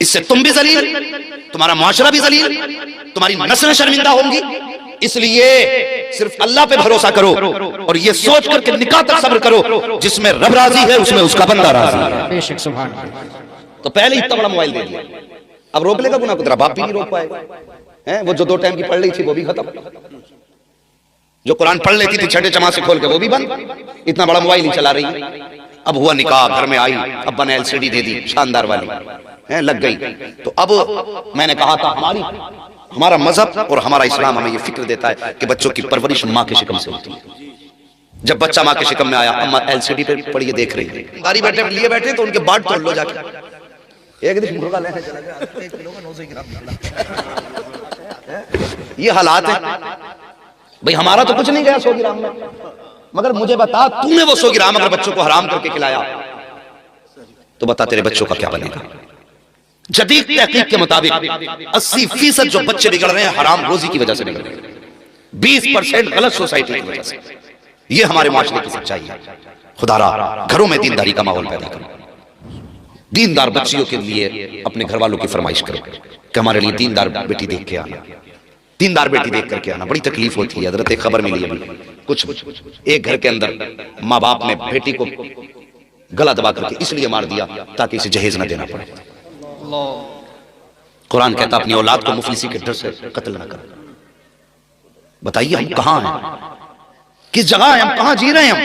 इससे तुम भी जलील, तुम्हारा मुआशरा भी जलील, तुम्हारी नस्लें शर्मिंदा होंगी। इसलिए सिर्फ अल्लाह पे भरोसा करो और ये सोच करके निकाह तक सब्र करो, जिसमें रब राजी है उसमें उसका बंदा राजी है। बेशक, सुभान अल्लाह। तो पहले इतना बड़ा मोबाइल दे दिया, अब रोक लेगा गुनाह को? तेरा बाप भी नहीं रोक पाएगा। हैं वो जो 2 टाइम की पढ़ रही थी वो भी खत्म, जो कुरान पढ़ लेती थी 6 जमात से खोल के वो भी बंद, इतना बड़ा मोबाइल ही चला रही है। अब हुआ निकाह, घर में आई, अब्बा ने LCD दे दी शानदार वाली, है लग गई। तो अब मैंने कहा था हमारा मजहब और हमारा इस्लाम हमें ये फिक्र देता है कि बच्चों की परवरिश माँ के शिकम से होती है। जब बच्चा माँ के शिकम में आया, अम्मा LCD पे पढ़िए देख रही है, गाड़ी बैठे लिए बैठे तो उनके बाट तोड़ लो जाके। एक दिन मुर्गा लेने चला गया। ये हालात है भाई। हमारा तो कुछ नहीं गया 100 ग्राम में, मगर मुझे बता तूने वो 100 ग्राम अगर बच्चों को हराम करके खिलाया तो बता तेरे बच्चों का क्या बनेगा? जदीद तहकीक के मुताबिक 80% जो बच्चे बिगड़ रहे हैं हराम रोजी की वजह से बिगड़ रहे हैं, 20% गलत सोसाइटी की वजह से। ये हमारे माशरे की सच्चाई है। खुदारा घरों में दीनदारी का माहौल पैदा करो, दीनदार बच्चियों के लिए अपने घर वालों की फरमाइश करो कि हमारे लिए दीनदार बेटी देख के आना, दीनदार बेटी देख करके आना। बड़ी तकलीफ होती है। हजरत एक खबर मिली अभी, कुछ एक घर के अंदर माँ बाप ने बेटी को गला दबा करके इसलिए मार दिया ताकि इसे जहेज न देना पड़े। कुरान कहता अपनी औलाद को मुफलिसी के डर से कत्ल न करो। बताइए हम कहां हैं, किस जगह हैं, हम कहां जी रहे हैं?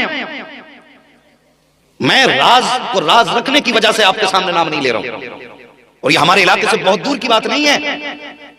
मैं राज को राज रखने की वजह से आपके सामने नाम नहीं ले रहा हूं, और ये हमारे इलाके से बहुत दूर की बात नहीं है।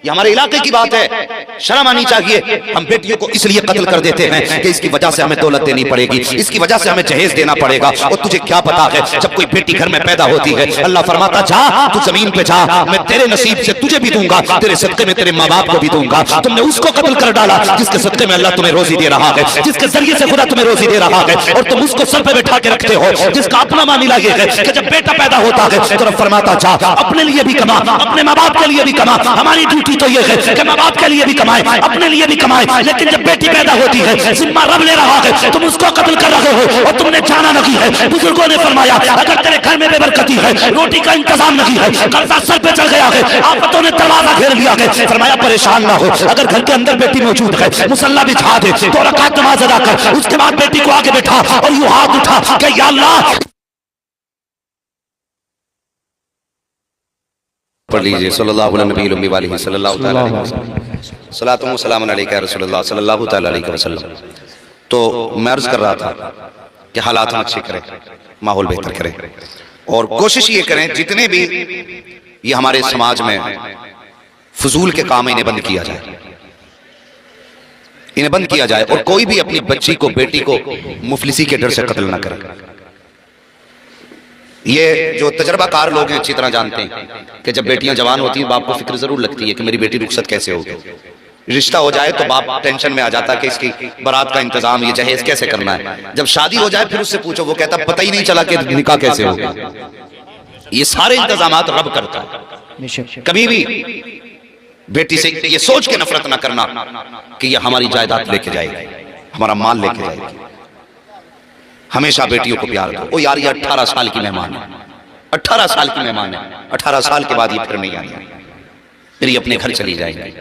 ये हमारे इलाके की बात है, शर्म आनी चाहिए। हम बेटियों को इसलिए कत्ल कर देते हैं कि इसकी वजह से हमें दौलत देनी पड़ेगी, इसकी वजह से हमें जहेज देना पड़ेगा। और तुझे क्या पता है, जब कोई बेटी घर में पैदा होती है, अल्लाह फरमाता जा तू जमीन पे जा, मैं तेरे नसीब से तुझे भी दूंगा, तेरे सदके में तेरे माँ बाप को भी दूंगा। तुमने उसको कत्ल कर डाला जिसके सदके में अल्लाह तुम्हें रोजी दे रहा है, जिसके जरिए से खुदा तुम्हें रोजी दे रहा है, और तुम उसको सर पे बैठा के रखते हो, जिसका अपना मामला ये है कि जब बेटा पैदा होता है तो रब फरमाता जा अपने लिए भी कमा, अपने माँ बाप के लिए भी कमा। हमारी ड्यूटी तो ये है कि माँ बाप के लिए भी कमाए, अपने लिए भी कमाए, लेकिन जब बेटी पैदा होती है जिम्मा रब ले रहा है, तुम उसको कत्ल कर रहे हो और तुमने जाना नहीं है। बुजुर्गों ने फरमाया अगर तेरे घर में बेबरकती है, रोटी का इंतजाम नहीं है, कर्जा सर पे चढ़ गया है, आफतों ने दरवाजा घेर लिया है, फरमाया परेशान ना हो, अगर घर के अंदर बेटी मौजूद है मुसल्ला बिछा दे, 2 रकात नमाज अदा कर, उसके बाद बेटी को आगे बैठा और यूं हाथ उठा कि या अल्लाह। पढ़ लीजिए सल्लल्लाहु अलैहि वसल्लम। तो मैं अर्ज कर रहा था कि हालात हम अच्छे करें, माहौल बेहतर करें, और कोशिश ये करें जितने भी ये हमारे समाज में फजूल के काम इन्हें बंद किया जाए, इन्हें बंद किया जाए, और कोई भी अपनी बच्ची को, बेटी को मुफलिसी के डर से कत्ल ना करे। ये जो तजर्बाकार लोग हैं अच्छी तरह जानते हैं कि जब बेटियां जवान होती हैं बाप को फिक्र जरूर लगती है कि मेरी बेटी रुखसत कैसे होगी। रिश्ता हो जाए तो बाप टेंशन में आ जाता है कि इसकी बारात का इंतजाम, ये जहेज कैसे करना है। जब शादी हो जाए फिर उससे पूछो, वो कहता पता ही नहीं चला कि निकाह कैसे होगा। ये सारे इंतजामात रब करता है। कभी भी बेटी से ये सोच के नफरत ना करना कि ये हमारी जायदाद लेके जाएगी, हमारा माल लेके जाएगी। हमेशा बेटियों को प्यार दो। ओ यार ये 18 साल की मेहमान है, 18 साल की मेहमान है, 18 साल के बाद ये फिर नहीं आएगी, फिर ये अपने घर चली जाएगी।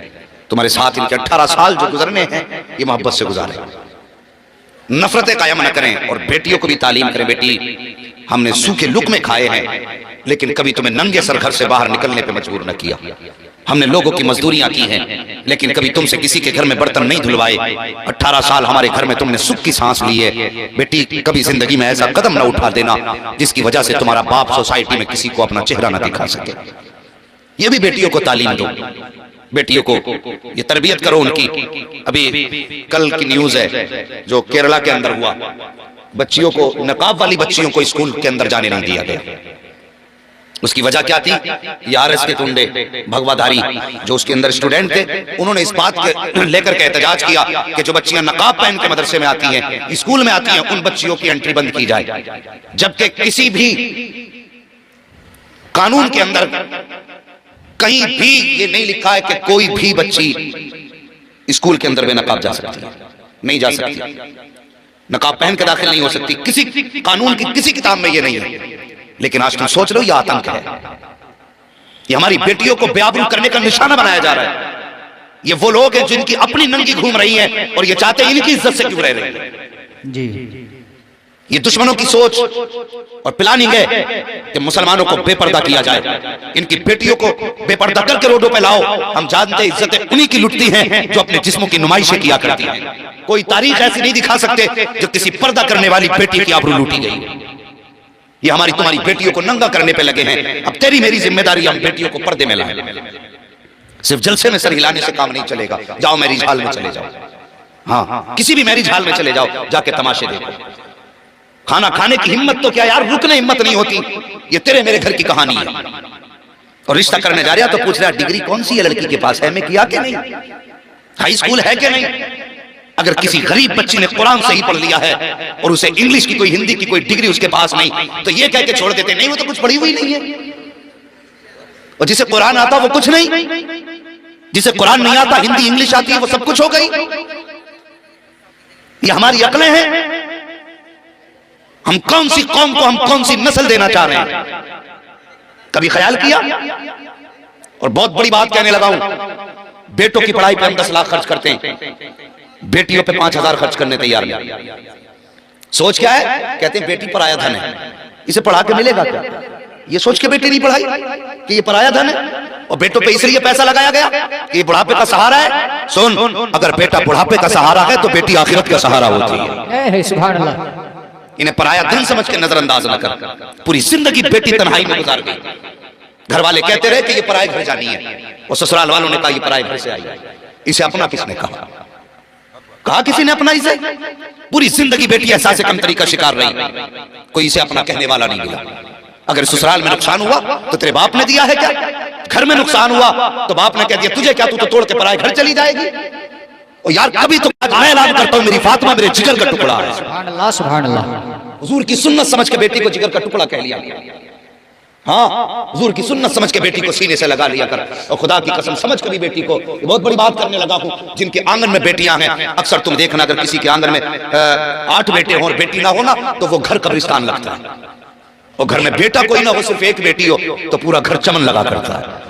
तुम्हारे साथ इनके 18 साल जो गुजरने हैं ये मोहब्बत से गुजारे, नफरतें कायम न करें, और बेटियों को भी तालीम करें। बेटी हमने सूखे लुकमे खाए हैं, लेकिन कभी तुम्हें नंगे सर घर से बाहर निकलने पे मजबूर न किया। हमने लोगों की मजदूरियां की हैं, लेकिन कभी तुमसे किसी के घर में बर्तन नहीं धुलवाए। 18 साल हमारे घर में तुमने सुख की सांस ली है। बेटी कभी जिंदगी में ऐसा कदम न उठा देना जिसकी वजह से तुम्हारा बाप सोसाइटी में किसी को अपना चेहरा न दिखा सके। ये भी बेटियों को तालीम दो, बेटियों को ये तरबियत करो उनकी। अभी कल की न्यूज है जो केरला के अंदर हुआ, बच्चियों को, नकाब वाली बच्चियों को स्कूल के अंदर जाने नहीं दिया गया। उसकी वजह क्या थी? आरएस के गुंडे, भगवाधारी जो उसके अंदर स्टूडेंट थे, उन्होंने इस बात के लेकर के एहतजाज किया कि जो बच्चियां नकाब पहन के मदरसे में आती हैं, स्कूल में आती हैं, उन बच्चियों की एंट्री बंद की जाए। जबकि किसी भी कानून के अंदर कहीं भी ये नहीं लिखा है कि कोई भी बच्ची स्कूल के अंदर बेनकाब जा सकती है, नहीं जा सकती, नकाब पहन के दाखिल नहीं हो सकती। किसी कानून की किसी किताब में ये नहीं है। लेकिन आज तुम सोच लो ये आतंक है, ये हमारी बेटियों को बेआबरू करने का निशाना बनाया जा रहा है। ये वो लोग हैं जिनकी अपनी नंगी घूम रही हैं और ये चाहते हैं इनकी इज्जत से क्यों रह रही है। जी ये दुश्मनों की सोच और प्लानिंग है कि मुसलमानों को बेपर्दा किया जाए, इनकी बेटियों को बेपर्दा करके रोडों पे लाओ। हम जानते हैं इज्जतें उन्हीं की लुटती हैं जो अपने जिस्मों की नुमाइशें किया करती हैं। कोई तारीख ऐसी नहीं दिखा सकते जो किसी पर्दा करने वाली बेटी की आबरू लूटी गई। ये हमारी तुम्हारी बेटियों को नंगा करने पे लगे हैं। अब तेरी मेरी जिम्मेदारी हम बेटियों को पर्दे में लाएं। सिर्फ जलसे में सर हिलाने से काम नहीं चलेगा। जाओ मैरिज हॉल में चले जाओ, हाँ किसी भी मैरिज हॉल में चले जाओ, जाके तमाशे देखो। खाना खाने की हिम्मत तो क्या यार, रुकने हिम्मत नहीं होती। ये तेरे मेरे घर की कहानी है। और रिश्ता करने जा रहा तो पूछ रहा डिग्री कौन सी है लड़की के पास, है में किया कि नहीं, हाई स्कूल है कि नहीं। अगर किसी गरीब बच्ची ने कुरान सही पढ़ लिया है और उसे इंग्लिश की कोई, हिंदी की कोई डिग्री उसके पास नहीं, तो ये कह के छोड़ देते नहीं वो तो कुछ पढ़ी हुई नहीं है। और जिसे कुरान आता वो कुछ नहीं, जिसे कुरान नहीं आता, हिंदी इंग्लिश आती है, वो सब कुछ हो गई। ये हमारी अकलें हैं। हम कौन सी कौम को, हम कौन सी नस्ल देना चाह रहे हैं, कभी ख्याल किया? और बहुत बड़ी बात कहने लगा हूं, बेटों की पढ़ाई पे हम 10 लाख खर्च करते हैं, बेटियों पे 5,000 खर्च करने तैयार नहीं। सोच क्या है? कहते हैं बेटी पराया धन है, इसे पढ़ा के मिलेगा क्या? ये सोच के बेटी नहीं पढ़ाई कि ये पराया धन है, और बेटों पे इसलिए पैसा लगाया गया कि ये बुढ़ापे का सहारा है। सुन, अगर बेटा बुढ़ापे का सहारा है तो बेटी आखिरत का सहारा होती है। सुभान अल्लाह। इन्हें पराया धन समझ के नजरअंदाज न कर। पूरी जिंदगी बेटी तन्हाई में गुजार गई, घर वाले कहते रहे कि ये पराए घर जानी है, और ससुराल वालों ने कहा ये पराए घर से आई है। इसे अपना किसने कहा? कहा किसी ने अपना इसे? पूरी जिंदगी बेटी एहसास कमतरी का शिकार रही, कोई इसे अपना कहने वाला नहीं मिला। अगर ससुराल में नुकसान हुआ तो तेरे बाप ने दिया है क्या? घर में नुकसान हुआ तो बाप ने कह दिया तुझे क्या, तू तो तोड़ के पराए घर चली जाएगी। और यार कभी तो मैं ऐलान करता हूं, मेरी फातिमा मेरे जिगर का टुकड़ा है। सुभान अल्लाह, सुभान अल्लाह। हुजूर की सुन्नत समझ के बेटी को जिगर का टुकड़ा कह लिया। हाँ, हुजूर की सुन्नत समझ के बेटी को सीने से लगा लिया कर। और खुदा की कसम समझ कभी बेटी को, बहुत बड़ी बात करने लगा हूं, जिनके आंगन में बेटियां हैं, अक्सर तुम देखना अगर किसी के आंगन में 8 बेटे हो और बेटी ना हो ना, तो वो घर कब्रिस्तान लगता है। और घर में बेटा कोई ना हो, सिर्फ एक बेटी हो, तो पूरा घर चमन लगा करता है।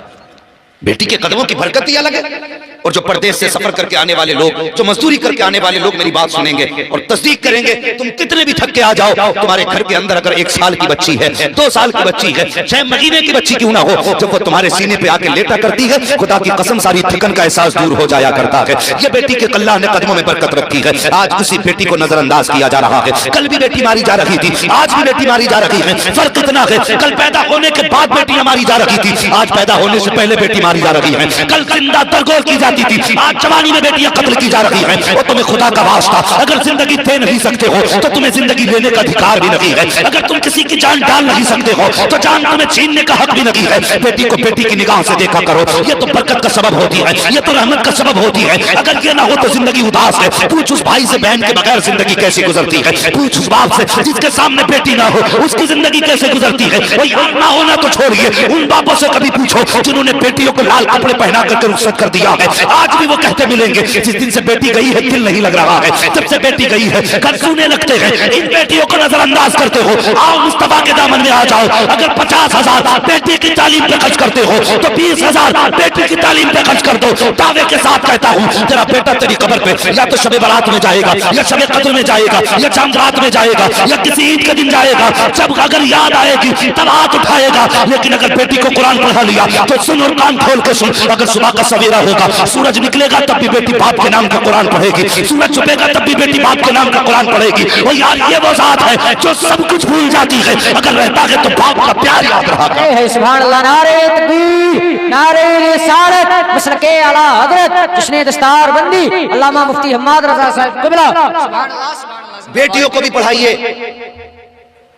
बेटी के कदमों की बरकत ही अलग है। और जो परदेश से सफर करके आने वाले लोग, जो मजदूरी करके आने वाले लोग मेरी बात सुनेंगे और तस्दीक करेंगे, तुम कितने भी थक के आ जाओ, तुम्हारे घर के अंदर अगर 1 साल की बच्ची है, 2 साल की बच्ची है, 6 महीने की बच्ची क्यों ना हो, जब वो तुम्हारे सीने पे आके लेटा करती है, खुदा की कसम सारी थकन का एहसास दूर हो जाया करता है। ये बेटी के अल्लाह ने कदमों में बरकत रखी है। आज उसी बेटी को नजरअंदाज किया जा रहा है। कल भी बेटी मारी जा रही थी, आज भी बेटी मारी जा रही है। फर्क इतना है, कल पैदा होने के बाद बेटियां मारी जा रही थी, आज पैदा होने से पहले बेटी मारी जा रही है। कल जिंदा दरगोर की जाती थी, आज जवानी में बेटियां कत्ल की जा रही हैं। और तुम्हें खुदा का वास्ता, अगर जिंदगी दे नहीं सकते हो तो तुम्हें जिंदगी लेने का अधिकार भी नहीं है। अगर तुम किसी की जान डाल नहीं सकते हो तो जान तुम्हें छीनने का हक भी नहीं है। बेटी को बेटी की निगाह से देखा करो, ये तो बरकत का सबब होती है, ये तो रहमत का सबब होती है। अगर ये ना हो तो जिंदगी उदास है। पूछ उस भाई से बहन के बगैर जिंदगी कैसी गुजरती है। पूछ उस बाप से जिसके सामने बेटी ना हो, उसकी जिंदगी कैसे गुजरती है। और ना होना तो छोड़िए, उन बापों से कभी पूछो जिन्होंने बेटियों को लाल कपड़े पहना करके रुखसत कर दिया है। आज भी वो कहते मिलेंगे जिस दिन से बेटी गई है दिल नहीं लग रहा है, जब से बेटी गई है घर सूने लगते हैं। इन बेटियों को नजरअंदाज करते हो, आओ मुस्तफा के दामन में आ जाओ। अगर 50,000 बेटी की तालीम पे खर्च करते हो तो 20,000 बेटी की तालीम पे खर्च कर दो। दावे के साथ कहता हूँ, तेरा बेटा तेरी कब्र पे या तो शबे बारात में जाएगा, या शबे कद्र में जाएगा, या चांद में जाएगा, या किसी ईद के दिन जाएगा। जब अगर याद आएगी तब हाथ उठाएगा। लेकिन अगर बेटी को कुरान पढ़ा लिया तो सुन और कान खोल के सुन। अगर सुबह का सवेरा होगा, सूरज निकलेगा तब भी बेटी बाप के नाम का कुरान पढ़ेगी, सूरज छुपेगा तब भी बेटी बाप के नाम का कुरान पढ़ेगी। और यार ये वो जात है जो सब कुछ भूल जाती है, अगर रहता है तो बाप का प्यार याद रहा। है सुभान अल्लाह। नारे तकबीर, नारे रिसालत, मसलके आला हजरत जिसने दस्तार बंदी अल्लामा मुफ्ती हम्माद रजा साहब क़िबला। सुभान अल्लाह, सुभान अल्लाह। बेटियों को भी पढ़ाइए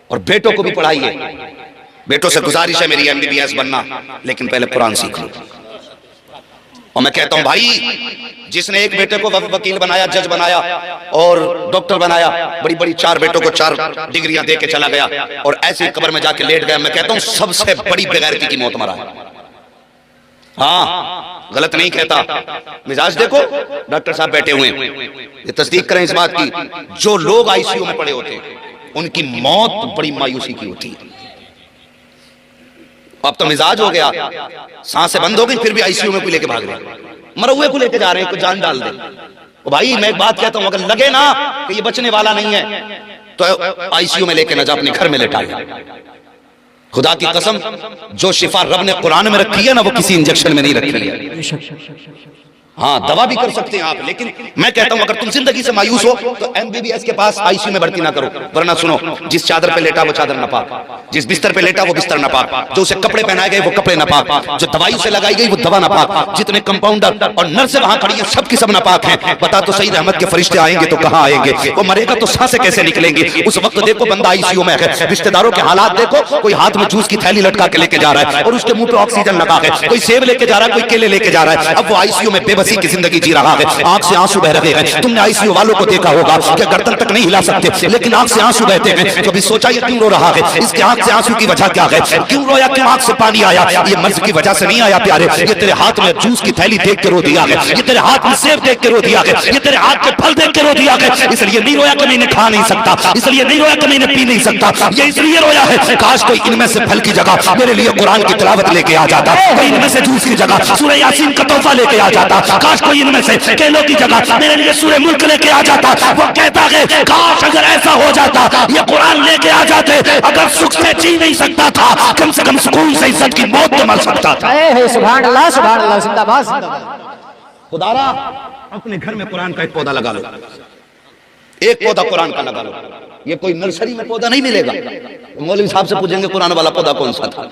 और बेटों को भी पढ़ाइए। बेटों से गुजारिश है मेरी MBBS बनना, लेकिन पहले कुरान सीख लो। और मैं कहता हूं भाई, जिसने एक बेटे को वकील बनाया, जज बनाया और डॉक्टर बनाया, बड़ी बड़ी 4 बेटों को 4 डिग्रियां दे के चला गया और ऐसे कब्र में जाके लेट गया, मैं कहता हूं सबसे बड़ी बेगैरती की मौत मरा। हाँ, गलत नहीं कहता। मिजाज देखो, डॉक्टर साहब बैठे हुए हैं, ये तस्दीक करें इस बात की, जो लोग ICU में पड़े होते उनकी मौत बड़ी मायूसी की होती है। अब तो मिजाज हो गया, सांसें बंद हो गई, फिर भी ICU में कोई लेके भाग रहे, मरे हुए को लेके जा रहे हैं, कुछ जान डाल दे। ओ भाई मैं एक बात कहता हूं, अगर लगे ना कि ये बचने वाला नहीं है तो ICU में लेके ना जा, अपने घर में लेटा ले। खुदा की कसम, जो शिफा रब ने कुरान में रखी है ना, वो किसी इंजेक्शन में नहीं रखी है। हाँ, दवा भी कर सकते हैं आप, लेकिन मैं कहता हूं अगर तुम जिंदगी से मायूस हो तो MBBS के पास ICU में भर्ती ना करो। वरना सुनो, जिस चादर पे लेटा वो चादर नापाक, जिस बिस्तर पे लेटा वो बिस्तर नापाक, जो उसे कपड़े पहनाए गए वो कपड़े नापाक, जो दवाई से लगाई गई वो दवा नापाक, जितने कंपाउंडर और नर्सें वहां खड़ी हैं सबकी सब नापाक हैं। बता तो सही, रहमत के फरिश्ते आएंगे तो कहां आएंगे? वो मरेगा तो सांसें कैसे निकलेंगी? उस वक्त देखो बंदा ICU में है, रिश्तेदारों के हालात देखो, कोई हाथ में जूस की थैली लटका के लेके जा रहा है और उसके मुंह पे ऑक्सीजन लगा है, कोई सेब लेके जा रहा है, कोई केले लेके जा रहा है। अब वो ICU में बेबसी की जिंदगी जी रहा है, आंख से आंसू बह रहे हैं। तुमने ICU वालों को देखा होगा कि गर्दन तक नहीं हिला सकते, लेकिन आंख से आंसू बहते हैं। कभी सोचा ये क्यों रो रहा है? इसके आंख से आंसू की वजह क्या है? क्यों रोया? क्यों आंख से पानी आया? ये मर्ज की वजह से नहीं आया प्यारे, ये तेरे हाथ में जूस की थैली देख के रो दिया है, ये तेरे हाथ में सेब देख के रो दिया है, ये तेरे हाथ के फल देख के रो दिया है। इसलिए नहीं रोया कि मैंने खा नहीं सकता, इसलिए नहीं रोया कि मैंने पी नहीं सकता, ये इसलिए रोया है काश कोई इनमें से फल की जगह मेरे लिए कुरान की तिलावत लेके आ जाता, कोई इनमें से जूस की जगह सूरह यासीन का तोहफा लेके आ जाता, काश कोई इनमें से केलों की जगह मेरे लिए सूरह मुल्क लेके आ जाता। वो कहता है काश अगर ऐसा हो जाता, ये कुरान लेके आ जाते, अगर सुख से जी नहीं सकता था, कम से कम सुकून से इज्जत की मौत तो मर सकता था। सुभान अल्लाह, सुभान अल्लाह, जिंदाबाद जिंदाबाद। खुदारा अपने घर में कुरान का एक पौधा लगा लो, एक पौधा कुरान का लगा लो। ये कोई नर्सरी में पौधा नहीं मिलेगा। मौलवी साहब से पूछेंगे कुरान वाला पौधा कौन सा था?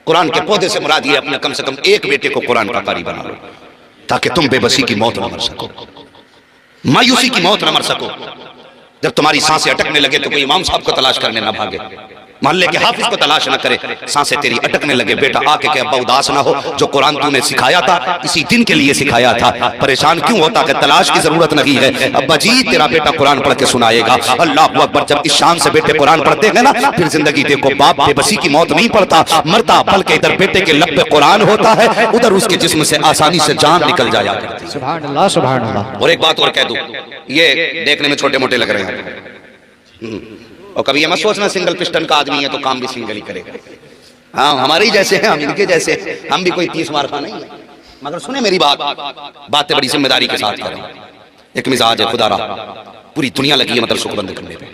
कुरान के पौधे से मुराद ये अपने कम से कम एक बेटे को कुरान का कारी बना लो, ताकि तुम बेबसी की मौत न मर सको, मायूसी की मौत न मर सको। जब तुम्हारी सांसें अटकने लगे तो कोई इमाम साहब को तलाश करने ना भागे, मोहल्ले के हाफिज को तलाश ना करे। सांसें तेरी अटकने लगे, बेटा आके के अब्बा उदास ना हो, जो कुरान तूने सिखाया था इसी दिन के लिए सिखाया था, परेशान क्यों होता है, तलाश की जरूरत नहीं है। अब्बा जी तेरा बेटा कुरान पढ़ के सुनाएगा। अल्लाह अकबर। जब इस शान से बेटे कुरान पढ़ते हैं ना, फिर जिंदगी देखो, बाप बेबसी की मौत नहीं पड़ता, मरता, बल्कि इधर बेटे के लब पे कुरान होता है, उधर उसके जिस्म से आसानी से जान निकल जाया करती है। सुभान अल्लाह, सुभान अल्लाह। और एक बात और कह दूं, ये देखने में छोटे मोटे लग रहे हैं, और कभी ये मत सोचना सिंगल पिस्टन का आदमी है तो काम भी सिंगल ही करेगा। हाँ, हमारे ही जैसे हैं, हम इनके जैसे, हम भी कोई 30 मार्का नहीं है। मगर सुने मेरी बातें बड़ी जिम्मेदारी के साथ करें। एक मिजाज है खुदा रहा, पूरी दुनिया लगी है मदरसों को बंद करने पे,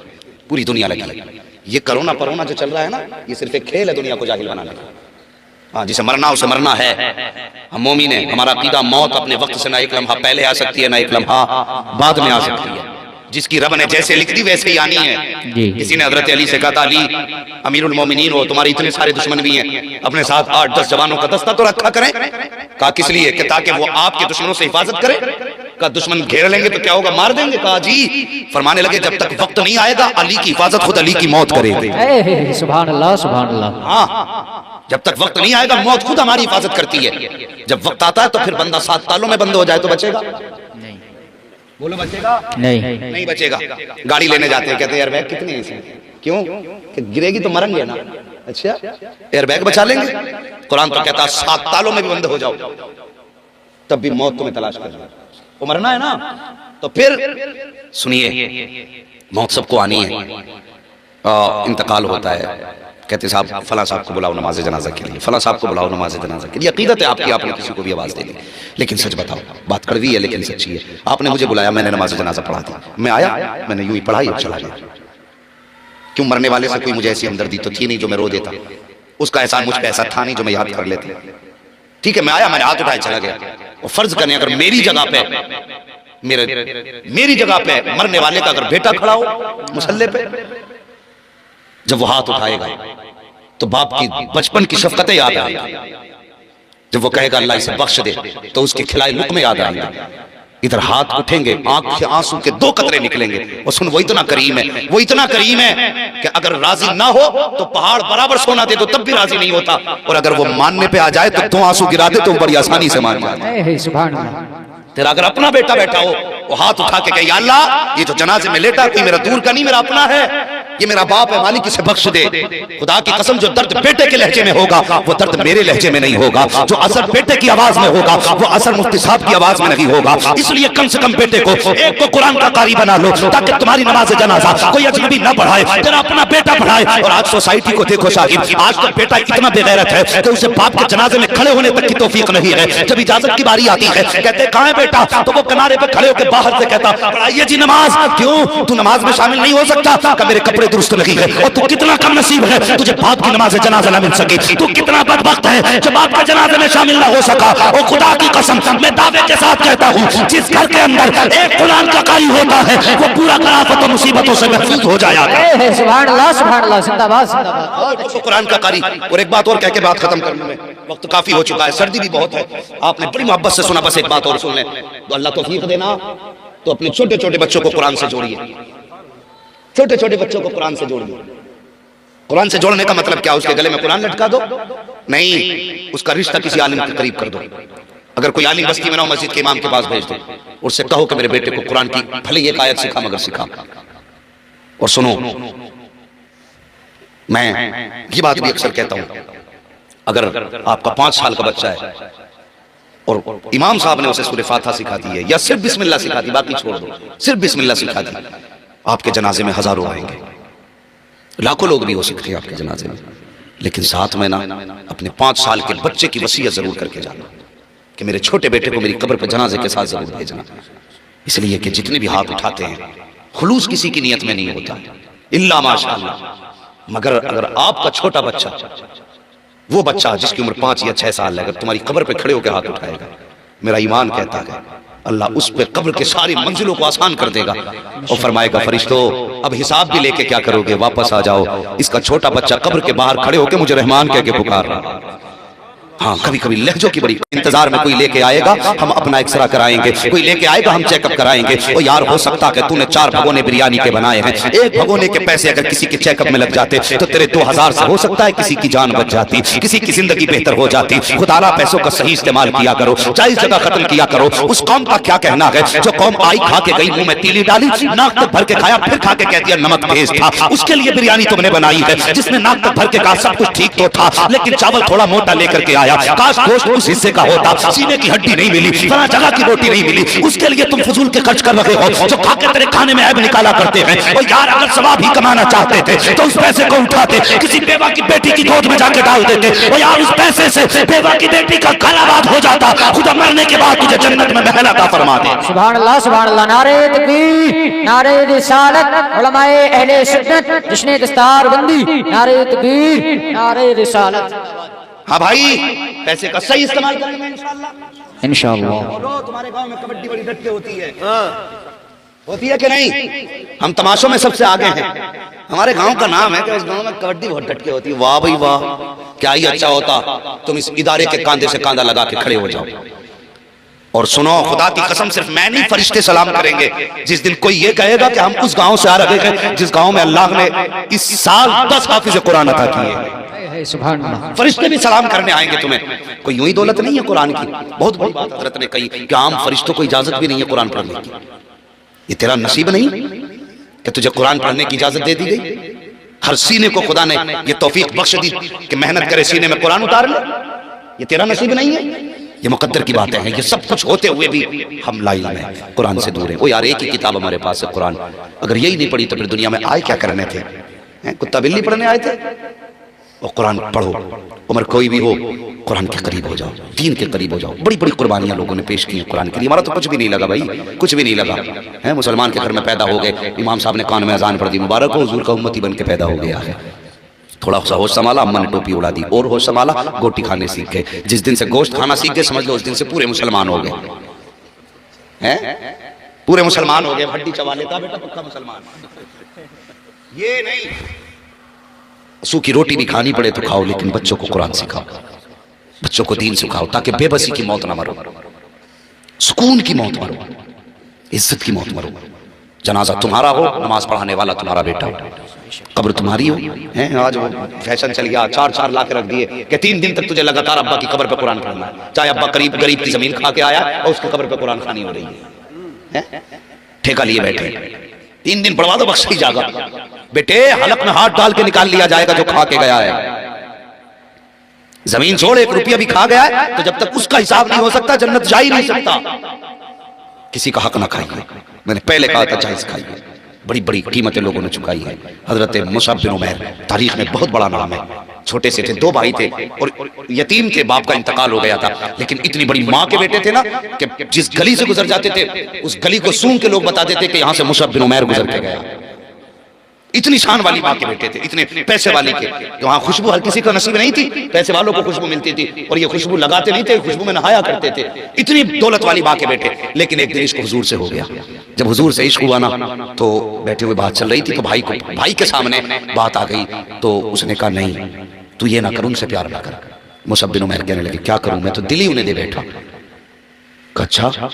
पूरी दुनिया लगी। ये कोरोना परोना जो चल रहा है ना, ये सिर्फ एक खेल है दुनिया को जाहिल बनाने का। हाँ, जिसे मरना उसे मरना है। हम मोमिन हैं, हमारा अकीदा मौत अपने वक्त से ना एक लम्हा पहले आ सकती है, ना एक लम्हा बाद में आ सकती है। जिसकी रब ने जैसे लिख दी वैसे ही आनी है। किसी ने हजरत अली से कहा था, अली अमीरुल मोमिनीन हो, तुम्हारे इतने सारे दुश्मन भी हैं, अपने साथ 8-10 जवानों का दस्ता तो रखा करें। कहा किस लिए? कि ताकि वो आपके दुश्मनों से हिफाजत करे। का दुश्मन घेर लेंगे तो क्या होगा, मार देंगे। कहा जी, फरमाने लगे जब तक वक्त नहीं आएगा अली की हिफाजत खुद अली की मौत करेगी। सुभान अल्लाह, सुभान अल्लाह। हाँ, जब तक वक्त नहीं आएगा मौत खुद हमारी हिफाजत करती है। जब वक्त आता है तो फिर बंदा 7 तालों में बंद हो जाए तो बचेगा? बोलो बचेगा? नहीं बचेगा। गाड़ी लेने जाते हैं, कहते हैं एयरबैग कितने हैं इसमें? क्यों? कि गिरेगी तो मरेंगे ना। अच्छा, एयरबैग बचा लेंगे। कुरान तो कहता है 7 तालों में भी बंद हो जाओ तब भी मौत तुम्हें तलाश करना, वो मरना है ना। तो फिर सुनिए, मौत सबको आनी है, इंतकाल होता है। कहते साहब फला साहब को बुलाओ नमाज जनाजा के लिए, फला साहब को बुलाओ नमाज जनाजा के लिए। अकीदत है आपकी, आपने किसी को भी आवाज दे दी। लेकिन सच बताओ, बात कड़वी है लेकिन सच्ची है। आपने मुझे बुलाया, मैंने नमाज जनाजा पढ़ा दी, मैं आया, मैंने यूं ही पढ़ाई और चला गया। क्यों? मरने वाले से कोई मुझे ऐसी हमदर्दी तो थी नहीं जो मैं रो देता, उसका एहसान मुझ पर ऐसा था नहीं जो मैं याद कर लेता। ठीक है, मैं आया, मैंने हाथ उठाया, चला गया। और फर्ज करने अगर मेरी जगह पे मरने वाले का अगर बेटा खड़ा हो मुसल्ले पे, जब वो हाथ उठाएगा तो बाप की बचपन की शफकतें याद आएंगी। जब वो कहेगा अल्लाह इसे बख्श दे, तो उसके खिलाए लुक़मे याद आएंगे। इधर हाथ उठेंगे, आंख से आंसू के 2 कतरे निकलेंगे। और सुन, वो इतना करीम है, वो इतना करीम है कि अगर राजी ना हो तो पहाड़ बराबर सोना दे दो तब भी राजी नहीं होता, और अगर वो मानने पे आ जाए तो 2 आंसू गिरा दे तो बड़ी आसानी से मान जाए। सुभान अल्लाह। तेरा अगर अपना बेटा बैठा हो, वो हाथ उठा के कहे, या अल्लाह ये जो जनाजे में लेटा कोई मेरा दूर का नहीं, मेरा अपना है, ये मेरा बाप है, मालिक इसे बख्श दे। खुदा की कसम, जो दर्द बेटे के लहजे में होगा वो दर्द मेरे लहजे में नहीं होगा। जो असर बेटे की आवाज में होगा वो असर मुफ्ती साहब की आवाज में नहीं होगा। इसलिए कम से कम बेटे को एक को कुरान का कारी बना लो, ताकि तुम्हारी नमाज जनाजा कोई अजनबी ना पढ़ाए, तेरा अपना बेटा पढ़ाए। और आज सोसाइटी को देखो साहिब, आज तो बेटा इतना बेगैरत है कि उसे बाप के जनाजे में खड़े होने तक की तौफीक नहीं है। जब इजाजत की बारी आती है, कहते कहां है बेटा, तो वो किनारे पे खड़े होकर बाहर से कहता, पढ़ाइए जी नमाज। क्यों? तू नमाज में शामिल नहीं हो सकता? का मेरे कपड़े दुरुस्त नहीं है। और तू कितना कम नसीब है, तुझे बाप की नमाज जनाजा ना मिल सकी। तू कितना बदबख्त है जो बाप का जनाजे में शामिल ना हो सका। और खुदा की कसम, मैं दावे के साथ कहता हूँ, जिस घर के अंदर एक कुरान का कारी होता है वो पूरा घर आफत और मुसीबतों से महफूज हो जाएगा। सुभान अल्लाह, सुभान अल्लाह, जिंदाबाद, जिंदाबाद। कुरान का कारी। और एक बात और कह के बात खत्म कर लूं, मैं वक्त काफी हो चुका है, सर्दी भी बहुत है, आपने बड़ी मोहब्बत से सुना, बस एक बात और सुन लें तो अल्लाह तौफीक देना। तो अपने छोटे छोटे बच्चों को कुरान से जोड़िए, छोटे छोटे बच्चों को कुरान से जोड़िए। कुरान से जोड़ने का मतलब क्या? उसके गले में कुरान लटका दो? नहीं, उसका रिश्ता किसी आलिम के करीब कर दो। अगर कोई आलिम बस्ती में ना हो, मस्जिद के इमाम के पास भेज दो, उससे कहो कि मेरे बेटे को कुरान की भले एक आयत सिखा मगर सिखा। और सुनो, मैं ये बात भी अक्सर कहता हूं, अगर आपका 5 साल का बच्चा है और इमाम साहब ने उसे सूरह फातिहा सिखा दी है, या सिर्फ बिस्मिल्लाह सिखा दी, बाकी छोड़ दो, सिर्फ बिस्मिल्लाह सिखा दी, आपके जनाजे में हजारों आएंगे, लाखों लोग भी हो सकते हैं आपके जनाजे में। लेकिन साथ में ना अपने 5 साल के बच्चे की वसीयत जरूर करके जाना कि मेरे छोटे बेटे को मेरी कब्र पर जनाजे के साथ जरूर भेजना। इसलिए कि जितने भी हाथ उठाते हैं खुलूस किसी की नियत में नहीं होता इल्ला माशाअल्लाह। मगर अगर आपका छोटा बच्चा, वो बच्चा जिसकी उम्र 5 या 6 साल है, अगर तुम्हारी कब्र पे खड़े होकर हाथ उठाएगा, मेरा ईमान कहता है अल्लाह उस पे कब्र के सारी मंजिलों को आसान कर देगा और फरमाएगा फरिश्तों अब हिसाब भी लेके क्या करोगे, वापस आ जाओ। इसका छोटा बच्चा कब्र के बाहर खड़े होकर मुझे रहमान कह के पुकार रहा। हाँ, कभी कभी लहजों की बड़ी इंतजार में कोई लेके आएगा, हम अपना एक्सरा कराएंगे, कोई लेके आएगा हम चेकअप कराएंगे। ओ यार, हो सकता है तूने 4 भगोने बिरयानी के बनाए हैं, एक भगोने के पैसे अगर किसी के चेकअप में लग जाते तो तेरे 2000 से हो सकता है किसी की जान बच जाती, किसी की जिंदगी बेहतर हो जाती। खुदारा पैसों का सही इस्तेमाल किया करो, जायज जगह खत्म किया करो। उस कौम का क्या कहना है जो कौम आई खा के गई, मुंह में तीली डाली, नाक तक भर के खाया, फिर खा के कह दिया नमक तेज था। उसके लिए बिरयानी तुमने बनाई है। जिसने नाक तक भर के कहा सब कुछ ठीक तो था लेकिन चावल थोड़ा मोटा लेकर के आया, काश गोश्त उस हिस्से का होता, सीने की हड्डी नहीं मिली, फला जगह की रोटी नहीं मिली, उसके लिए तुम फजूल के खर्च कर रहे हो जो खाकर तेरे खाने में ऐब निकाला करते हैं। और यार अगर सवाब ही कमाना चाहते थे तो उस पैसे को उठाते किसी बेवा की बेटी की गोद में जाके डाल देते। और यार उस पैसे से बेवा की बेटी का गलाबाद हो जाता, खुदा मरने के बाद तुझे जन्नत में महल अता फरमा दे। सुभान अल्लाह, सुभान अल्लाह। नारे तकबीर, नारे रिसालत, उलमाए अहले सुन्नत जिसने दस्तार बंदी, नारे तकबीर, नारे रिसालत। हाँ भाई, पैसे का सही इस्तेमाल करेंगे इंशाअल्लाह। इंशाअल्लाह। तुम्हारे गांव में कबड्डी बड़ी डट के होती है, होती है कि नहीं? हम तमाशों में सबसे आगे हैं। हमारे गांव का नाम है कि उस गांव में कबड्डी बहुत डट के होती है। वाह भाई वाह, क्या ही अच्छा होता तुम इस इदारे के कांधे से कांधा लगा के खड़े हो जाओ। और सुनो, खुदा की कसम सिर्फ मैं नहीं, फरिश्ते सलाम करेंगे जिस दिन कोई ये कहेगा कि हम उस गांव से आ रहे हैं जिस गांव में अल्लाह ने इस साल 10 हाफिज कुरान अता किए। सुभान अल्लाह। फरिश्ते भी सलाम करने आएंगे तुम्हें। कोई यूं ही दौलत नहीं है कुरान की। बहुत बड़ी बात हजरत ने कही कि आम फरिश्तों को इजाजत भी नहीं है कुरान पढ़ने की। ये तेरा नसीब नहीं कि तुझे कुरान पढ़ने की इजाजत दे दी गई। हर सीने को खुदा ने ये तौफीक बख्श दी कि मेहनत करे, सीने में कुरान उतार ले। ये तेरा नसीब नहीं है, ये मुकद्दर की बातें हैं। ये सब कुछ होते हुए भी हम लाइल में कुरान से दूर हैं। वो यार, एक ही किताब हमारे पास है कुरान। अगर यही नहीं पढ़ी तो फिर दुनिया में आए क्या करने थे? कुत्ता बिल्ली पढ़ने आए थे? और कुरान पढ़ो, उम्र कोई भी हो, कुरान के करीब हो जाओ, दीन के करीब हो जाओ। बड़ी बड़ी कुर्बानियां लोगों ने पेश की हैं कुरान के लिए। हमारा तो कुछ भी नहीं लगा भाई, कुछ भी नहीं लगा है। मुसलमान के घर में पैदा हो गए, इमाम साहब ने कान में अजान पढ़ दी, मुबारक हो, हुजूर का उम्मती बन के पैदा हो गया है। थोड़ा सा होश संभाला, अम्मा ने टोपी उड़ा दी, और होश संभाला, गोटी खाने सीख गए। जिस दिन से गोश्त खाना सीख गए, समझ लो उस दिन से पूरे मुसलमान हो गए हैं, पूरे मुसलमान हो गए। हड्डी चबा लेता बेटा, पक्का मुसलमान। ये नहीं, सूखी रोटी भी खानी पड़े तो खाओ, लेकिन बच्चों को कुरान सिखाओ, बच्चों को दीन सिखाओ, ताकि बेबसी की मौत ना मरो, सुकून की मौत मरो, इज्जत की मौत मरो। जनाजा तुम्हारा हो, नमाज पढ़ाने वाला तुम्हारा बेटा हो, कब्र तुम्हारी हो। हैं आज वो फैशन चल गया, 4-4 लाख रख दिए कि 3 दिन तक तुझे लगातार अब्बा की कब्र पे कुरान पढ़ना है। चाहे अब्बा गरीब की जमीन खा के आया और उसकी कब्र पे कुरान खानी हो रही है। ठेका लिए बैठे, 3 दिन पढ़वा दो, बख्श ही जाएगा। बेटे, हलक में हाथ डाल के निकाल लिया जाएगा जो खा के गया है। जमीन छोड़, 1 रुपया भी खा गया है तो जब तक उसका हिसाब नहीं हो सकता जन्नत जा ही नहीं सकता। किसी का हक ना खाइए, मैंने पहले कहा था जायज खाइए। बड़ी बड़ी कीमतें लोगों ने चुकाई है। हजरत मुसअब बिन उमैर तारीख में बहुत बड़ा नाम है। छोटे से थे, 2 भाई थे और यतीम थे, बाप का इंतकाल हो गया था, लेकिन इतनी बड़ी माँ के बेटे थे ना कि जिस गली से गुजर जाते थे उस गली को सूंघ के लोग बता देते कि यहाँ से मुसअब बिन उमैर गुजर के गया। इतनी शान वाली माँ के बेटे थे, इतने पैसे वाले के कि वहां खुशबू हर किसी का नसीब नहीं थी। पैसे वालों को खुशबू मिलती थी और ये खुशबू लगाते नहीं थे, खुशबू में नहाया करते थे। इतनी दौलत वाली माँ के बेटे, लेकिन एक दिन इश्क हुजूर से हो गया। जब हुजूर से इश्क हुआ ना तो बैठे हुए बात चल रही थी तो भाई के सामने बात आ गई तो उसने कहा नहीं, तू ये ना कर, उनसे प्यार ना कर। मुसअब बिन उमैर कहने लगे क्या करूं, मैं तो दिल ही उन्हें दे बैठा। अच्छा,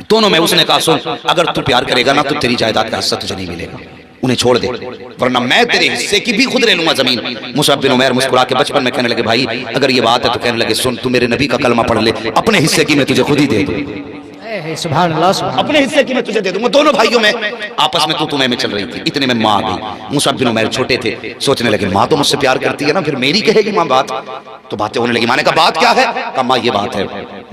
दोनों में उसने कहा सुन, अगर तू प्यार करेगा ना तो तेरी जायदाद का हिस्सा तुझे नहीं मिलेगा, उन्हें छोड़ दे, वरना मैं तेरे हिस्से की भी खुद ले लूंगा जमीन। मुसअब बिन उमैर मुस्कुरा के बचपन में कहने लगे भाई अगर ये बात है तो कहने लगे सुन, तू मेरे नबी का कलमा पढ़ ले, अपने हिस्से की मैं तुझे खुद ही दे दूं। सुभान अल्लाह, अपने हिस्से की मैं तुझे दे दूंगा। दोनों भाइयों में आपस में तू में चल रही थी। इतने में माँ आ गई। मुसअब बिन उमैर छोटे थे, सोचने लगे माँ तो मुझसे प्यार करती है ना, फिर मेरी कहेगी माँ बात, तो बातें होने लगी। माँ ने कहा बात क्या है? कहा माँ ये बात है।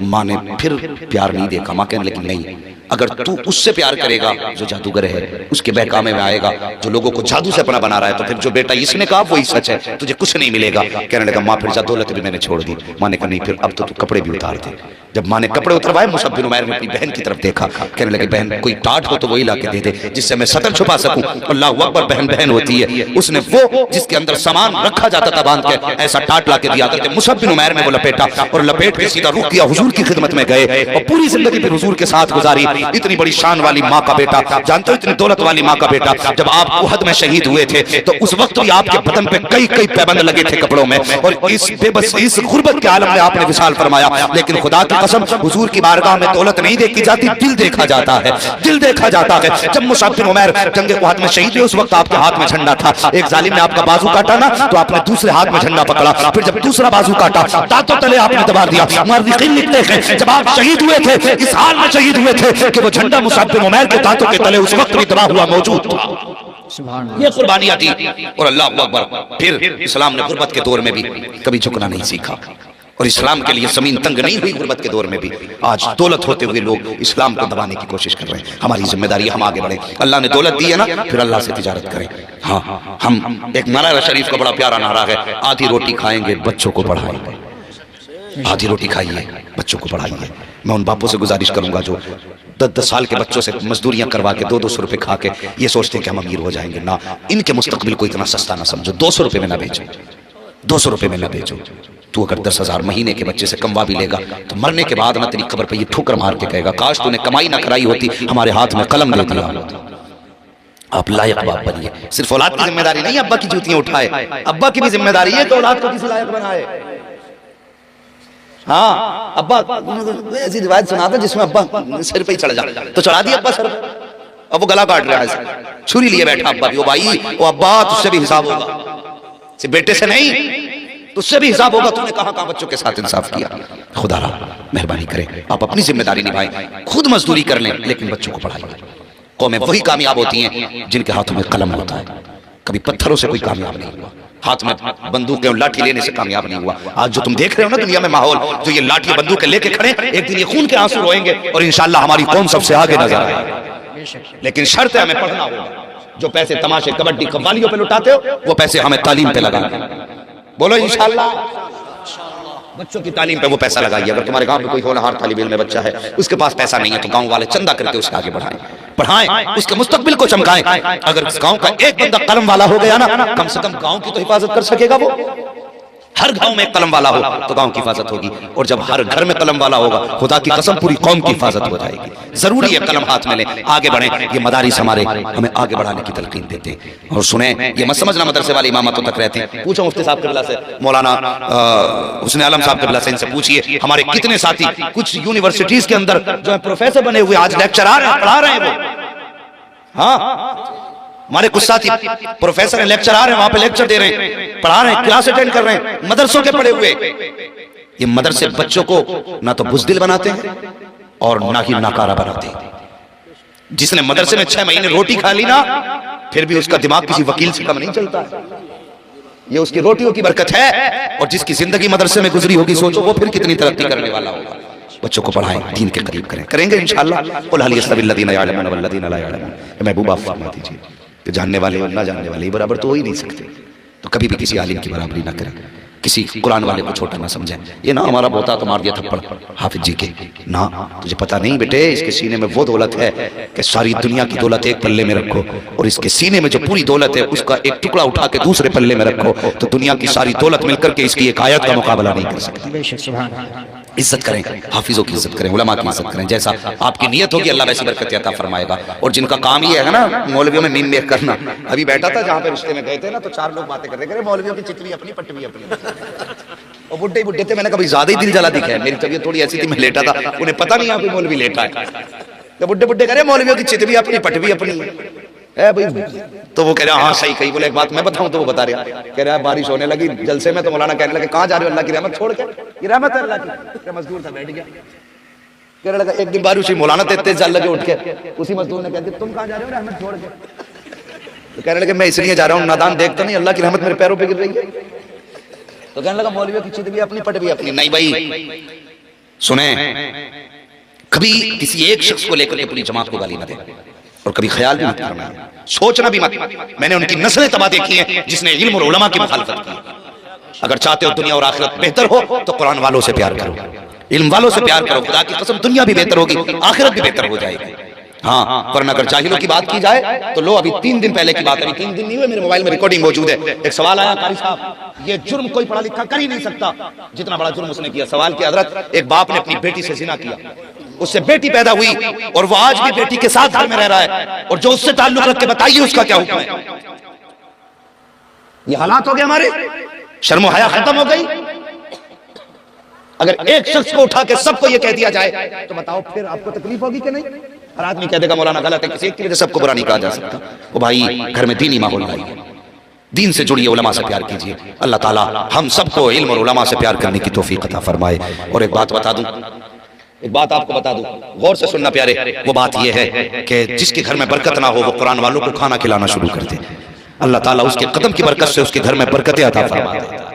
माँ ने फिर प्यार नहीं देखा। माँ कहने लगी नहीं, अगर तू उससे प्यार करेगा जो जादूगर है, उसके बहकामे में आएगा, जो लोगों को जादू से अपना बना रहा है, तो फिर जो बेटा इसने कहा वही सच है, तुझे कुछ नहीं मिलेगा। कहने लगा माँ फिर जा दौलत भी मैंने छोड़ दी। माँ ने कहा नहीं फिर अब तो तू कपड़े भी उतार दे। जब माँ ने कपड़े उतरवाए, मुसअब बिन उमैर ने अपनी बहन की तरफ देखा, कहने लगे बहन कोई टाट हो तो वही ला के दे दे जिससे मैं सतर छुपा सकूं। अल्लाह अकबर, बहन बहन होती है। उसने वो जिसके अंदर सामान रखा जाता था बांध के, ऐसा टाट ला के दिया करते। मुसअब बिन उमैर ने वो लपेटा और लपेट के सीधा रुक किया, हुजूर की खिदमत में गए और पूरी जिंदगी फिर हुजूर के साथ गुजारी। इतनी बड़ी शान वाली माँ का बेटा, जानते हो इतनी दौलत वाली माँ का बेटा, जब आप उहद में शहीद हुए थे तो उस वक्त भी आपके बदन पे कई कई पैबंद लगे थे कपड़ों में, और इस बेबस इस गुर्बत के आलम में आपने विशाल फरमाया। लेकिन खुदा की कसम, हुजूर की बारगाह में दौलत नहीं देखी जाती, दिल देखा जाता है, दिल देखा जाता है। जब मुसअब बिन उमैर जंग उहद में शहीद हुए, उस वक्त आपके हाथ में झंडा था। एक जालिम ने आपका बाजू काटा ना, तो आपने दूसरे हाथ में झंडा पकड़ा। फिर जब दूसरा बाजू काटा, दांतों तले आपने दबा दिया। मुअर्रिखीन लिखते हैं जब आप शहीद हुए थे, इस हाल में शहीद हुए थे कि वो झंडा मुसअब बिन उमैर के दांतों के तले उस वक्त भी दबा हुआ मौजूद था। ये कुर्बानियां थी। और अल्लाह अकबर, फिर इस्लाम ने गुर्बत के दौर में भी कभी झुकना नहीं सीखा, और इस्लाम के लिए जमीन तंग नहीं हुई गुर्बत के दौर में भी। आज दौलत होते हुए लोग इस्लाम को दबाने की कोशिश कर रहे हैं। हमारी जिम्मेदारी है हम आगे बढ़े। अल्लाह ने दौलत दी है ना, फिर अल्लाह से तिजारत करें। हाँ, हम एक नारा शरीफ का बड़ा प्यारा नारा है, आधी रोटी खाएंगे बच्चों को पढ़ाएंगे। आधी रोटी खाइए बच्चों को पढ़ाइए। मैं उन बापों से गुजारिश करूंगा जो 10-10 साल के बच्चों से मजदूरियां करवा के 200-200 रुपए खा के ये सोचते हैं कि हम अमीर हो जाएंगे। ना, इनके मुस्तकबिल को इतना सस्ता ना समझो। 200 रुपए में ना बेचो, 200 रुपए में ना बेचो। तू अगर 10,000 महीने के बच्चे से कमवा भी लेगा तो मरने के बाद ना तेरी खबर पे ये ठोकर मार के कहेगा काश तूने कमाई ना कराई होती, हमारे हाथ में कलम दे दिया होता। आप लायक बाप बनिए। सिर्फ औलाद की जिम्मेदारी नहीं अब्बा की जूतियां उठाए, अब्बा की भी जिम्मेदारी है कि औलाद को किसी लायक बनाए। हाँ, अब्बा ऐसी रिवायत सुनाता जिसमें अब्बा सिर पे ही चढ़ जा, तो चढ़ा दिया अब्बा सर, अब वो गला काट रहा है, छुरी लिए बैठा अब्बा भी। ओ भाई, ओ अब्बा तुझसे भी हिसाब होगा, सिर्फ बेटे से नहीं, तुझसे भी हिसाब होगा। तूने कहां बच्चों के साथ इंसाफ किया। खुदा मेहरबानी करे, आप अपनी जिम्मेदारी निभाएं, खुद मजदूरी कर लें, लेकिन बच्चों को पढ़ाइए। कौमें वही कामयाब होती हैं जिनके हाथों में कलम होता है। कभी पत्थरों से कोई कामयाब नहीं हुआ, हाथ में बंदूक और लाठी लेने से कामयाब नहीं हुआ। आज जो तुम देख रहे हो ना दुनिया में माहौल, जो ये लाठी बंदूक लेके खड़े, एक दिन ये खून के आंसू रोएंगे और इंशाअल्लाह हमारी कौम सबसे आगे नजर आएगी। लेकिन शर्त है हमें पढ़ना होगा। जो पैसे तमाशे कबड्डी कव्वालियों पे लुटाते हो, वो पैसे हमें तालीम पे लगाना। बोलो इंशाअल्लाह। बच्चों की तालीम पे वो पैसा लगाइए। अगर तुम्हारे गांव में कोई होनहार तालिब इल्म में बच्चा है, उसके पास पैसा नहीं है, तो गांव वाले चंदा करके उसे आगे बढ़ाएं, पढ़ाएं, उसके मुस्तकबिल को चमकाएं। अगर उस गांव का एक बंदा कलम वाला हो गया ना, कम से कम गांव की तो हिफाजत कर सकेगा वो। हर गांव में एक कलम वाला हो तो गांव की हिफाजत होगी, और जब हर घर में कलम वाला होगा, खुदा की कसम पूरी कौम की हिफाजत हो जाएगी। जरूरी है कलम हाथ में लें, आगे बढ़ें। ये मदारिस हमारे हमें आगे बढ़ाने की तलकीन देते हैं। और सुने, ये मत समझना मदरसे वाले इमामतों तक रहते हैं। पूछो मुफ्ती साहब क़िबला से, मौलाना हुस्न आलम साहब क़िबला से, इनसे पूछिए हमारे कितने साथी कुछ यूनिवर्सिटीज के अंदर जो है प्रोफेसर बने हुए, आज लेक्चरर हैं, पढ़ा रहे हैं वो। हाँ, हमारे कुछ साथी प्रोफेसर हैं, लेक्चरर हैं, वहां पे लेक्चर दे रहे हैं, पढ़ा रहे हैं, क्लास अटेंड कर रहे हैं, मदरसों के पढ़े हुए। ये मदरसे बच्चों को ना तो बुज़दिल बनाते हैं और ना ही नाकारा बनाते हैं। जिसने मदरसे में 6 महीने रोटी खा ली ना, फिर भी उसका दिमाग किसी वकील से कम नहीं चलता। ये उसकी रोटियों की बरकत है। और जिसकी जिंदगी मदरसे में गुजरी होगी, सोचो वो फिर कितनी तरक्की करने वाला होगा। बच्चों को पढ़ाएं, दीन के करीब करें, करेंगे इंशाअल्लाह। कुल हल यस्तविल लदीना यअलमून वल्लदीना ला यअलमून। महबूब आप फरमा दीजिए कि जानने वाले और ना जानने वाले बराबर तो हो ही नहीं सकते। तो कभी भी किसी आलिम की बराबरी ना करें, किसी कुरान वाले को छोटा ना समझें। ये ना हमारा बोता तो मार दिया थप्पड़ हाफिज जी के, ना तुझे पता नहीं बेटे, इसके सीने में वो दौलत है कि सारी दुनिया की दौलत एक पल्ले में रखो, और इसके सीने में जो पूरी दौलत है उसका एक टुकड़ा उठा के दूसरे पल्ले में रखो, तो दुनिया की सारी दौलत मिलकर के इसकी एक आयत का मुकाबला नहीं कर सकती। इज्जत करें, हाफिजों की इज्जत करें, उलमा की इज्जत करें। जैसा आपकी नियत होगी अल्लाह वैसी बरकत अता फरमाएगा। और जिनका काम ये है ना मौलवियों में मीम मेख करना, अभी बैठा था जहाँ पे रिश्ते में गए थे ना, तो 4 लोग बातें कर रहे थे, मौलवियों की चितवी अपनी पटवी अपनी। और बुड्ढे बुड्ढे थे, मैंने कभी ज्यादा ही दिल जला दिखा है। मेरी तबीयत थोड़ी ऐसी थी, मैं लेटा था, उन्हें पता नहीं यहाँ पे मौलवी लेटा है। तो बुड्ढे बुड्ढे कह रहे मौलवियों की चितवी अपनी पटवी अपनी है भाई। तो वो कह रहा हाँ सही कही। बोले एक बात मैं बताऊं, तो वो बता रहा, कह रहा है बारिश होने लगी जलसे में, तो मौलाना कहने लगे कहाँ जा रहे हो, अल्लाह की रहमत छोड़ के। ये रहमत है अल्लाह की। मजदूर था बैठ गया, कहने लगा एक दिन बारिश हुई, मौलाना तेज जल लगे उठ के, उसी मजदूर ने कह दिया तुम कहाँ जा रहे हो रहमत छोड़ के। तो कहने लगे मैं इसलिए जा रहा हूँ, नादान देखता नहीं अल्लाह की रहमत मेरे पैरों पे गिर रही है। तो कहने लगा मौलवियों की चित भी अपनी पट भी अपनी। नहीं भाई सुने, कभी किसी एक शख्स को लेकर के पूरी जमात को गाली न दे, और कभी ख्याल भी मत करना है, सोचना भी मत। मैंने उनकी नस्लें तबाह देखी हैं जिसने इल्म और उलमा की मुखालफत की। अगर चाहते हो दुनिया और आखिरत बेहतर हो तो कुरान वालों से प्यार करो, इल्म वालों से प्यार करो। खुदा की कसम दुनिया भी बेहतर होगी, आखिरत भी बेहतर हो जाएगी। हाँ, वरना अगर जाहिलों की बात की जाए तो लो, अभी 3 दिन पहले की बात है, 3 दिन नहीं हुए, मेरे मोबाइल में रिकॉर्डिंग मौजूद है। एक सवाल आया, कारी साहब ये जुर्म कोई पढ़ा लिखा कर ही नहीं सकता जितना बड़ा जुर्म उसने किया। सवाल किया, हजरत एक बाप ने अपनी बेटी से जिना किया, उससे बेटी पैदा हुई और वो आज भी बेटी के साथ घर में रह रहा है, और जो उससे ताल्लुक रख के बताइए उसका क्या हुक्म है। ये हालात हो गए हमारे, शर्म हया खत्म हो गई। अगर एक शख्स को उठा के सबको ये कह दिया जाए तो बताओ फिर आपको तकलीफ होगी कि नहीं? हर आदमी कह देगा मौलाना गलत है, किसी एक की वजह से सबको बुरा नहीं कहा जा सकता। वो भाई घर में दीनी माहौल लाइए, दीन से जुड़िए, उलमा से प्यार कीजिए। अल्लाह ताला हम सबको इल्म और उलमा से प्यार करने की तौफीक अता फरमाए। और एक बात बता दूं, एक बात आपको बता दूं, गौर से सुनना प्यारे। वो बात यह है कि जिसके घर में बरकत ना हो वो कुरान वालों को खाना खिलाना शुरू कर दे, अल्लाह ताला उसके कदम की बरकत से उसके घर में बरकतें अता फरमा देता है।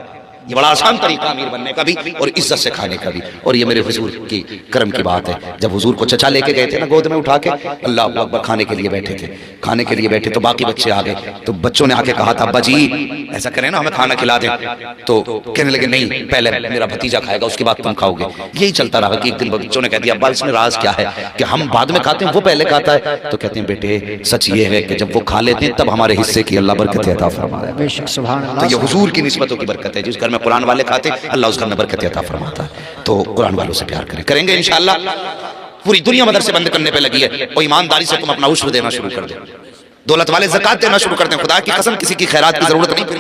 ये बड़ा आसान तरीका अमीर बनने का भी और इज्जत से खाने का भी। और ये मेरे हुजूर की करम की बात है, जब हुजूर को चचा लेके गए थे ना गोद में उठा के, अल्लाह अकबर, खाने के लिए बैठे थे, खाने के लिए बैठे तो बाकी बच्चे आ गए, तो बच्चों ने आके कहा था अब्बा जी ऐसा करें ना, हमें खाना खिला दें। तो कहने लगे नहीं, पहले मेरा भतीजा खाएगा उसके बाद तुम खाओगे। यही चलता रहा कि एक दिन बच्चों ने कह दिया अब्बा इसमें राज क्या है कि हम बाद में खाते हैं, वो पहले खाता है। तो कहते हैं बेटे सच ये है कि जब वो खा लेते हैं तब हमारे हिस्से की अल्लाह बरकत अता फरमाता है। बेशक सुभान अल्लाह। तो ये हुजूर की निस्बतों की बरकत है, जिस घर में कुरान वाले खाते अल्लाह उस घर में बरकत अता फरमाता है। तो कुरान वालों से प्यार करें, करेंगे इंशाअल्लाह। पूरी दुनिया मदरसे बंद करने पे लगी है, और ईमानदारी से तुम अपना उश्र देना शुरू कर दो, दौलत वाले ज़कात देना शुरू कर दें। खुदा की कसम किसी की खैरात की जरूरत नहीं।